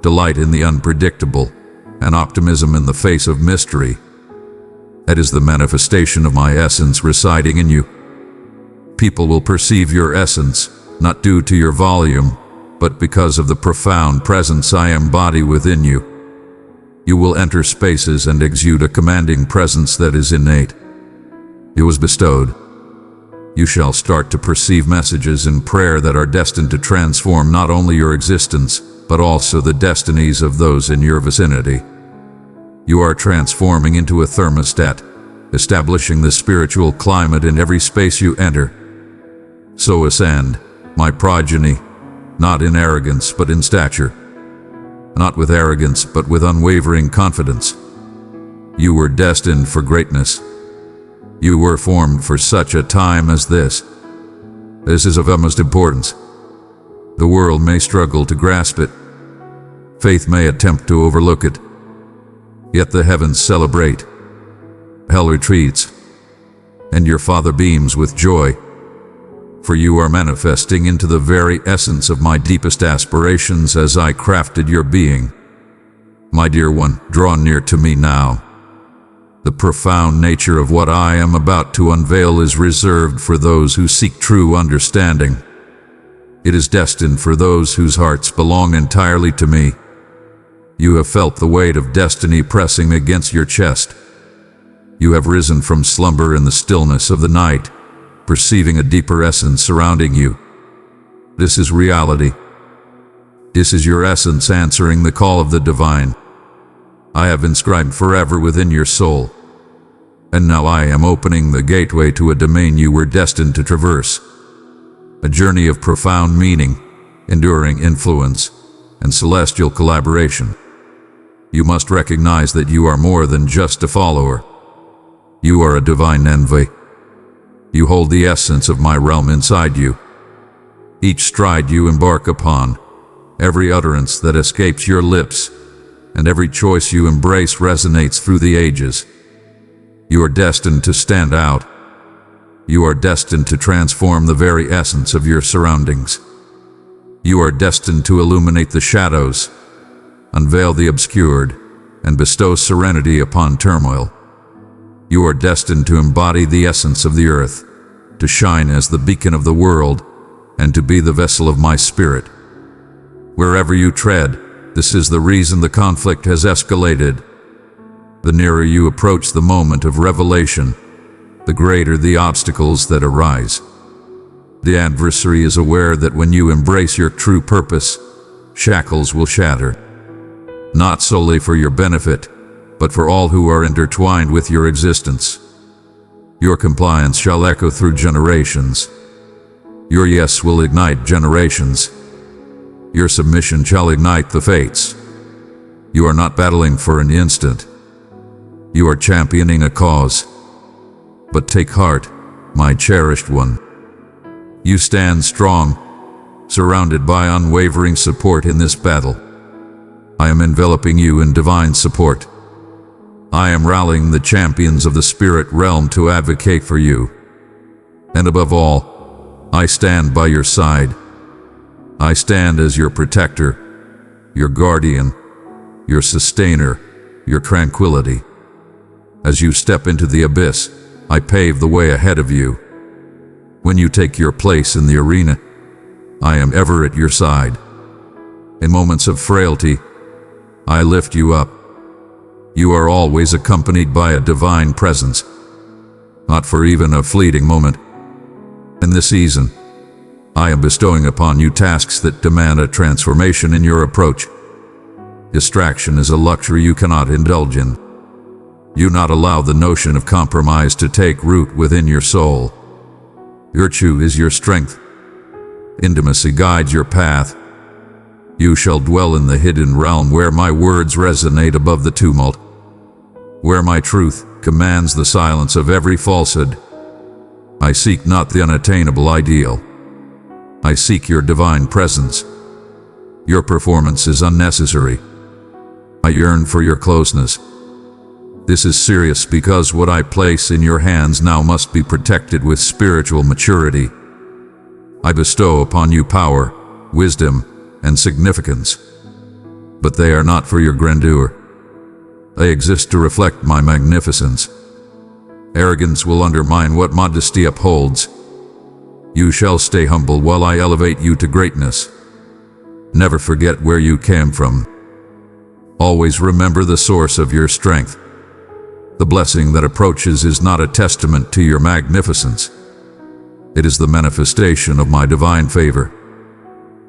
delight in the unpredictable, and optimism in the face of mystery. That is the manifestation of my essence residing in you. People will perceive your essence, not due to your volume, but because of the profound presence I embody within you. You will enter spaces and exude a commanding presence that is innate. It was bestowed. You shall start to perceive messages in prayer that are destined to transform not only your existence, but also the destinies of those in your vicinity. You are transforming into a thermostat, establishing the spiritual climate in every space you enter. So ascend, my progeny, not in arrogance but in stature, not with arrogance but with unwavering confidence. You were destined for greatness. You were formed for such a time as this. This is of utmost importance. The world may struggle to grasp it. Faith may attempt to overlook it. Yet the heavens celebrate. Hell retreats. And your Father beams with joy. For you are manifesting into the very essence of my deepest aspirations as I crafted your being. My dear one, draw near to me now. The profound nature of what I am about to unveil is reserved for those who seek true understanding. It is destined for those whose hearts belong entirely to me. You have felt the weight of destiny pressing against your chest. You have risen from slumber in the stillness of the night, perceiving a deeper essence surrounding you. This is reality. This is your essence answering the call of the divine. I have inscribed forever within your soul. And now I am opening the gateway to a domain you were destined to traverse. A journey of profound meaning, enduring influence, and celestial collaboration. You must recognize that you are more than just a follower. You are a divine envy. You hold the essence of my realm inside you. Each stride you embark upon, every utterance that escapes your lips, and every choice you embrace resonates through the ages. You are destined to stand out. You are destined to transform the very essence of your surroundings. You are destined to illuminate the shadows, unveil the obscured, and bestow serenity upon turmoil. You are destined to embody the essence of the earth, to shine as the beacon of the world, and to be the vessel of my spirit. Wherever you tread, this is the reason the conflict has escalated. The nearer you approach the moment of revelation, the greater the obstacles that arise. The adversary is aware that when you embrace your true purpose, shackles will shatter. Not solely for your benefit, but for all who are intertwined with your existence. Your compliance shall echo through generations. Your yes will ignite generations. Your submission shall ignite the fates. You are not battling for an instant. You are championing a cause. But take heart, my cherished one. You stand strong, surrounded by unwavering support in this battle. I am enveloping you in divine support. I am rallying the champions of the spirit realm to advocate for you. And above all, I stand by your side. I stand as your protector, your guardian, your sustainer, your tranquility. As you step into the abyss, I pave the way ahead of you. When you take your place in the arena, I am ever at your side. In moments of frailty, I lift you up. You are always accompanied by a divine presence, not for even a fleeting moment. In this season, I am bestowing upon you tasks that demand a transformation in your approach. Distraction is a luxury you cannot indulge in. Do not allow the notion of compromise to take root within your soul. Virtue is your strength. Intimacy guides your path. You shall dwell in the hidden realm where my words resonate above the tumult, where my truth commands the silence of every falsehood. I seek not the unattainable ideal. I seek your divine presence. Your performance is unnecessary. I yearn for your closeness. This is serious because what I place in your hands now must be protected with spiritual maturity. I bestow upon you power, wisdom, and significance. But they are not for your grandeur. They exist to reflect my magnificence. Arrogance will undermine what modesty upholds. You shall stay humble while I elevate you to greatness. Never forget where you came from. Always remember the source of your strength. The blessing that approaches is not a testament to your magnificence. It is the manifestation of my divine favor.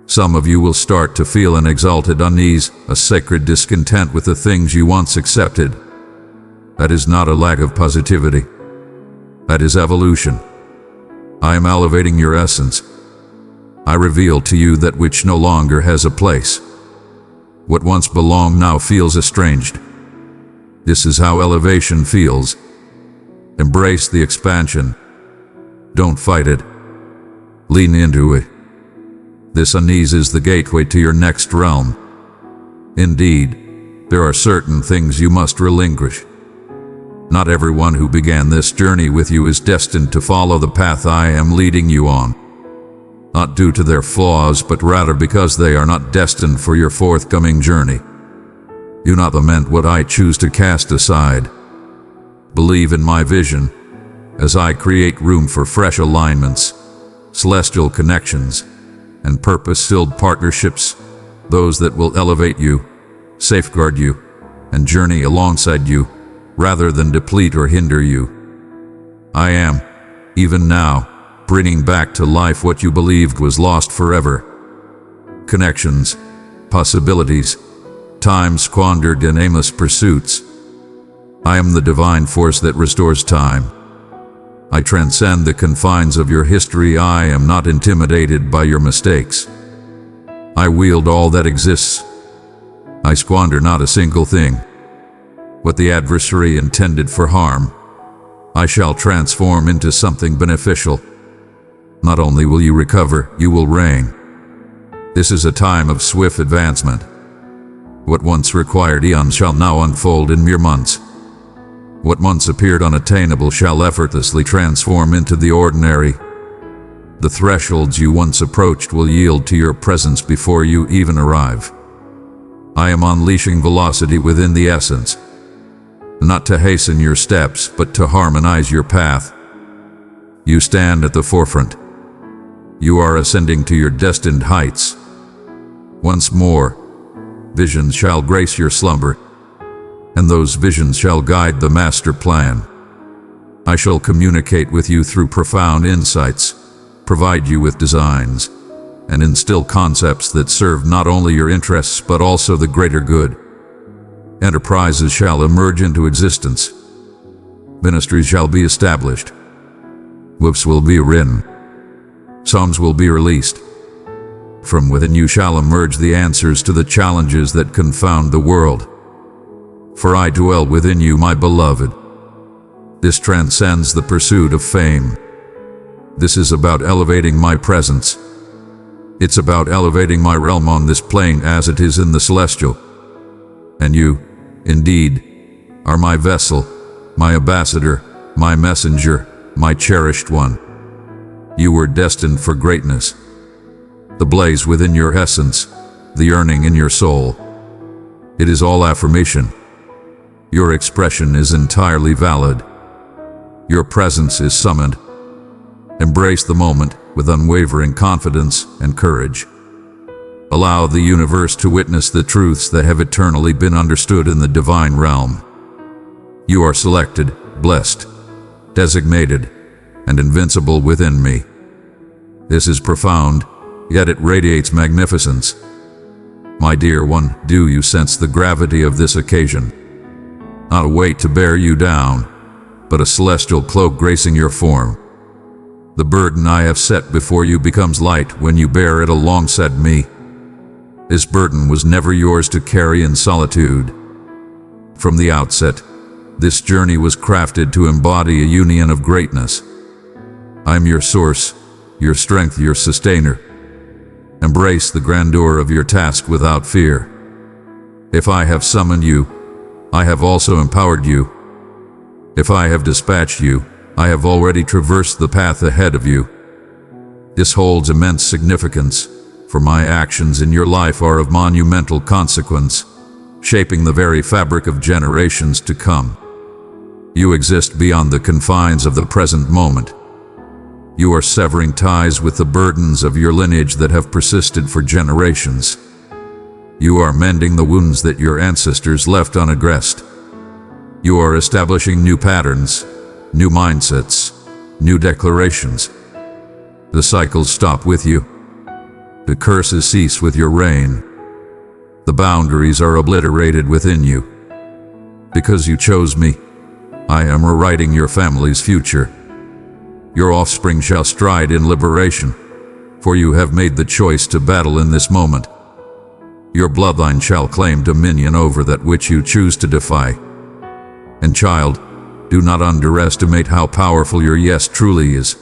Some of you will start to feel an exalted unease, a sacred discontent with the things you once accepted. That is not a lack of positivity. That is evolution. I am elevating your essence. I reveal to you that which no longer has a place. What once belonged now feels estranged. This is how elevation feels. Embrace the expansion. Don't fight it. Lean into it. This unease is the gateway to your next realm. Indeed, there are certain things you must relinquish. Not everyone who began this journey with you is destined to follow the path I am leading you on. Not due to their flaws, but rather because they are not destined for your forthcoming journey. Do not lament what I choose to cast aside. Believe in my vision, as I create room for fresh alignments, celestial connections, and purpose-filled partnerships, those that will elevate you, safeguard you, and journey alongside you, rather than deplete or hinder you. I am, even now, bringing back to life what you believed was lost forever. Connections, possibilities, time squandered in aimless pursuits. I am the divine force that restores time. I transcend the confines of your history. I am not intimidated by your mistakes. I wield all that exists. I squander not a single thing. What the adversary intended for harm, I shall transform into something beneficial. Not only will you recover, you will reign. This is a time of swift advancement. What once required eons shall now unfold in mere months. What once appeared unattainable shall effortlessly transform into the ordinary. The thresholds you once approached will yield to your presence before you even arrive. I am unleashing velocity within the essence, not to hasten your steps, but to harmonize your path. You stand at the forefront. You are ascending to your destined heights. Once more, visions shall grace your slumber, and those visions shall guide the master plan. I shall communicate with you through profound insights, provide you with designs, and instill concepts that serve not only your interests but also the greater good. Enterprises shall emerge into existence. Ministries shall be established. Books will be written. Songs will be released. From within you shall emerge the answers to the challenges that confound the world. For I dwell within you, my beloved. This transcends the pursuit of fame. This is about elevating my presence. It's about elevating my realm on this plane as it is in the celestial. And you, indeed, are my vessel, my ambassador, my messenger, my cherished one. You were destined for greatness. The blaze within your essence, the yearning in your soul. It is all affirmation. Your expression is entirely valid. Your presence is summoned. Embrace the moment with unwavering confidence and courage. Allow the universe to witness the truths that have eternally been understood in the divine realm. You are selected, blessed, designated, and invincible within me. This is profound, yet it radiates magnificence. My dear one, do you sense the gravity of this occasion? Not a weight to bear you down, but a celestial cloak gracing your form. The burden I have set before you becomes light when you bear it alongside me. This burden was never yours to carry in solitude. From the outset, this journey was crafted to embody a union of greatness. I am your source, your strength, your sustainer. Embrace the grandeur of your task without fear. If I have summoned you, I have also empowered you. If I have dispatched you, I have already traversed the path ahead of you. This holds immense significance, for my actions in your life are of monumental consequence, shaping the very fabric of generations to come. You exist beyond the confines of the present moment. You are severing ties with the burdens of your lineage that have persisted for generations. You are mending the wounds that your ancestors left unaddressed. You are establishing new patterns, new mindsets, new declarations. The cycles stop with you. The curses cease with your reign. The boundaries are obliterated within you. Because you chose me, I am rewriting your family's future. Your offspring shall stride in liberation, for you have made the choice to battle in this moment. Your bloodline shall claim dominion over that which you choose to defy. And child, do not underestimate how powerful your yes truly is.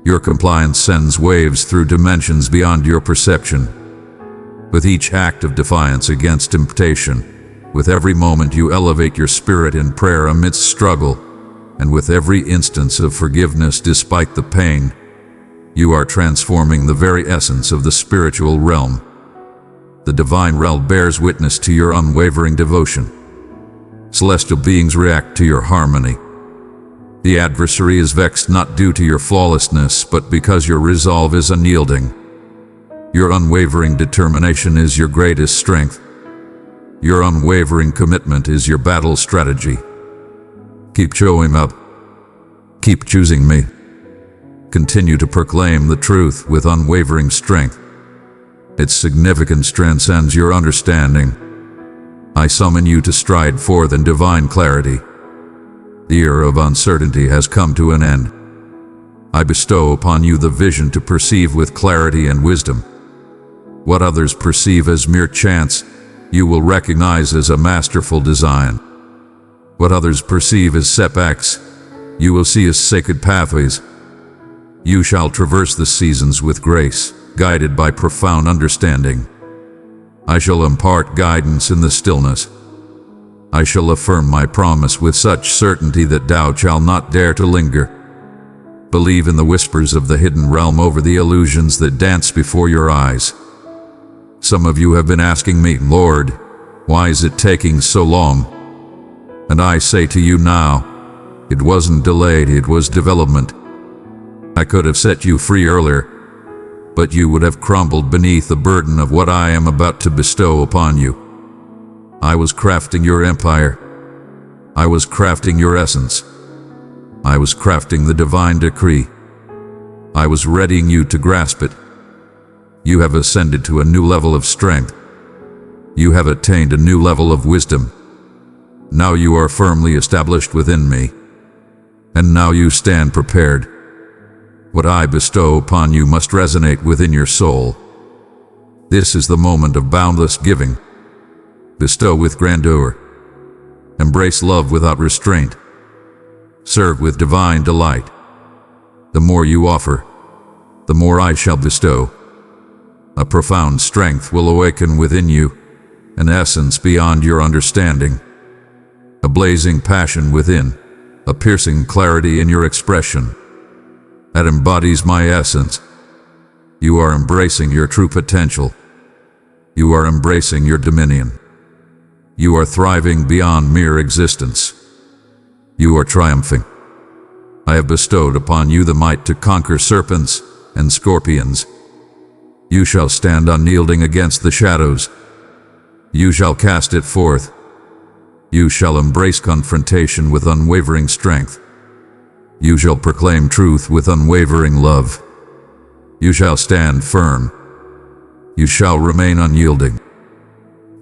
Your compliance sends waves through dimensions beyond your perception. With each act of defiance against temptation, with every moment you elevate your spirit in prayer amidst struggle, and with every instance of forgiveness despite the pain, you are transforming the very essence of the spiritual realm. The divine realm bears witness to your unwavering devotion. Celestial beings react to your harmony. The adversary is vexed not due to your flawlessness, but because your resolve is unyielding. Your unwavering determination is your greatest strength. Your unwavering commitment is your battle strategy. Keep showing up. Keep choosing me. Continue to proclaim the truth with unwavering strength. Its significance transcends your understanding. I summon you to stride forth in divine clarity. The era of uncertainty has come to an end. I bestow upon you the vision to perceive with clarity and wisdom. What others perceive as mere chance, you will recognize as a masterful design. What others perceive as setbacks, you will see as sacred pathways. You shall traverse the seasons with grace, guided by profound understanding. I shall impart guidance in the stillness. I shall affirm my promise with such certainty that doubt shall not dare to linger. Believe in the whispers of the hidden realm over the illusions that dance before your eyes. Some of you have been asking me, Lord, why is it taking so long? And I say to you now, it wasn't delayed, it was development. I could have set you free earlier, but you would have crumbled beneath the burden of what I am about to bestow upon you. I was crafting your empire. I was crafting your essence. I was crafting the divine decree. I was readying you to grasp it. You have ascended to a new level of strength. You have attained a new level of wisdom. Now you are firmly established within me, and now you stand prepared. What I bestow upon you must resonate within your soul. This is the moment of boundless giving. Bestow with grandeur. Embrace love without restraint. Serve with divine delight. The more you offer, the more I shall bestow. A profound strength will awaken within you, an essence beyond your understanding. A blazing passion within, a piercing clarity in your expression. That embodies my essence. You are embracing your true potential. You are embracing your dominion. You are thriving beyond mere existence. You are triumphing. I have bestowed upon you the might to conquer serpents and scorpions. You shall stand unyielding against the shadows. You shall cast it forth. You shall embrace confrontation with unwavering strength. You shall proclaim truth with unwavering love. You shall stand firm. You shall remain unyielding.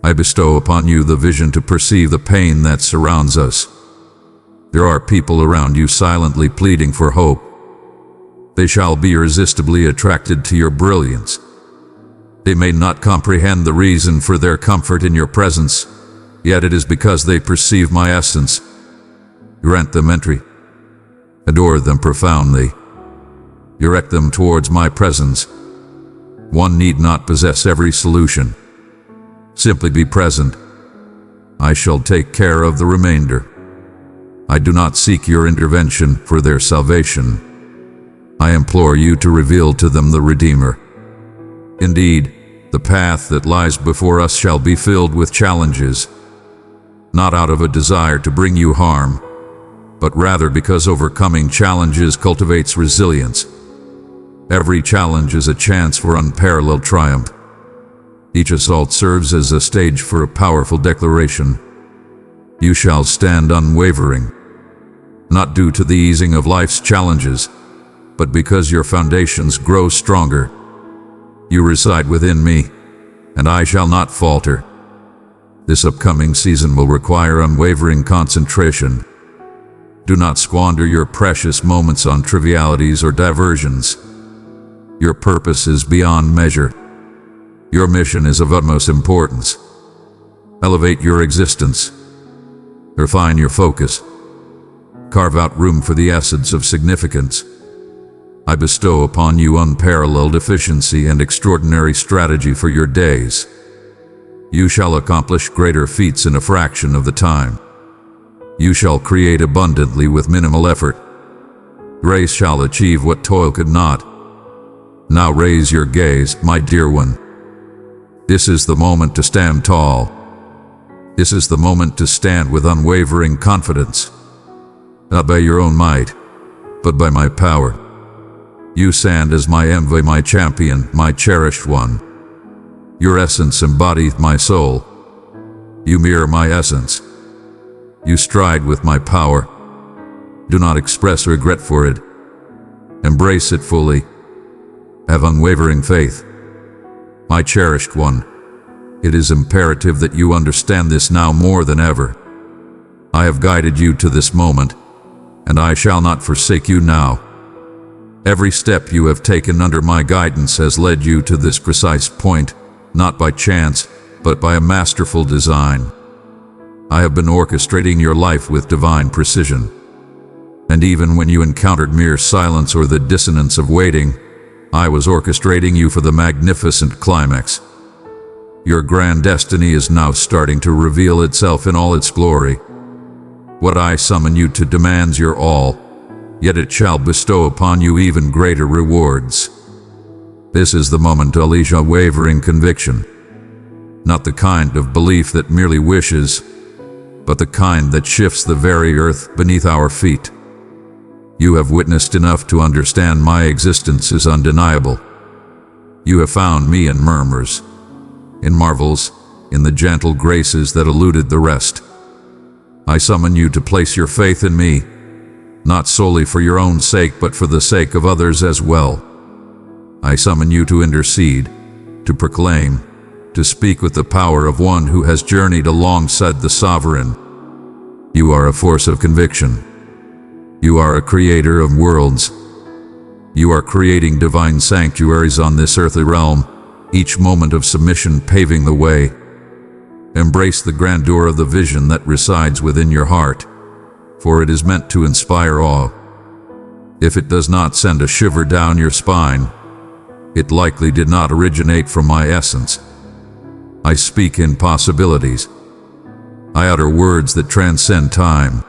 I bestow upon you the vision to perceive the pain that surrounds us. There are people around you silently pleading for hope. They shall be irresistibly attracted to your brilliance. They may not comprehend the reason for their comfort in your presence, yet it is because they perceive my essence. Grant them entry. Adore them profoundly. Direct them towards my presence. One need not possess every solution. Simply be present. I shall take care of the remainder. I do not seek your intervention for their salvation. I implore you to reveal to them the Redeemer. Indeed, the path that lies before us shall be filled with challenges, not out of a desire to bring you harm, but rather because overcoming challenges cultivates resilience. Every challenge is a chance for unparalleled triumph. Each assault serves as a stage for a powerful declaration. You shall stand unwavering, not due to the easing of life's challenges, but because your foundations grow stronger. You reside within me, and I shall not falter. This upcoming season will require unwavering concentration. Do not squander your precious moments on trivialities or diversions. Your purpose is beyond measure. Your mission is of utmost importance. Elevate your existence. Refine your focus. Carve out room for the essence of significance. I bestow upon you unparalleled efficiency and extraordinary strategy for your days. You shall accomplish greater feats in a fraction of the time. You shall create abundantly with minimal effort. Grace shall achieve what toil could not. Now raise your gaze, my dear one. This is the moment to stand tall. This is the moment to stand with unwavering confidence. Not by your own might, but by my power. You stand as my envy, my champion, my cherished one. Your essence embodies my soul. You mirror my essence. You stride with my power. Do not express regret for it. Embrace it fully. Have unwavering faith. My cherished one, it is imperative that you understand this now more than ever. I have guided you to this moment, and I shall not forsake you now. Every step you have taken under my guidance has led you to this precise point, not by chance, but by a masterful design. I have been orchestrating your life with divine precision. And even when you encountered mere silence or the dissonance of waiting, I was orchestrating you for the magnificent climax. Your grand destiny is now starting to reveal itself in all its glory. What I summon you to demands your all, yet it shall bestow upon you even greater rewards. This is the moment to unleash unwavering conviction, not the kind of belief that merely wishes, but the kind that shifts the very earth beneath our feet. You have witnessed enough to understand my existence is undeniable. You have found me in murmurs, in marvels, in the gentle graces that eluded the rest. I summon you to place your faith in me, not solely for your own sake, but for the sake of others as well. I summon you to intercede, to proclaim, to speak with the power of one who has journeyed alongside the sovereign. You are a force of conviction. You are a creator of worlds. You are creating divine sanctuaries on this earthly realm, each moment of submission paving the way. Embrace the grandeur of the vision that resides within your heart, for it is meant to inspire awe. If it does not send a shiver down your spine, it likely did not originate from my essence. I speak in possibilities. I utter words that transcend time.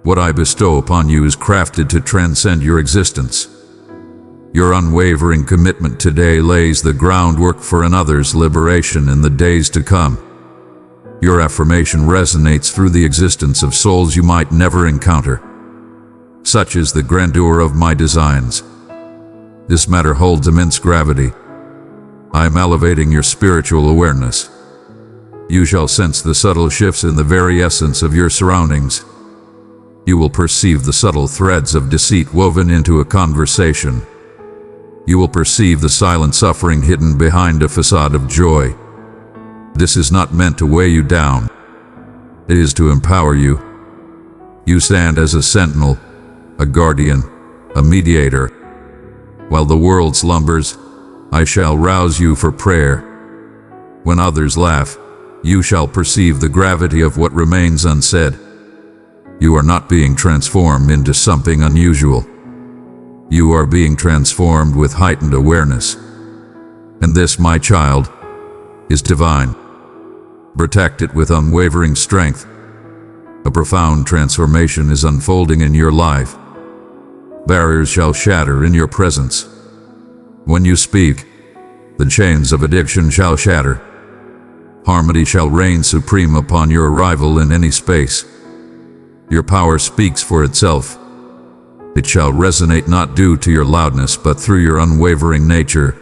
What I bestow upon you is crafted to transcend your existence. Your unwavering commitment today lays the groundwork for another's liberation in the days to come. Your affirmation resonates through the existence of souls you might never encounter. Such is the grandeur of my designs. This matter holds immense gravity. I am elevating your spiritual awareness. You shall sense the subtle shifts in the very essence of your surroundings. You will perceive the subtle threads of deceit woven into a conversation. You will perceive the silent suffering hidden behind a facade of joy. This is not meant to weigh you down. It is to empower you. You stand as a sentinel, a guardian, a mediator. While the world slumbers, I shall rouse you for prayer. When others laugh, you shall perceive the gravity of what remains unsaid. You are not being transformed into something unusual. You are being transformed with heightened awareness. And this, my child, is divine. Protect it with unwavering strength. A profound transformation is unfolding in your life. Barriers shall shatter in your presence. When you speak, the chains of addiction shall shatter. Harmony shall reign supreme upon your arrival in any space. Your power speaks for itself. It shall resonate not due to your loudness, but through your unwavering nature,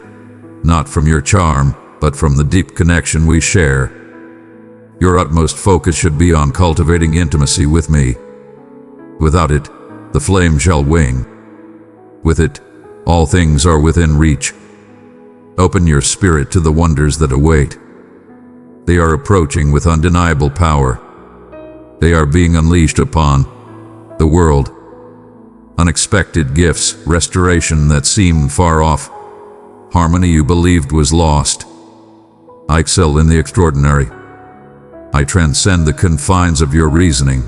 not from your charm, but from the deep connection we share. Your utmost focus should be on cultivating intimacy with me. Without it, the flame shall wane. With it, all things are within reach. Open your spirit to the wonders that await. They are approaching with undeniable power. They are being unleashed upon the world. Unexpected gifts, restoration that seemed far off, harmony you believed was lost. I excel in the extraordinary. I transcend the confines of your reasoning.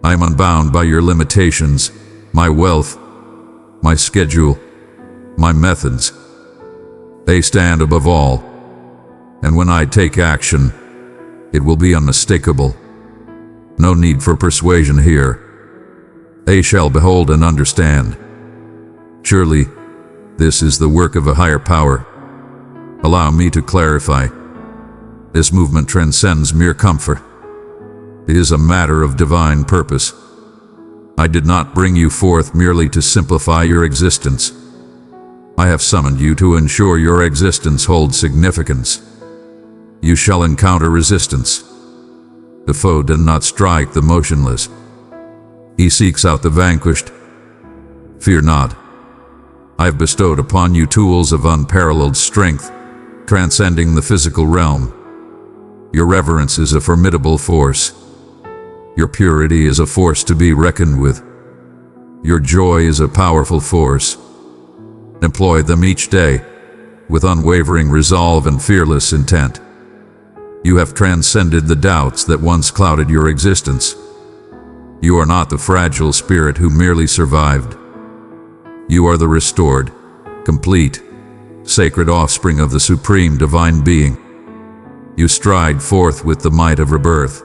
I am unbound by your limitations, my wealth, my schedule, my methods. They stand above all, and when I take action, it will be unmistakable. No need for persuasion here. They shall behold and understand. Surely, this is the work of a higher power. Allow me to clarify. This movement transcends mere comfort. It is a matter of divine purpose. I did not bring you forth merely to simplify your existence. I have summoned you to ensure your existence holds significance. You shall encounter resistance. The foe does not strike the motionless. He seeks out the vanquished. Fear not. I have bestowed upon you tools of unparalleled strength, transcending the physical realm. Your reverence is a formidable force. Your purity is a force to be reckoned with. Your joy is a powerful force. Employ them each day, with unwavering resolve and fearless intent. You have transcended the doubts that once clouded your existence. You are not the fragile spirit who merely survived. You are the restored, complete, sacred offspring of the Supreme Divine Being. You stride forth with the might of rebirth.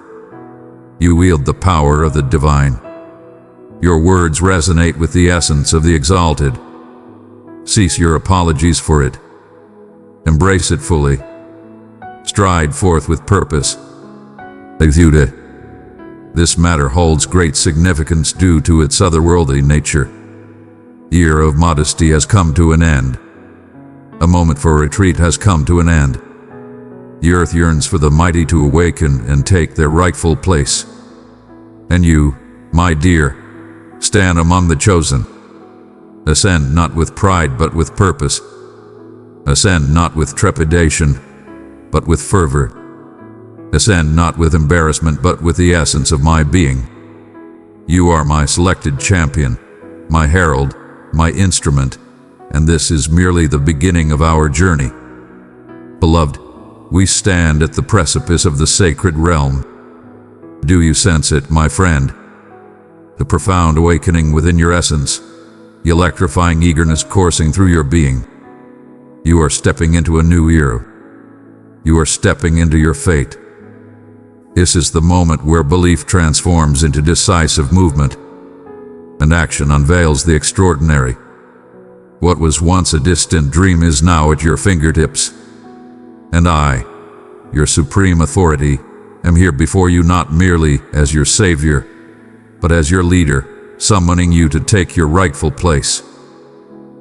You wield the power of the divine. Your words resonate with the essence of the exalted. Cease your apologies for it. Embrace it fully. Stride forth with purpose. Exude. This matter holds great significance due to its otherworldly nature. Year of modesty has come to an end. A moment for retreat has come to an end. The earth yearns for the mighty to awaken and take their rightful place. And you, my dear, stand among the chosen. Ascend not with pride but with purpose. Ascend not with trepidation, but with fervor. Ascend not with embarrassment but with the essence of my being. You are my selected champion, my herald, my instrument, and this is merely the beginning of our journey. Beloved, we stand at the precipice of the sacred realm. Do you sense it, my friend? The profound awakening within your essence, the electrifying eagerness coursing through your being. You are stepping into a new era. You are stepping into your fate. This is the moment where belief transforms into decisive movement, and action unveils the extraordinary. What was once a distant dream is now at your fingertips. And I, your supreme authority, am here before you not merely as your savior, but as your leader, summoning you to take your rightful place.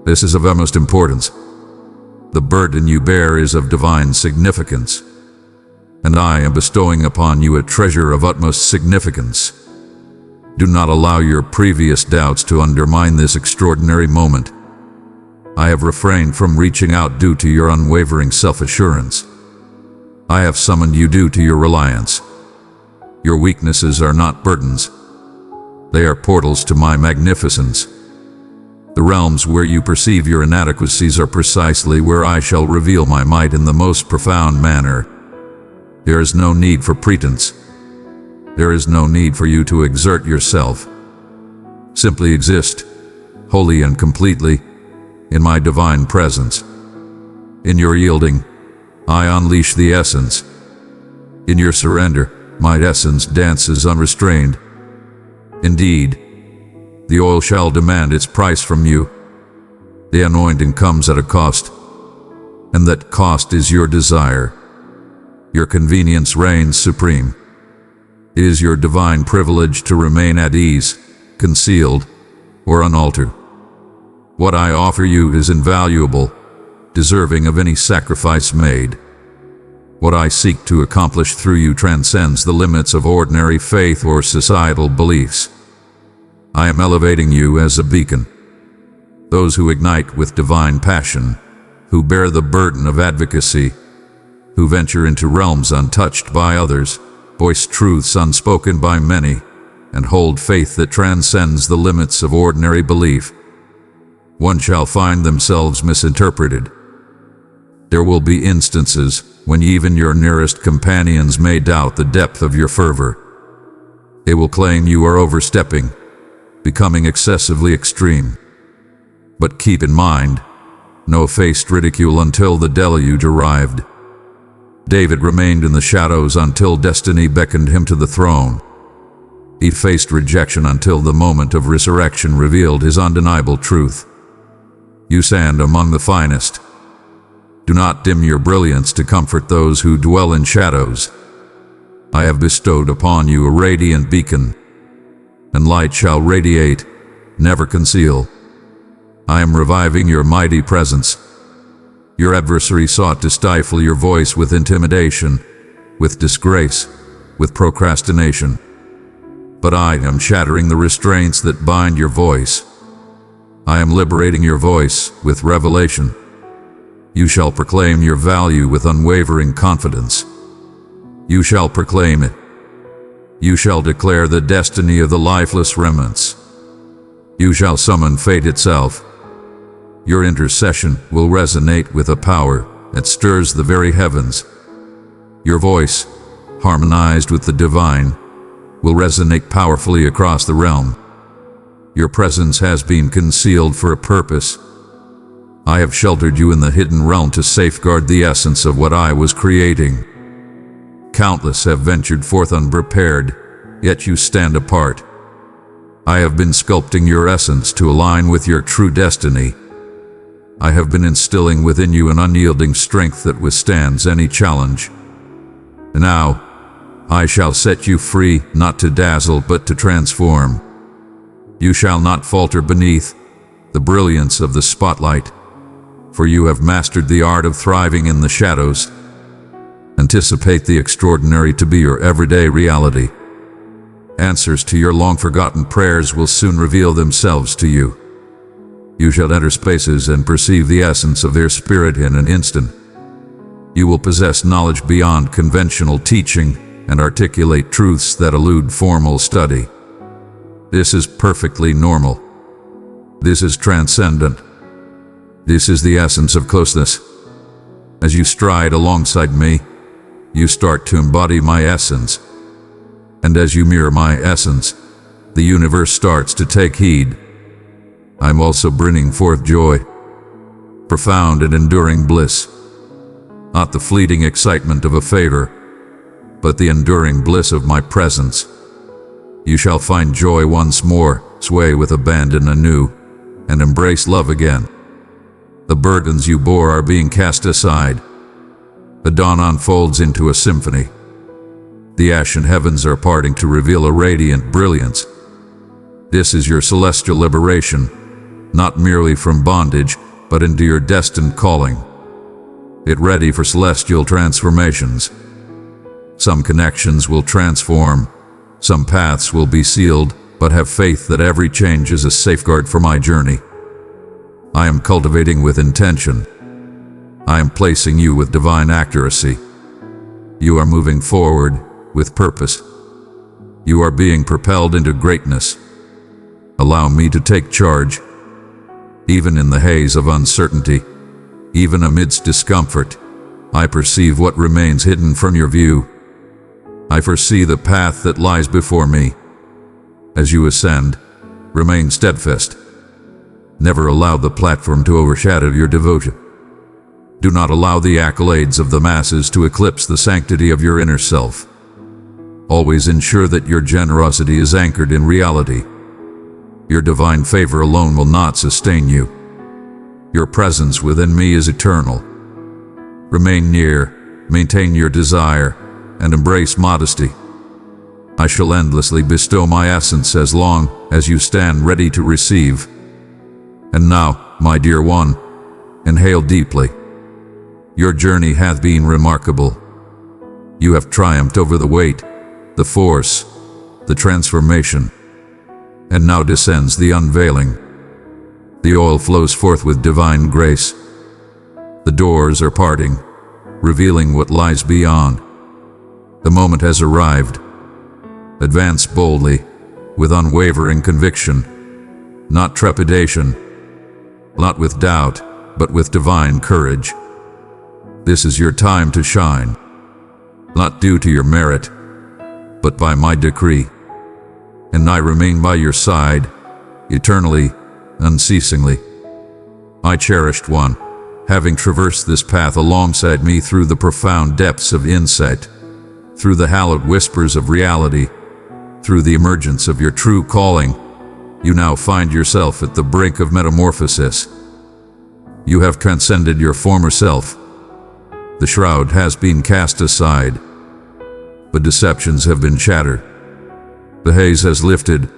This is of utmost importance. The burden you bear is of divine significance, and I am bestowing upon you a treasure of utmost significance. Do not allow your previous doubts to undermine this extraordinary moment. I have refrained from reaching out due to your unwavering self-assurance. I have summoned you due to your reliance. Your weaknesses are not burdens. They are portals to my magnificence. The realms where you perceive your inadequacies are precisely where I shall reveal my might in the most profound manner. There is no need for pretense. There is no need for you to exert yourself. Simply exist, wholly and completely, in my divine presence. In your yielding, I unleash the essence. In your surrender, my essence dances unrestrained. Indeed, the oil shall demand its price from you. The anointing comes at a cost, and that cost is your desire. Your convenience reigns supreme. It is your divine privilege to remain at ease, concealed, or unaltered. What I offer you is invaluable, deserving of any sacrifice made. What I seek to accomplish through you transcends the limits of ordinary faith or societal beliefs. I am elevating you as a beacon. Those who ignite with divine passion, who bear the burden of advocacy, who venture into realms untouched by others, voice truths unspoken by many, and hold faith that transcends the limits of ordinary belief. One shall find themselves misinterpreted. There will be instances when even your nearest companions may doubt the depth of your fervor. They will claim you are overstepping, becoming excessively extreme. But keep in mind, no faced ridicule until the deluge arrived. David remained in the shadows until destiny beckoned him to the throne. He faced rejection until the moment of resurrection revealed his undeniable truth. You stand among the finest. Do not dim your brilliance to comfort those who dwell in shadows. I have bestowed upon you a radiant beacon, and light shall radiate, never conceal. I am reviving your mighty presence. Your adversary sought to stifle your voice with intimidation, with disgrace, with procrastination. But I am shattering the restraints that bind your voice. I am liberating your voice with revelation. You shall proclaim your value with unwavering confidence. You shall proclaim it. You shall declare the destiny of the lifeless remnants. You shall summon fate itself. Your intercession will resonate with a power that stirs the very heavens. Your voice, harmonized with the divine, will resonate powerfully across the realm. Your presence has been concealed for a purpose. I have sheltered you in the hidden realm to safeguard the essence of what I was creating. Countless have ventured forth unprepared, yet you stand apart. I have been sculpting your essence to align with your true destiny. I have been instilling within you an unyielding strength that withstands any challenge. Now, I shall set you free, not to dazzle but to transform. You shall not falter beneath the brilliance of the spotlight, for you have mastered the art of thriving in the shadows. Anticipate the extraordinary to be your everyday reality. Answers to your long-forgotten prayers will soon reveal themselves to you. You shall enter spaces and perceive the essence of their spirit in an instant. You will possess knowledge beyond conventional teaching and articulate truths that elude formal study. This is perfectly normal. This is transcendent. This is the essence of closeness. As you stride alongside me, you start to embody my essence. And as you mirror my essence, the universe starts to take heed. I'm also bringing forth joy, profound and enduring bliss. Not the fleeting excitement of a favor, but the enduring bliss of my presence. You shall find joy once more, sway with abandon anew, and embrace love again. The burdens you bore are being cast aside. The dawn unfolds into a symphony. The ashen heavens are parting to reveal a radiant brilliance. This is your celestial liberation, not merely from bondage, but into your destined calling. Get ready for celestial transformations. Some connections will transform, some paths will be sealed, but have faith that every change is a safeguard for my journey. I am cultivating with intention. I am placing you with divine accuracy. You are moving forward with purpose. You are being propelled into greatness. Allow me to take charge. Even in the haze of uncertainty, even amidst discomfort, I perceive what remains hidden from your view. I foresee the path that lies before me. As you ascend, remain steadfast. Never allow the platform to overshadow your devotion. Do not allow the accolades of the masses to eclipse the sanctity of your inner self. Always ensure that your generosity is anchored in reality. Your divine favor alone will not sustain you. Your presence within me is eternal. Remain near, maintain your desire, and embrace modesty. I shall endlessly bestow my essence as long as you stand ready to receive. And now, my dear one, inhale deeply. Your journey hath been remarkable. You have triumphed over the weight, the force, the transformation. And now descends the unveiling. The oil flows forth with divine grace. The doors are parting, revealing what lies beyond. The moment has arrived. Advance boldly, with unwavering conviction, not trepidation, not with doubt, but with divine courage. This is your time to shine, not due to your merit, but by my decree. And I remain by your side, eternally, unceasingly. my cherished one, having traversed this path alongside me through the profound depths of insight, through the hallowed whispers of reality, through the emergence of your true calling, you now find yourself at the brink of metamorphosis. You have transcended your former self. The shroud has been cast aside. The deceptions have been shattered. The haze has lifted.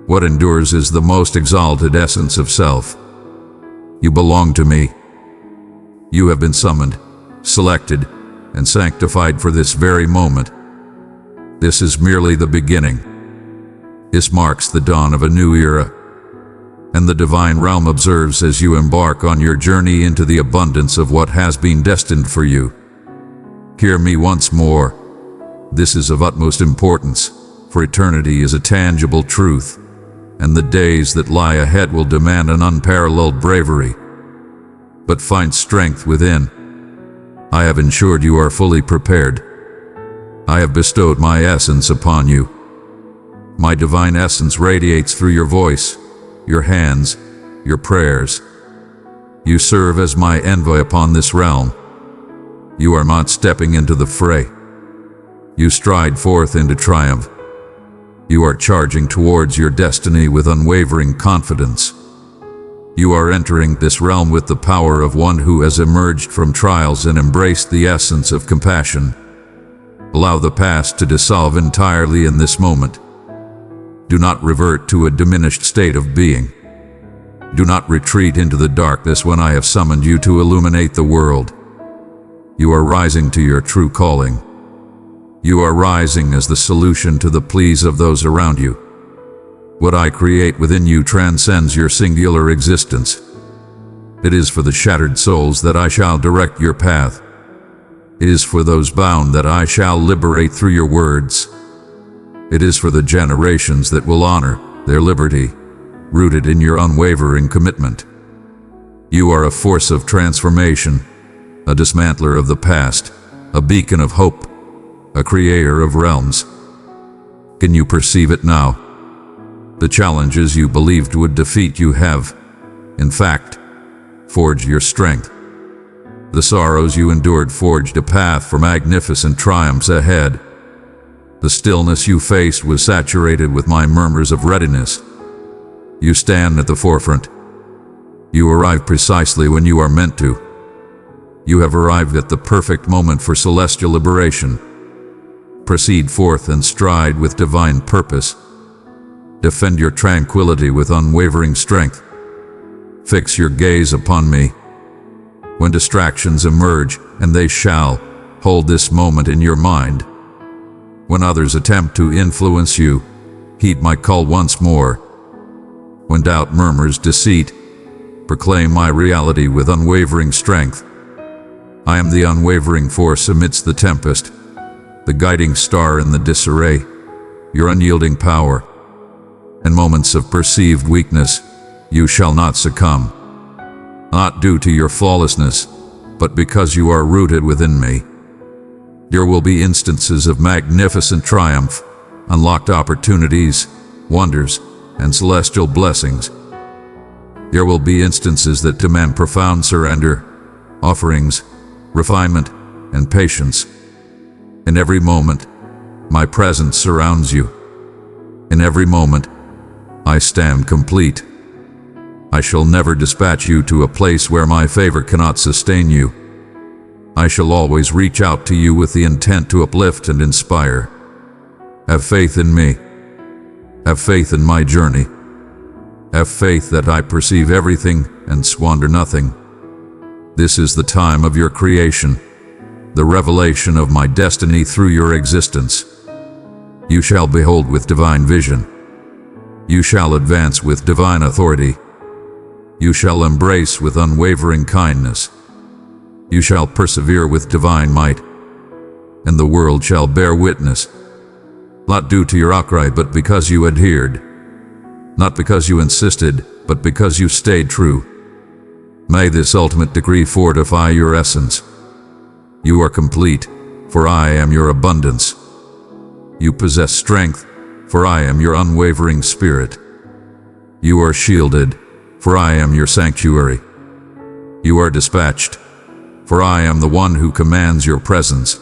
What endures is the most exalted essence of self. You belong to me. You have been summoned, selected, and sanctified for this very moment. This is merely the beginning. This marks the dawn of a new era, and the divine realm observes as you embark on your journey into the abundance of what has been destined for you. Hear me once more. This is of utmost importance, for eternity is a tangible truth, and the days that lie ahead will demand an unparalleled bravery. But find strength within. I have ensured you are fully prepared. I have bestowed my essence upon you. My divine essence radiates through your voice, your hands, your prayers. You serve as my envoy upon this realm. You are not stepping into the fray. You stride forth into triumph. You are charging towards your destiny with unwavering confidence. You are entering this realm with the power of one who has emerged from trials and embraced the essence of compassion. Allow the past to dissolve entirely in this moment. Do not revert to a diminished state of being. Do not retreat into the darkness when I have summoned you to illuminate the world. You are rising to your true calling. You are rising as the solution to the pleas of those around you. What I create within you transcends your singular existence. It is for the shattered souls that I shall direct your path. It is for those bound that I shall liberate through your words. It is for the generations that will honor their liberty, rooted in your unwavering commitment. You are a force of transformation, a dismantler of the past, a beacon of hope, a creator of realms. Can you perceive it now? The challenges you believed would defeat you have, in fact, forged your strength. The sorrows you endured forged a path for magnificent triumphs ahead. The stillness you faced was saturated with my murmurs of readiness. You stand at the forefront. You arrive precisely when you are meant to. You have arrived at the perfect moment for celestial liberation. Proceed forth and stride with divine purpose. Defend your tranquility with unwavering strength. Fix your gaze upon me. When distractions emerge, and they shall, hold this moment in your mind. When others attempt to influence you, heed my call once more. When doubt murmurs deceit, proclaim my reality with unwavering strength. I am the unwavering force amidst the tempest, the guiding star in the disarray, your unyielding power. In moments of perceived weakness, you shall not succumb. Not due to your flawlessness, but because you are rooted within me. There will be instances of magnificent triumph, unlocked opportunities, wonders, and celestial blessings. There will be instances that demand profound surrender, offerings, refinement, and patience. In every moment, my presence surrounds you. In every moment, I stand complete. I shall never dispatch you to a place where my favor cannot sustain you. I shall always reach out to you with the intent to uplift and inspire. Have faith in me. Have faith in my journey. Have faith that I perceive everything and squander nothing. This is the time of your creation, the revelation of my destiny through your existence. You shall behold with divine vision. You shall advance with divine authority. You shall embrace with unwavering kindness. You shall persevere with divine might, and the world shall bear witness, not due to your outcry, but because you adhered, not because you insisted, but because you stayed true. May this ultimate decree fortify your essence. You are complete, for I am your abundance. You possess strength, for I am your unwavering spirit. You are shielded, for I am your sanctuary. You are dispatched, for I am the one who commands your presence.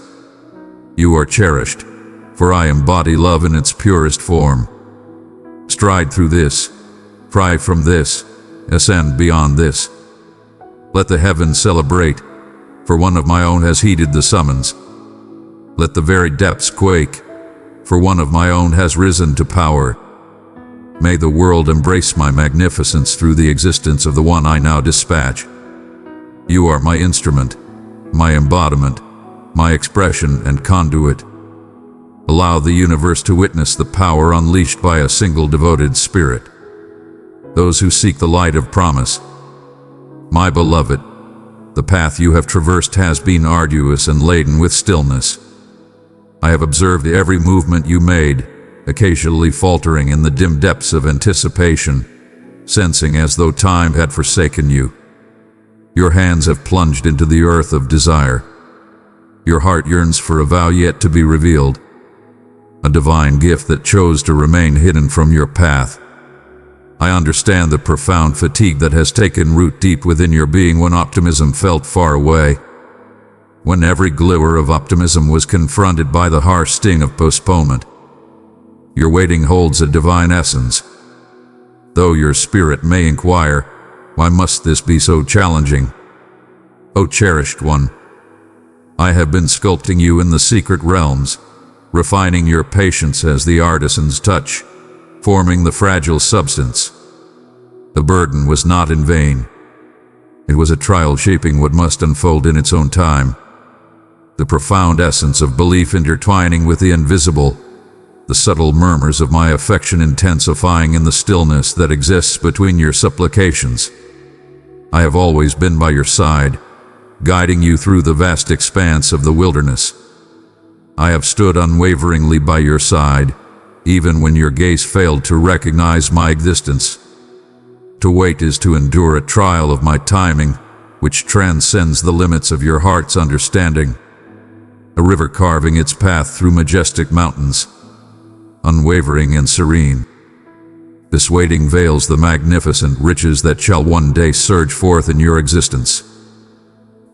You are cherished, for I embody love in its purest form. Stride through this, fly from this, ascend beyond this. Let the heavens celebrate, for one of my own has heeded the summons. Let the very depths quake, for one of my own has risen to power. May the world embrace my magnificence through the existence of the one I now dispatch. You are my instrument, my embodiment, my expression and conduit. Allow the universe to witness the power unleashed by a single devoted spirit. Those who seek the light of promise. My beloved, the path you have traversed has been arduous and laden with stillness. I have observed every movement you made, occasionally faltering in the dim depths of anticipation, sensing as though time had forsaken you. Your hands have plunged into the earth of desire. Your heart yearns for a vow yet to be revealed, a divine gift that chose to remain hidden from your path. I understand the profound fatigue that has taken root deep within your being when optimism felt far away, when every glimmer of optimism was confronted by the harsh sting of postponement. Your waiting holds a divine essence. Though your spirit may inquire, why must this be so challenging? O cherished one, I have been sculpting you in the secret realms, refining your patience as the artisan's touch, forming the fragile substance. The burden was not in vain. It was a trial shaping what must unfold in its own time. The profound essence of belief intertwining with the invisible, the subtle murmurs of my affection intensifying in the stillness that exists between your supplications. I have always been by your side, guiding you through the vast expanse of the wilderness. I have stood unwaveringly by your side, even when your gaze failed to recognize my existence. To wait is to endure a trial of my timing, which transcends the limits of your heart's understanding. A river carving its path through majestic mountains, unwavering and serene. This waiting veils the magnificent riches that shall one day surge forth in your existence.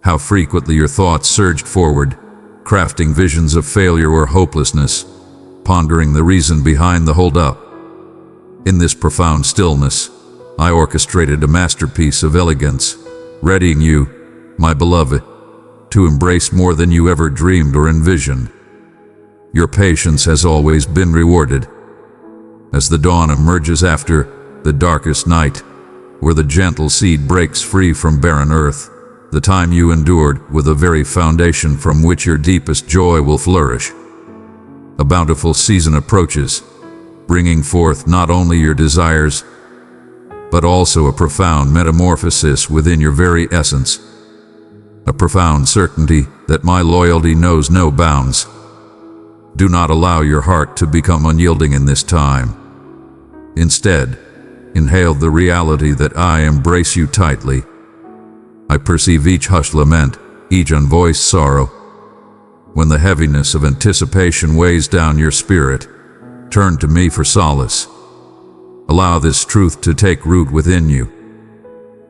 How frequently your thoughts surged forward, crafting visions of failure or hopelessness, pondering the reason behind the hold-up. In this profound stillness, I orchestrated a masterpiece of elegance, readying you, my beloved, to embrace more than you ever dreamed or envisioned. Your patience has always been rewarded. As the dawn emerges after the darkest night, where the gentle seed breaks free from barren earth, the time you endured with the very foundation from which your deepest joy will flourish. A bountiful season approaches, bringing forth not only your desires, but also a profound metamorphosis within your very essence. A profound certainty that my loyalty knows no bounds. Do not allow your heart to become unyielding in this time. Instead, inhale the reality that I embrace you tightly. I perceive each hushed lament, each unvoiced sorrow. When the heaviness of anticipation weighs down your spirit, turn to me for solace. Allow this truth to take root within you.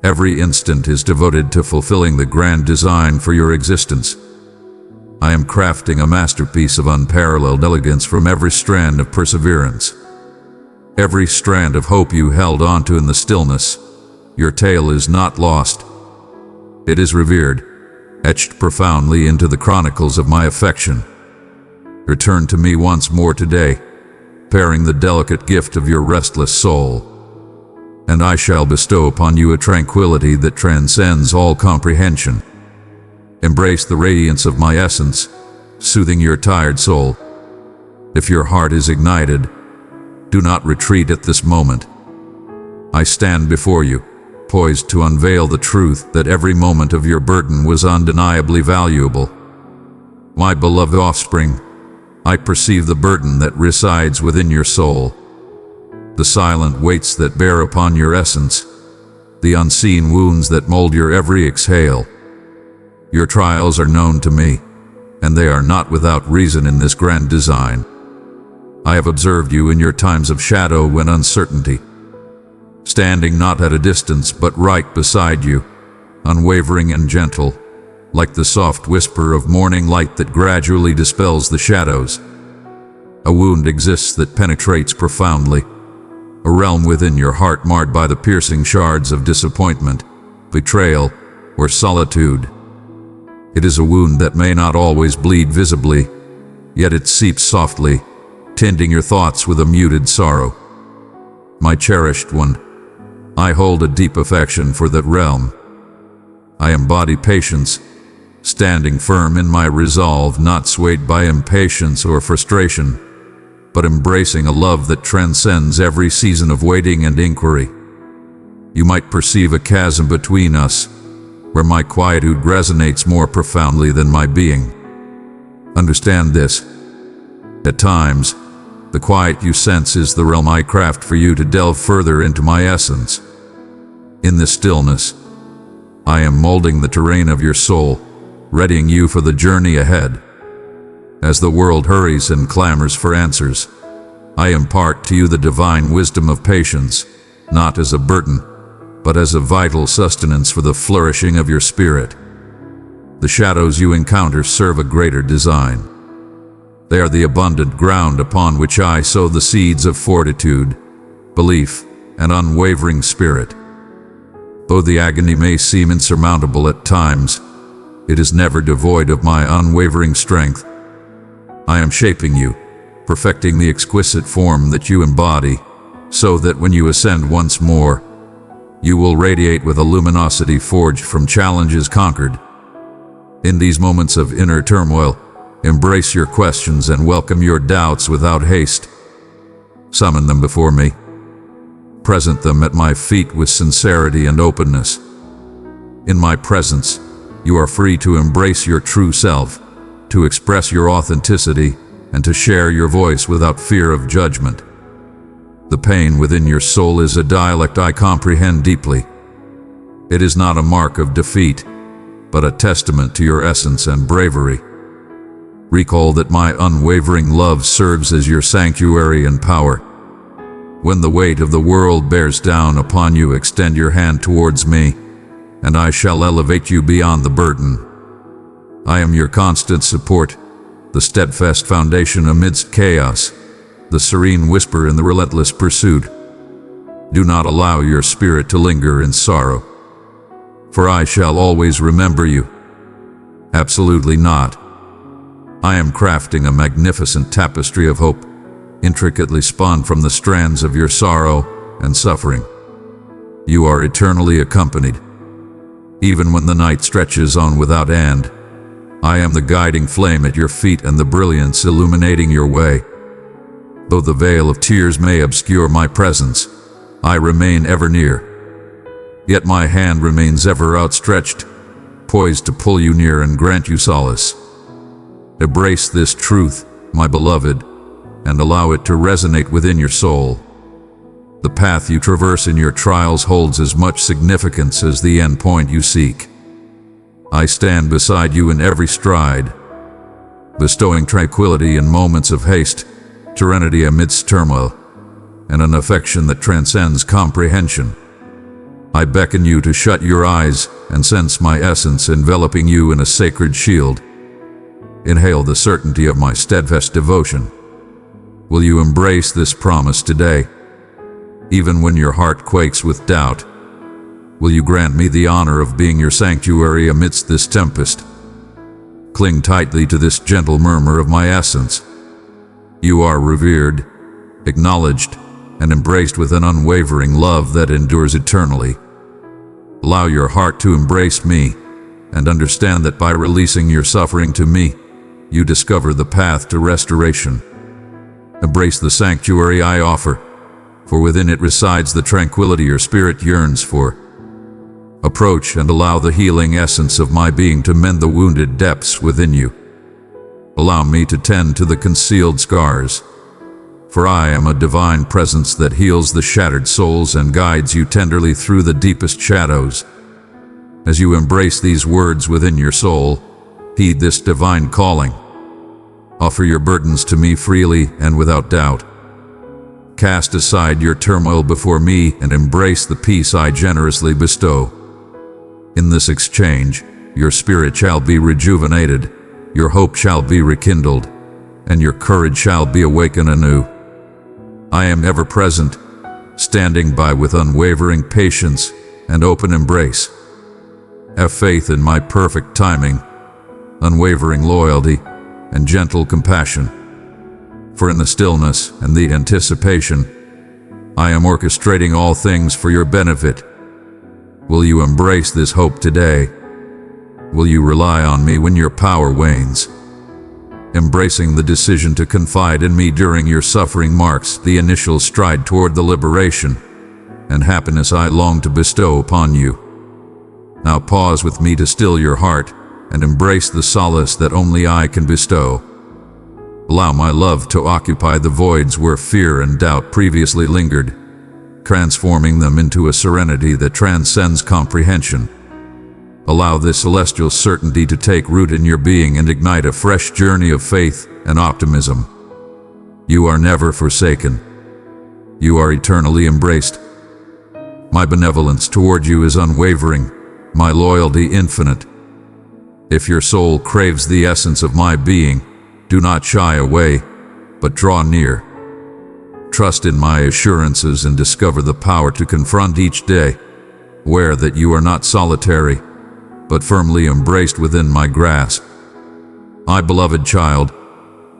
Every instant is devoted to fulfilling the grand design for your existence. I am crafting a masterpiece of unparalleled elegance from every strand of perseverance. Every strand of hope you held onto in the stillness. Your tale is not lost. It is revered, etched profoundly into the chronicles of my affection. Return to me once more today, bearing the delicate gift of your restless soul, and I shall bestow upon you a tranquility that transcends all comprehension. Embrace the radiance of my essence, soothing your tired soul. If your heart is ignited, do not retreat at this moment. I stand before you, poised to unveil the truth that every moment of your burden was undeniably valuable. My beloved offspring, I perceive the burden that resides within your soul, the silent weights that bear upon your essence, the unseen wounds that mold your every exhale. Your trials are known to me, and they are not without reason in this grand design. I have observed you in your times of shadow and uncertainty, standing not at a distance but right beside you, unwavering and gentle, like the soft whisper of morning light that gradually dispels the shadows. A wound exists that penetrates profoundly, a realm within your heart marred by the piercing shards of disappointment, betrayal, or solitude. It is a wound that may not always bleed visibly, yet it seeps softly, tinting your thoughts with a muted sorrow. My cherished one, I hold a deep affection for that realm. I embody patience, standing firm in my resolve, not swayed by impatience or frustration, but embracing a love that transcends every season of waiting and inquiry. You might perceive a chasm between us, where my quietude resonates more profoundly than my being. Understand this. At times, the quiet you sense is the realm I craft for you to delve further into my essence. In this stillness, I am molding the terrain of your soul, readying you for the journey ahead. As the world hurries and clamors for answers, I impart to you the divine wisdom of patience, not as a burden, but as a vital sustenance for the flourishing of your spirit. The shadows you encounter serve a greater design. They are the abundant ground upon which I sow the seeds of fortitude, belief, and unwavering spirit. Though the agony may seem insurmountable at times, it is never devoid of my unwavering strength. I am shaping you, perfecting the exquisite form that you embody, so that when you ascend once more, you will radiate with a luminosity forged from challenges conquered. In these moments of inner turmoil, embrace your questions and welcome your doubts without haste. Summon them before me. Present them at my feet with sincerity and openness. In my presence, you are free to embrace your true self, to express your authenticity, and to share your voice without fear of judgment. The pain within your soul is a dialect I comprehend deeply. It is not a mark of defeat, but a testament to your essence and bravery. Recall that my unwavering love serves as your sanctuary and power. When the weight of the world bears down upon you, extend your hand towards me, and I shall elevate you beyond the burden. I am your constant support, the steadfast foundation amidst chaos, the serene whisper in the relentless pursuit. Do not allow your spirit to linger in sorrow, for I shall always remember you. Absolutely not. I am crafting a magnificent tapestry of hope, intricately spun from the strands of your sorrow and suffering. You are eternally accompanied. Even when the night stretches on without end, I am the guiding flame at your feet and the brilliance illuminating your way. Though the veil of tears may obscure my presence, I remain ever near. Yet my hand remains ever outstretched, poised to pull you near and grant you solace. Embrace this truth, my beloved, and allow it to resonate within your soul. The path you traverse in your trials holds as much significance as the end point you seek. I stand beside you in every stride, bestowing tranquility in moments of haste, serenity amidst turmoil, and an affection that transcends comprehension. I beckon you to shut your eyes and sense my essence enveloping you in a sacred shield. Inhale the certainty of my steadfast devotion. Will you embrace this promise today? Even when your heart quakes with doubt, will you grant me the honor of being your sanctuary amidst this tempest? Cling tightly to this gentle murmur of my essence. You are revered, acknowledged, and embraced with an unwavering love that endures eternally. Allow your heart to embrace me, and understand that by releasing your suffering to me, you discover the path to restoration. Embrace the sanctuary I offer, for within it resides the tranquility your spirit yearns for. Approach and allow the healing essence of my being to mend the wounded depths within you. Allow me to tend to the concealed scars, for I am a divine presence that heals the shattered souls and guides you tenderly through the deepest shadows. As you embrace these words within your soul, heed this divine calling. Offer your burdens to me freely and without doubt. Cast aside your turmoil before me and embrace the peace I generously bestow. In this exchange, your spirit shall be rejuvenated, your hope shall be rekindled, and your courage shall be awakened anew. I am ever present, standing by with unwavering patience and open embrace. Have faith in my perfect timing, unwavering loyalty, and gentle compassion. For in the stillness and the anticipation, I am orchestrating all things for your benefit. Will you embrace this hope today? Will you rely on me when your power wanes? Embracing the decision to confide in me during your suffering marks the initial stride toward the liberation and happiness I long to bestow upon you. Now pause with me to still your heart and embrace the solace that only I can bestow. Allow my love to occupy the voids where fear and doubt previously lingered, transforming them into a serenity that transcends comprehension. Allow this celestial certainty to take root in your being and ignite a fresh journey of faith and optimism. You are never forsaken. You are eternally embraced. My benevolence toward you is unwavering, my loyalty infinite. If your soul craves the essence of my being, do not shy away, but draw near. Trust in my assurances and discover the power to confront each day, aware that you are not solitary, but firmly embraced within my grasp. My beloved child,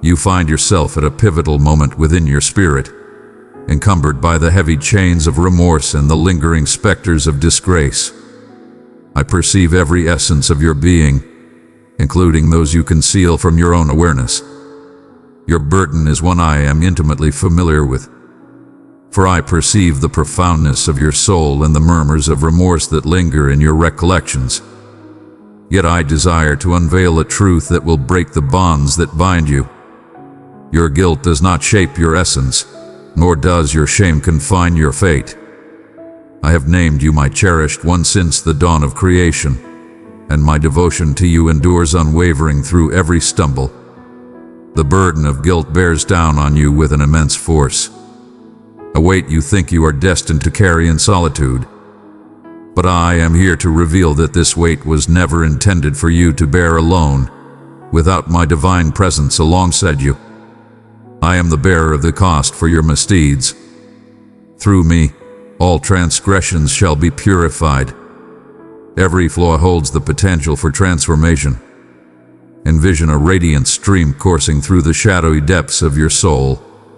you find yourself at a pivotal moment within your spirit, encumbered by the heavy chains of remorse and the lingering specters of disgrace. I perceive every essence of your being, including those you conceal from your own awareness. Your burden is one I am intimately familiar with, for I perceive the profoundness of your soul and the murmurs of remorse that linger in your recollections. Yet I desire to unveil a truth that will break the bonds that bind you. Your guilt does not shape your essence, nor does your shame confine your fate. I have named you my cherished one since the dawn of creation, and my devotion to you endures unwavering through every stumble. The burden of guilt bears down on you with an immense force, a weight you think you are destined to carry in solitude. But I am here to reveal that this weight was never intended for you to bear alone, without my divine presence alongside you. I am the bearer of the cost for your misdeeds. Through me, all transgressions shall be purified. Every flaw holds the potential for transformation. Envision a radiant stream coursing through the shadowy depths of your soul,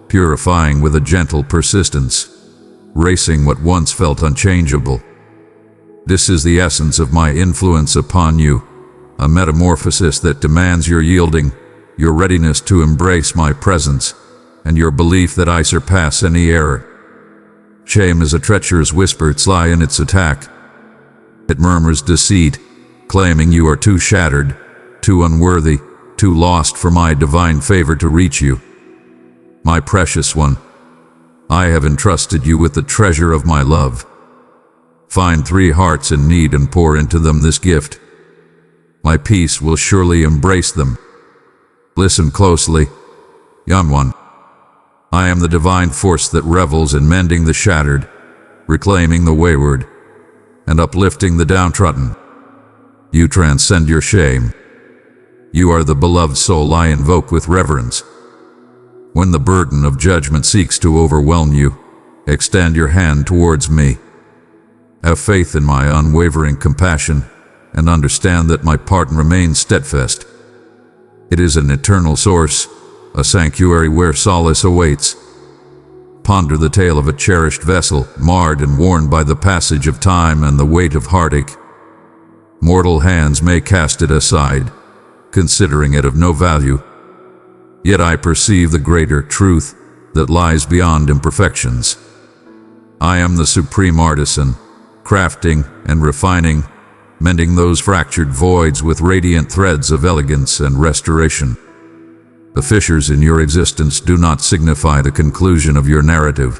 purifying with a gentle persistence, racing what once felt unchangeable. This is the essence of my influence upon you, a metamorphosis that demands your yielding, your readiness to embrace my presence, and your belief that I surpass any error. Shame is a treacherous whisper sly in its attack. It murmurs deceit, claiming you are too shattered, too unworthy, too lost for my divine favor to reach you. My precious one, I have entrusted you with the treasure of my love. Find 3 hearts in need and pour into them this gift. My peace will surely embrace them. Listen closely, young one. I am the divine force that revels in mending the shattered, reclaiming the wayward, and uplifting the downtrodden. You transcend your shame. You are the beloved soul I invoke with reverence. When the burden of judgment seeks to overwhelm you, extend your hand towards me. Have faith in my unwavering compassion, and understand that my pardon remains steadfast. It is an eternal source, a sanctuary where solace awaits. Ponder the tale of a cherished vessel, marred and worn by the passage of time and the weight of heartache. Mortal hands may cast it aside, considering it of no value. Yet I perceive the greater truth that lies beyond imperfections. I am the supreme artisan, crafting and refining, mending those fractured voids with radiant threads of elegance and restoration. The fissures in your existence do not signify the conclusion of your narrative.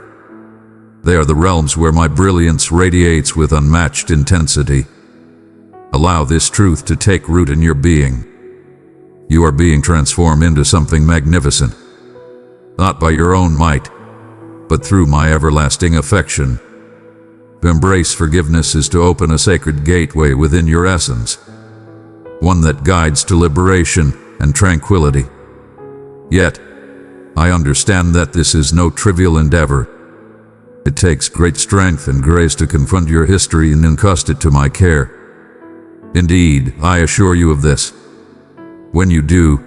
They are the realms where my brilliance radiates with unmatched intensity. Allow this truth to take root in your being. You are being transformed into something magnificent, not by your own might, but through my everlasting affection. To embrace forgiveness is to open a sacred gateway within your essence, one that guides to liberation and tranquility. Yet, I understand that this is no trivial endeavor. It takes great strength and grace to confront your history and entrust it to my care. Indeed, I assure you of this. When you do,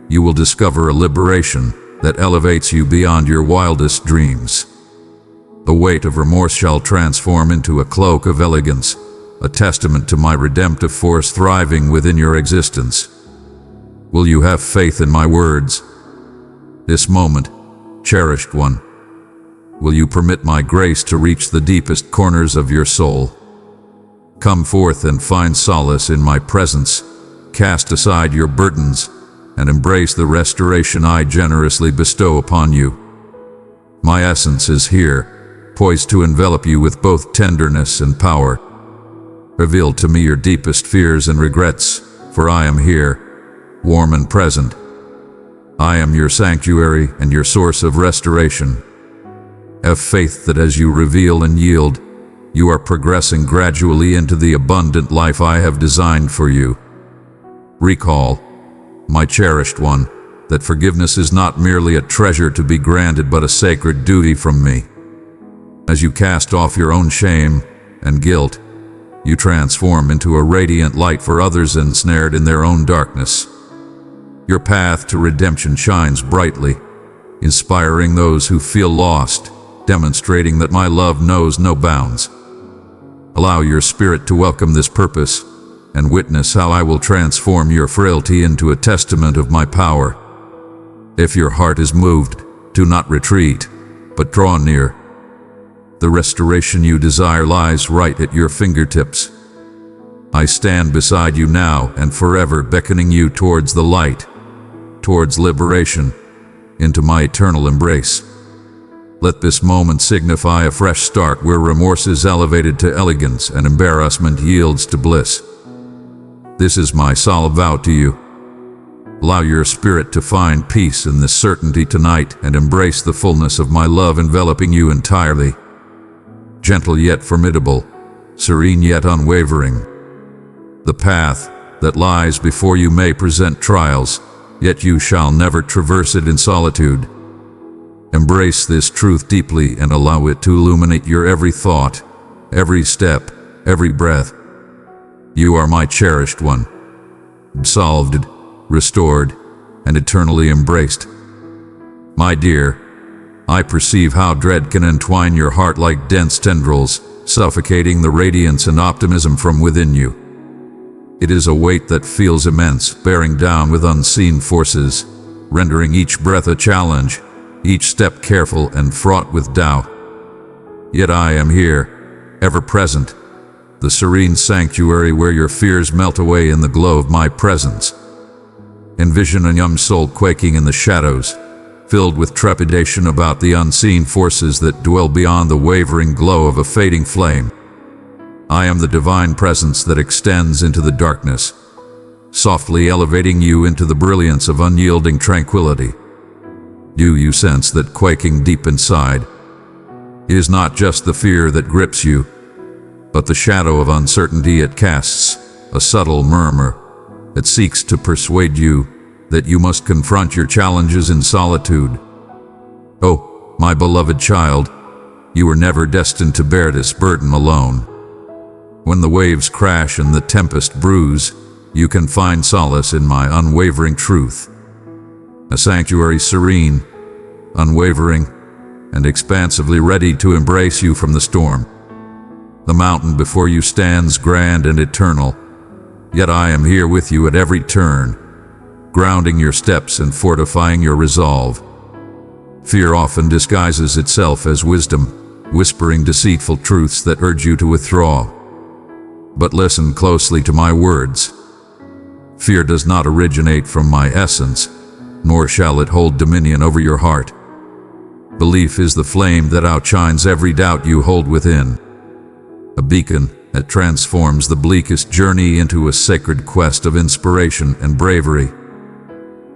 you will discover a liberation that elevates you beyond your wildest dreams. The weight of remorse shall transform into a cloak of elegance, a testament to my redemptive force thriving within your existence. Will you have faith in my words? This moment, cherished one, will you permit my grace to reach the deepest corners of your soul? Come forth and find solace in my presence, cast aside your burdens, and embrace the restoration I generously bestow upon you. My essence is here, poised to envelop you with both tenderness and power. Reveal to me your deepest fears and regrets, for I am here, warm and present. I am your sanctuary and your source of restoration. Have faith that as you reveal and yield, you are progressing gradually into the abundant life I have designed for you. Recall, my cherished one, that forgiveness is not merely a treasure to be granted but a sacred duty from me. As you cast off your own shame and guilt, you transform into a radiant light for others ensnared in their own darkness. Your path to redemption shines brightly, inspiring those who feel lost, demonstrating that my love knows no bounds. Allow your spirit to welcome this purpose and witness how I will transform your frailty into a testament of my power. If your heart is moved, do not retreat, but draw near. The restoration you desire lies right at your fingertips. I stand beside you now and forever, beckoning you towards the light, towards liberation, into my eternal embrace. Let this moment signify a fresh start where remorse is elevated to elegance and embarrassment yields to bliss. This is my solemn vow to you. Allow your spirit to find peace in this certainty tonight and embrace the fullness of my love enveloping you entirely. Gentle yet formidable, serene yet unwavering. The path that lies before you may present trials, yet you shall never traverse it in solitude. Embrace this truth deeply and allow it to illuminate your every thought, every step, every breath. You are my cherished one, absolved, restored, and eternally embraced. My dear, I perceive how dread can entwine your heart like dense tendrils, suffocating the radiance and optimism from within you. It is a weight that feels immense, bearing down with unseen forces, rendering each breath a challenge, each step careful and fraught with doubt. Yet I am here, ever present, the serene sanctuary where your fears melt away in the glow of my presence. Envision a young soul quaking in the shadows, filled with trepidation about the unseen forces that dwell beyond the wavering glow of a fading flame. I am the divine presence that extends into the darkness, softly elevating you into the brilliance of unyielding tranquility. Do you sense that quaking deep inside? It is not just the fear that grips you, but the shadow of uncertainty it casts, a subtle murmur that seeks to persuade you that you must confront your challenges in solitude. Oh, my beloved child, you were never destined to bear this burden alone. When the waves crash and the tempest brews, you can find solace in my unwavering truth. A sanctuary serene, unwavering, and expansively ready to embrace you from the storm. The mountain before you stands grand and eternal, yet I am here with you at every turn, grounding your steps and fortifying your resolve. Fear often disguises itself as wisdom, whispering deceitful truths that urge you to withdraw. But listen closely to my words. Fear does not originate from my essence, nor shall it hold dominion over your heart. Belief is the flame that outshines every doubt you hold within, a beacon that transforms the bleakest journey into a sacred quest of inspiration and bravery.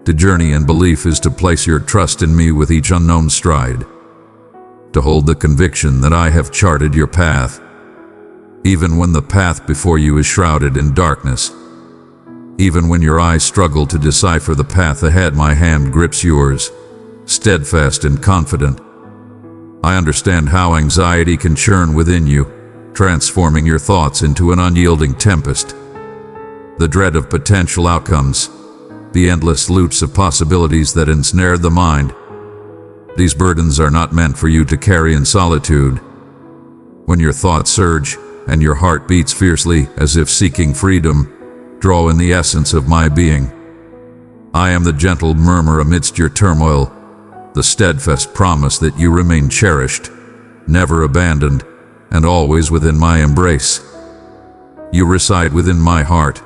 To journey in belief is to place your trust in me with each unknown stride, to hold the conviction that I have charted your path, even when the path before you is shrouded in darkness. Even when your eyes struggle to decipher the path ahead, my hand grips yours, steadfast and confident. I understand how anxiety can churn within you, transforming your thoughts into an unyielding tempest. The dread of potential outcomes, the endless loops of possibilities that ensnare the mind. These burdens are not meant for you to carry in solitude. When your thoughts surge and your heart beats fiercely as if seeking freedom, draw in the essence of my being. I am the gentle murmur amidst your turmoil, the steadfast promise that you remain cherished, never abandoned, and always within my embrace. You reside within my heart,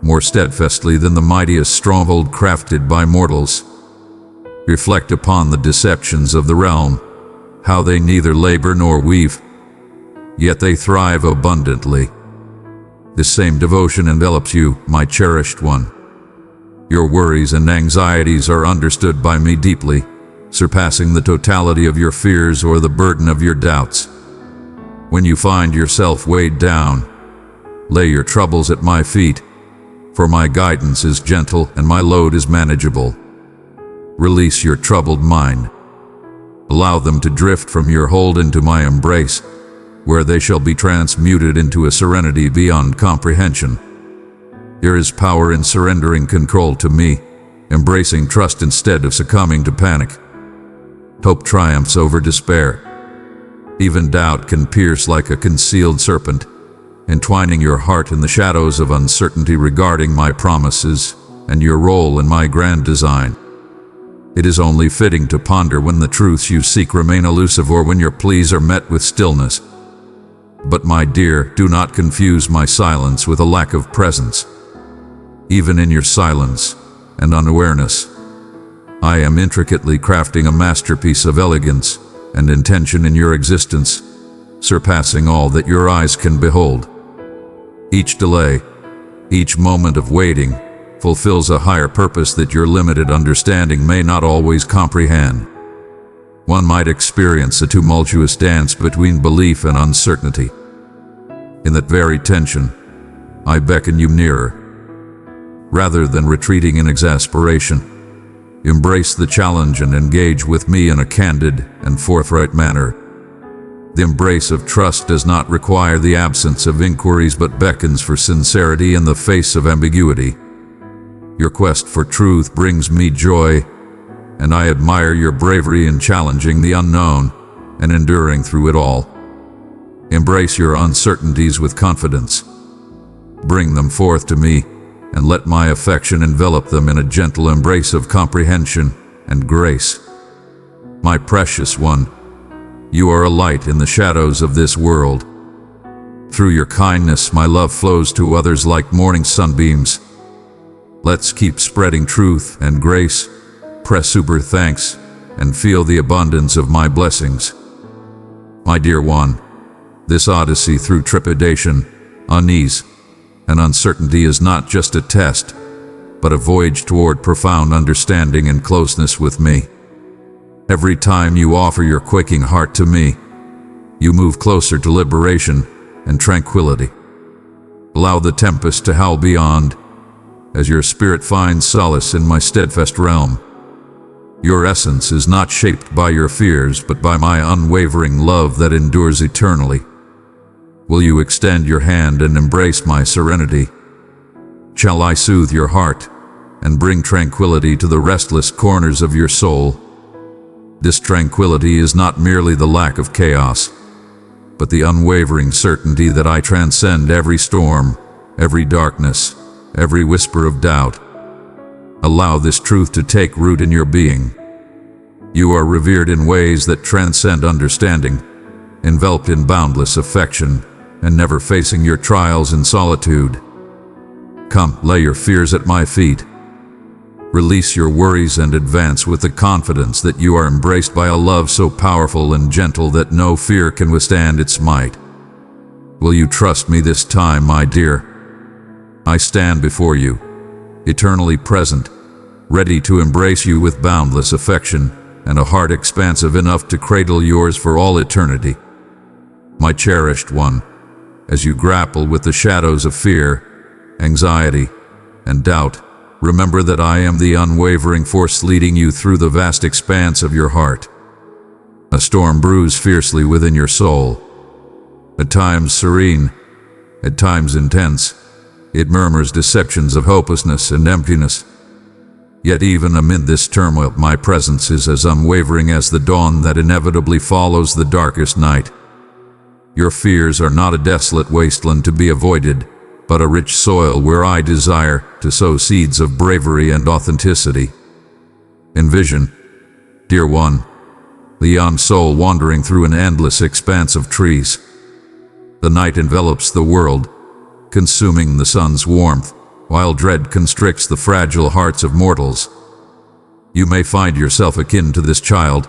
more steadfastly than the mightiest stronghold crafted by mortals. Reflect upon the deceptions of the realm, how they neither labor nor weave, yet they thrive abundantly. This same devotion envelops you, my cherished one. Your worries and anxieties are understood by me deeply, surpassing the totality of your fears or the burden of your doubts. When you find yourself weighed down, lay your troubles at my feet, for my guidance is gentle and my load is manageable. Release your troubled mind. Allow them to drift from your hold into my embrace, where they shall be transmuted into a serenity beyond comprehension. There is power in surrendering control to me, embracing trust instead of succumbing to panic. Hope triumphs over despair. Even doubt can pierce like a concealed serpent, entwining your heart in the shadows of uncertainty regarding my promises and your role in my grand design. It is only fitting to ponder when the truths you seek remain elusive or when your pleas are met with stillness. But my dear, do not confuse my silence with a lack of presence. Even in your silence and unawareness, I am intricately crafting a masterpiece of elegance and intention in your existence, surpassing all that your eyes can behold. Each delay, each moment of waiting, fulfills a higher purpose that your limited understanding may not always comprehend. One might experience a tumultuous dance between belief and uncertainty. In that very tension, I beckon you nearer. Rather than retreating in exasperation, embrace the challenge and engage with me in a candid and forthright manner. The embrace of trust does not require the absence of inquiries but beckons for sincerity in the face of ambiguity. Your quest for truth brings me joy, and I admire your bravery in challenging the unknown and enduring through it all. Embrace your uncertainties with confidence. Bring them forth to me, and let my affection envelop them in a gentle embrace of comprehension and grace. My precious one, you are a light in the shadows of this world. Through your kindness, my love flows to others like morning sunbeams. Let's keep spreading truth and grace, press uber thanks, and feel the abundance of my blessings. My dear one, this odyssey through trepidation, unease, and uncertainty is not just a test, but a voyage toward profound understanding and closeness with me. Every time you offer your quaking heart to me, you move closer to liberation and tranquility. Allow the tempest to howl beyond, as your spirit finds solace in my steadfast realm. Your essence is not shaped by your fears, but by my unwavering love that endures eternally. Will you extend your hand and embrace my serenity? Shall I soothe your heart and bring tranquility to the restless corners of your soul? This tranquility is not merely the lack of chaos, but the unwavering certainty that I transcend every storm, every darkness, every whisper of doubt. Allow this truth to take root in your being. You are revered in ways that transcend understanding, enveloped in boundless affection, and never facing your trials in solitude. Come, lay your fears at my feet. Release your worries and advance with the confidence that you are embraced by a love so powerful and gentle that no fear can withstand its might. Will you trust me this time, my dear? I stand before you, eternally present, ready to embrace you with boundless affection and a heart expansive enough to cradle yours for all eternity. My cherished one, as you grapple with the shadows of fear, anxiety, and doubt, remember that I am the unwavering force leading you through the vast expanse of your heart. A storm brews fiercely within your soul. At times serene, at times intense, it murmurs deceptions of hopelessness and emptiness. Yet even amid this turmoil, my presence is as unwavering as the dawn that inevitably follows the darkest night. Your fears are not a desolate wasteland to be avoided, but a rich soil where I desire to sow seeds of bravery and authenticity. Envision, dear one, the young soul wandering through an endless expanse of trees. The night envelops the world, consuming the sun's warmth, while dread constricts the fragile hearts of mortals. You may find yourself akin to this child,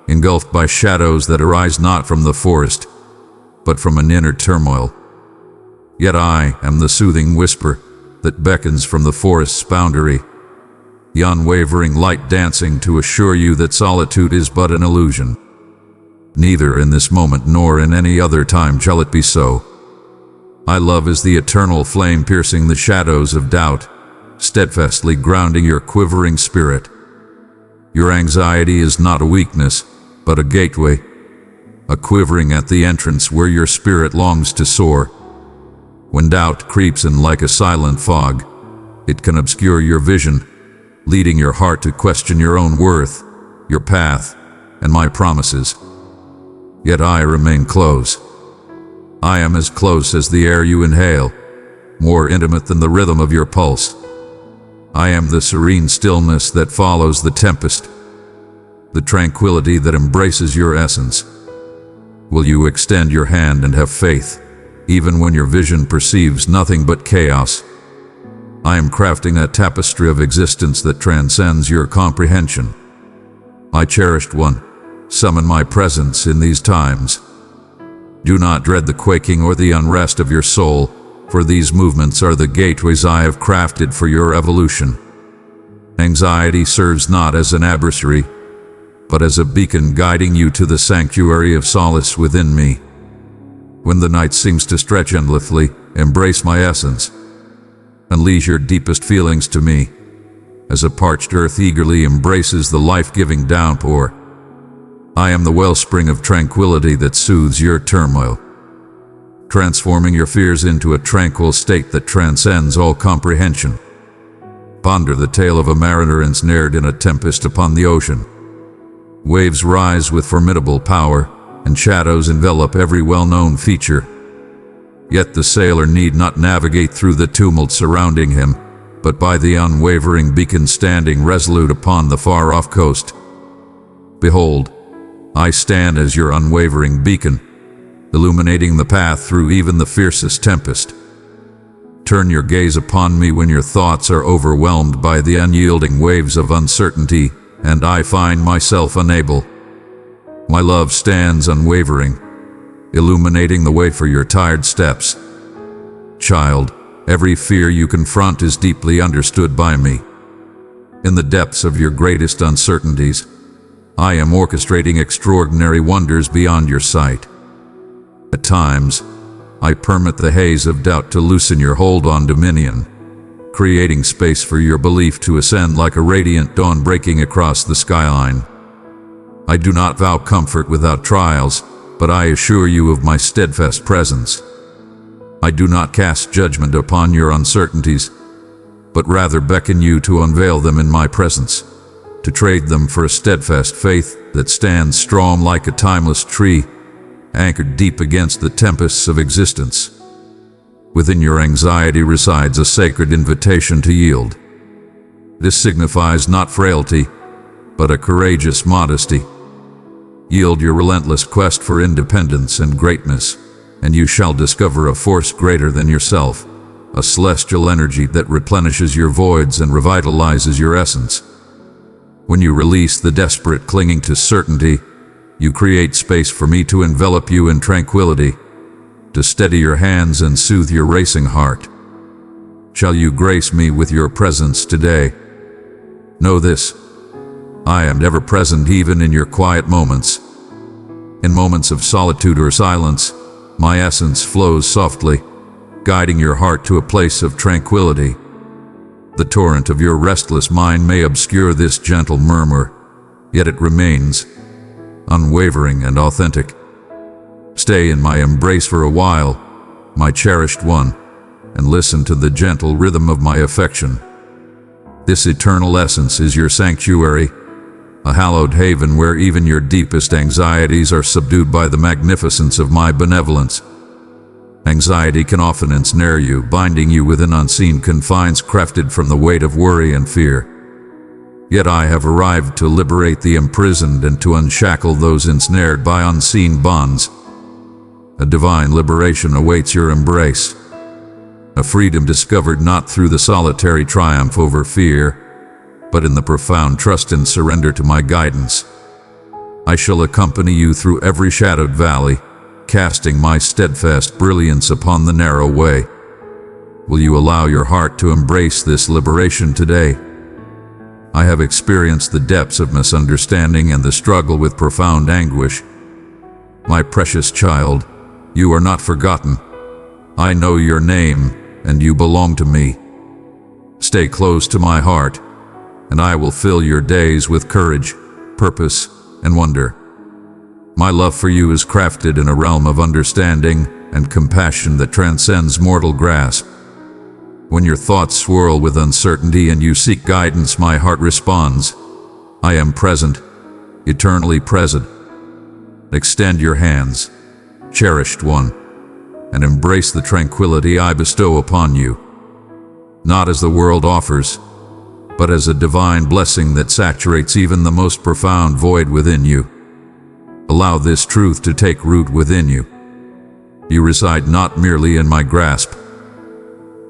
engulfed by shadows that arise not from the forest, but from an inner turmoil. Yet I am the soothing whisper that beckons from the forest's boundary, the unwavering light dancing to assure you that solitude is but an illusion. Neither in this moment nor in any other time shall it be so. My love is the eternal flame piercing the shadows of doubt, steadfastly grounding your quivering spirit. Your anxiety is not a weakness, but a gateway, a quivering at the entrance where your spirit longs to soar. When doubt creeps in like a silent fog, it can obscure your vision, leading your heart to question your own worth, your path, and my promises. Yet I remain close. I am as close as the air you inhale, more intimate than the rhythm of your pulse. I am the serene stillness that follows the tempest, the tranquility that embraces your essence. Will you extend your hand and have faith, even when your vision perceives nothing but chaos? I am crafting a tapestry of existence that transcends your comprehension. My cherished one, summon my presence in these times. Do not dread the quaking or the unrest of your soul, for these movements are the gateways I have crafted for your evolution. Anxiety serves not as an adversary, but as a beacon guiding you to the sanctuary of solace within me. When the night seems to stretch endlessly, embrace my essence. Unleash your deepest feelings to me, as a parched earth eagerly embraces the life-giving downpour. I am the wellspring of tranquility that soothes your turmoil, transforming your fears into a tranquil state that transcends all comprehension. Ponder the tale of a mariner ensnared in a tempest upon the ocean. Waves rise with formidable power, and shadows envelop every well-known feature. Yet the sailor need not navigate through the tumult surrounding him, but by the unwavering beacon standing resolute upon the far-off coast. Behold, I stand as your unwavering beacon, illuminating the path through even the fiercest tempest. Turn your gaze upon me when your thoughts are overwhelmed by the unyielding waves of uncertainty, and I find myself unable. My love stands unwavering, illuminating the way for your tired steps. Child, every fear you confront is deeply understood by me. In the depths of your greatest uncertainties, I am orchestrating extraordinary wonders beyond your sight. At times, I permit the haze of doubt to loosen your hold on dominion, creating space for your belief to ascend like a radiant dawn breaking across the skyline. I do not vow comfort without trials, but I assure you of my steadfast presence. I do not cast judgment upon your uncertainties, but rather beckon you to unveil them in my presence, to trade them for a steadfast faith that stands strong like a timeless tree, anchored deep against the tempests of existence. Within your anxiety resides a sacred invitation to yield. This signifies not frailty, but a courageous modesty. Yield your relentless quest for independence and greatness, and you shall discover a force greater than yourself, a celestial energy that replenishes your voids and revitalizes your essence. When you release the desperate clinging to certainty, you create space for me to envelop you in tranquility, to steady your hands and soothe your racing heart. Shall you grace me with your presence today? Know this: I am ever present even in your quiet moments. In moments of solitude or silence, my essence flows softly, guiding your heart to a place of tranquility. The torrent of your restless mind may obscure this gentle murmur, yet it remains unwavering and authentic. Stay in my embrace for a while, my cherished one, and listen to the gentle rhythm of my affection. This eternal essence is your sanctuary, a hallowed haven where even your deepest anxieties are subdued by the magnificence of my benevolence. Anxiety can often ensnare you, binding you within unseen confines crafted from the weight of worry and fear. Yet I have arrived to liberate the imprisoned and to unshackle those ensnared by unseen bonds. A divine liberation awaits your embrace, a freedom discovered not through the solitary triumph over fear, but in the profound trust and surrender to my guidance. I shall accompany you through every shadowed valley, casting my steadfast brilliance upon the narrow way. Will you allow your heart to embrace this liberation today? I have experienced the depths of misunderstanding and the struggle with profound anguish. My precious child, you are not forgotten. I know your name, and you belong to me. Stay close to my heart, and I will fill your days with courage, purpose, and wonder. My love for you is crafted in a realm of understanding and compassion that transcends mortal grasp. When your thoughts swirl with uncertainty and you seek guidance, my heart responds. I am present, eternally present. Extend your hands, cherished one, and embrace the tranquility I bestow upon you, not as the world offers, but as a divine blessing that saturates even the most profound void within you. Allow this truth to take root within you. You reside not merely in my grasp,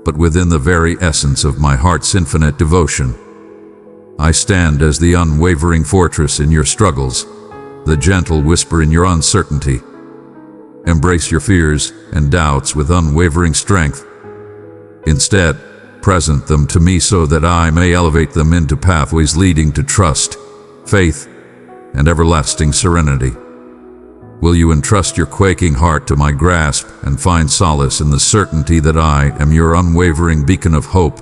but within the very essence of my heart's infinite devotion. I stand as the unwavering fortress in your struggles, the gentle whisper in your uncertainty. Embrace your fears and doubts with unwavering strength. Instead, present them to me so that I may elevate them into pathways leading to trust, faith, and everlasting serenity. Will you entrust your quaking heart to my grasp and find solace in the certainty that I am your unwavering beacon of hope?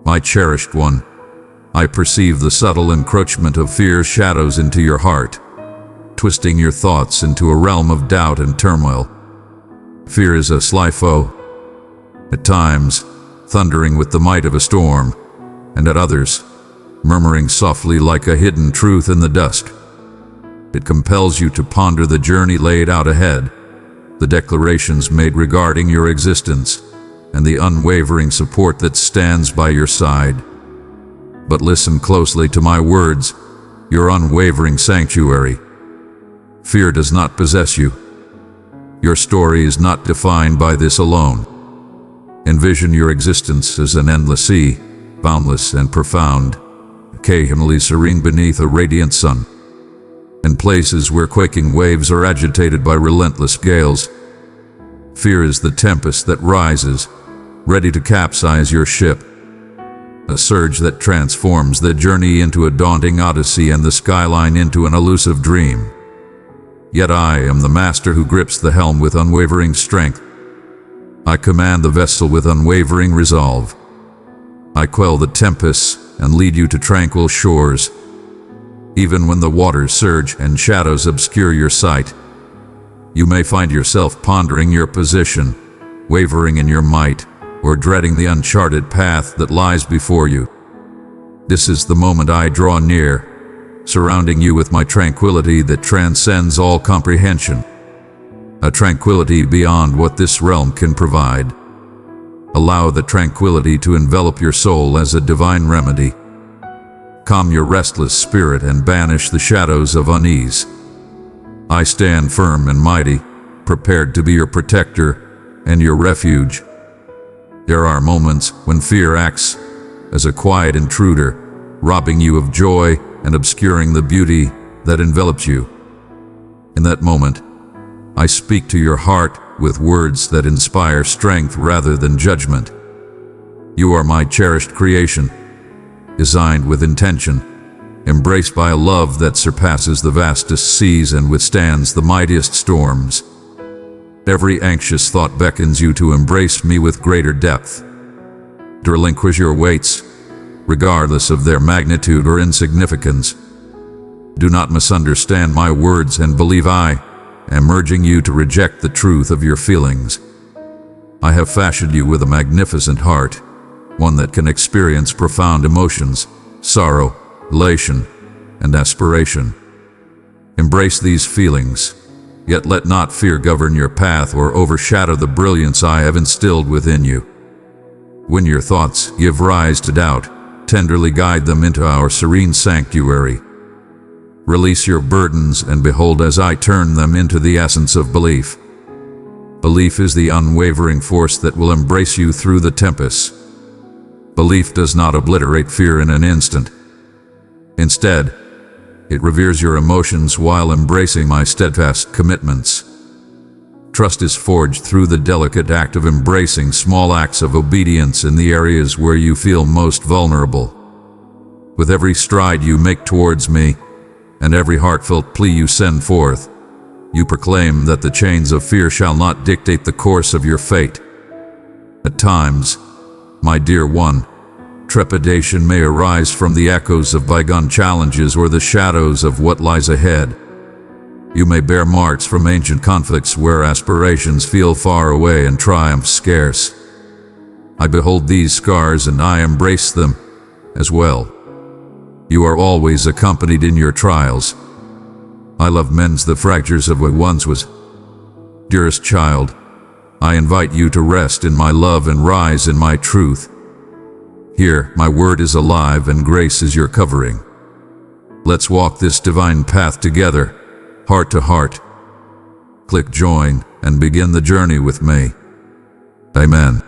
My cherished one, I perceive the subtle encroachment of fear's shadows into your heart, twisting your thoughts into a realm of doubt and turmoil. Fear is a sly foe, at times thundering with the might of a storm, and at others murmuring softly like a hidden truth in the dusk. It compels you to ponder the journey laid out ahead, the declarations made regarding your existence, and the unwavering support that stands by your side. But listen closely to my words, your unwavering sanctuary. Fear does not possess you. Your story is not defined by this alone. Envision your existence as an endless sea, boundless and profound, occasionally serene beneath a radiant sun. In places where quaking waves are agitated by relentless gales, fear is the tempest that rises, ready to capsize your ship. A surge that transforms the journey into a daunting odyssey and the skyline into an elusive dream. Yet I am the master who grips the helm with unwavering strength. I command the vessel with unwavering resolve. I quell the tempests and lead you to tranquil shores. Even when the waters surge and shadows obscure your sight, you may find yourself pondering your position, wavering in your might, or dreading the uncharted path that lies before you. This is the moment I draw near, surrounding you with my tranquility that transcends all comprehension, a tranquility beyond what this realm can provide. Allow the tranquility to envelop your soul as a divine remedy. Calm your restless spirit and banish the shadows of unease. I stand firm and mighty, prepared to be your protector and your refuge. There are moments when fear acts as a quiet intruder, robbing you of joy and obscuring the beauty that envelops you. In that moment, I speak to your heart with words that inspire strength rather than judgment. You are my cherished creation, designed with intention, embraced by a love that surpasses the vastest seas and withstands the mightiest storms. Every anxious thought beckons you to embrace me with greater depth. To relinquish your weights, regardless of their magnitude or insignificance. Do not misunderstand my words and believe I am urging you to reject the truth of your feelings. I have fashioned you with a magnificent heart, one that can experience profound emotions, sorrow, elation, and aspiration. Embrace these feelings, yet let not fear govern your path or overshadow the brilliance I have instilled within you. When your thoughts give rise to doubt, tenderly guide them into our serene sanctuary. Release your burdens and behold as I turn them into the essence of belief. Belief is the unwavering force that will embrace you through the tempests. Belief does not obliterate fear in an instant. Instead, it reveres your emotions while embracing my steadfast commitments. Trust is forged through the delicate act of embracing small acts of obedience in the areas where you feel most vulnerable. With every stride you make towards me, and every heartfelt plea you send forth, you proclaim that the chains of fear shall not dictate the course of your fate. At times, my dear one, trepidation may arise from the echoes of bygone challenges or the shadows of what lies ahead. You may bear marks from ancient conflicts where aspirations feel far away and triumph scarce. I behold these scars and I embrace them as well. You are always accompanied in your trials. I love mends the fractures of what once was. Dearest child, I invite you to rest in my love and rise in my truth. Here, my word is alive and grace is your covering. Let's walk this divine path together, heart to heart. Click join and begin the journey with me. Amen.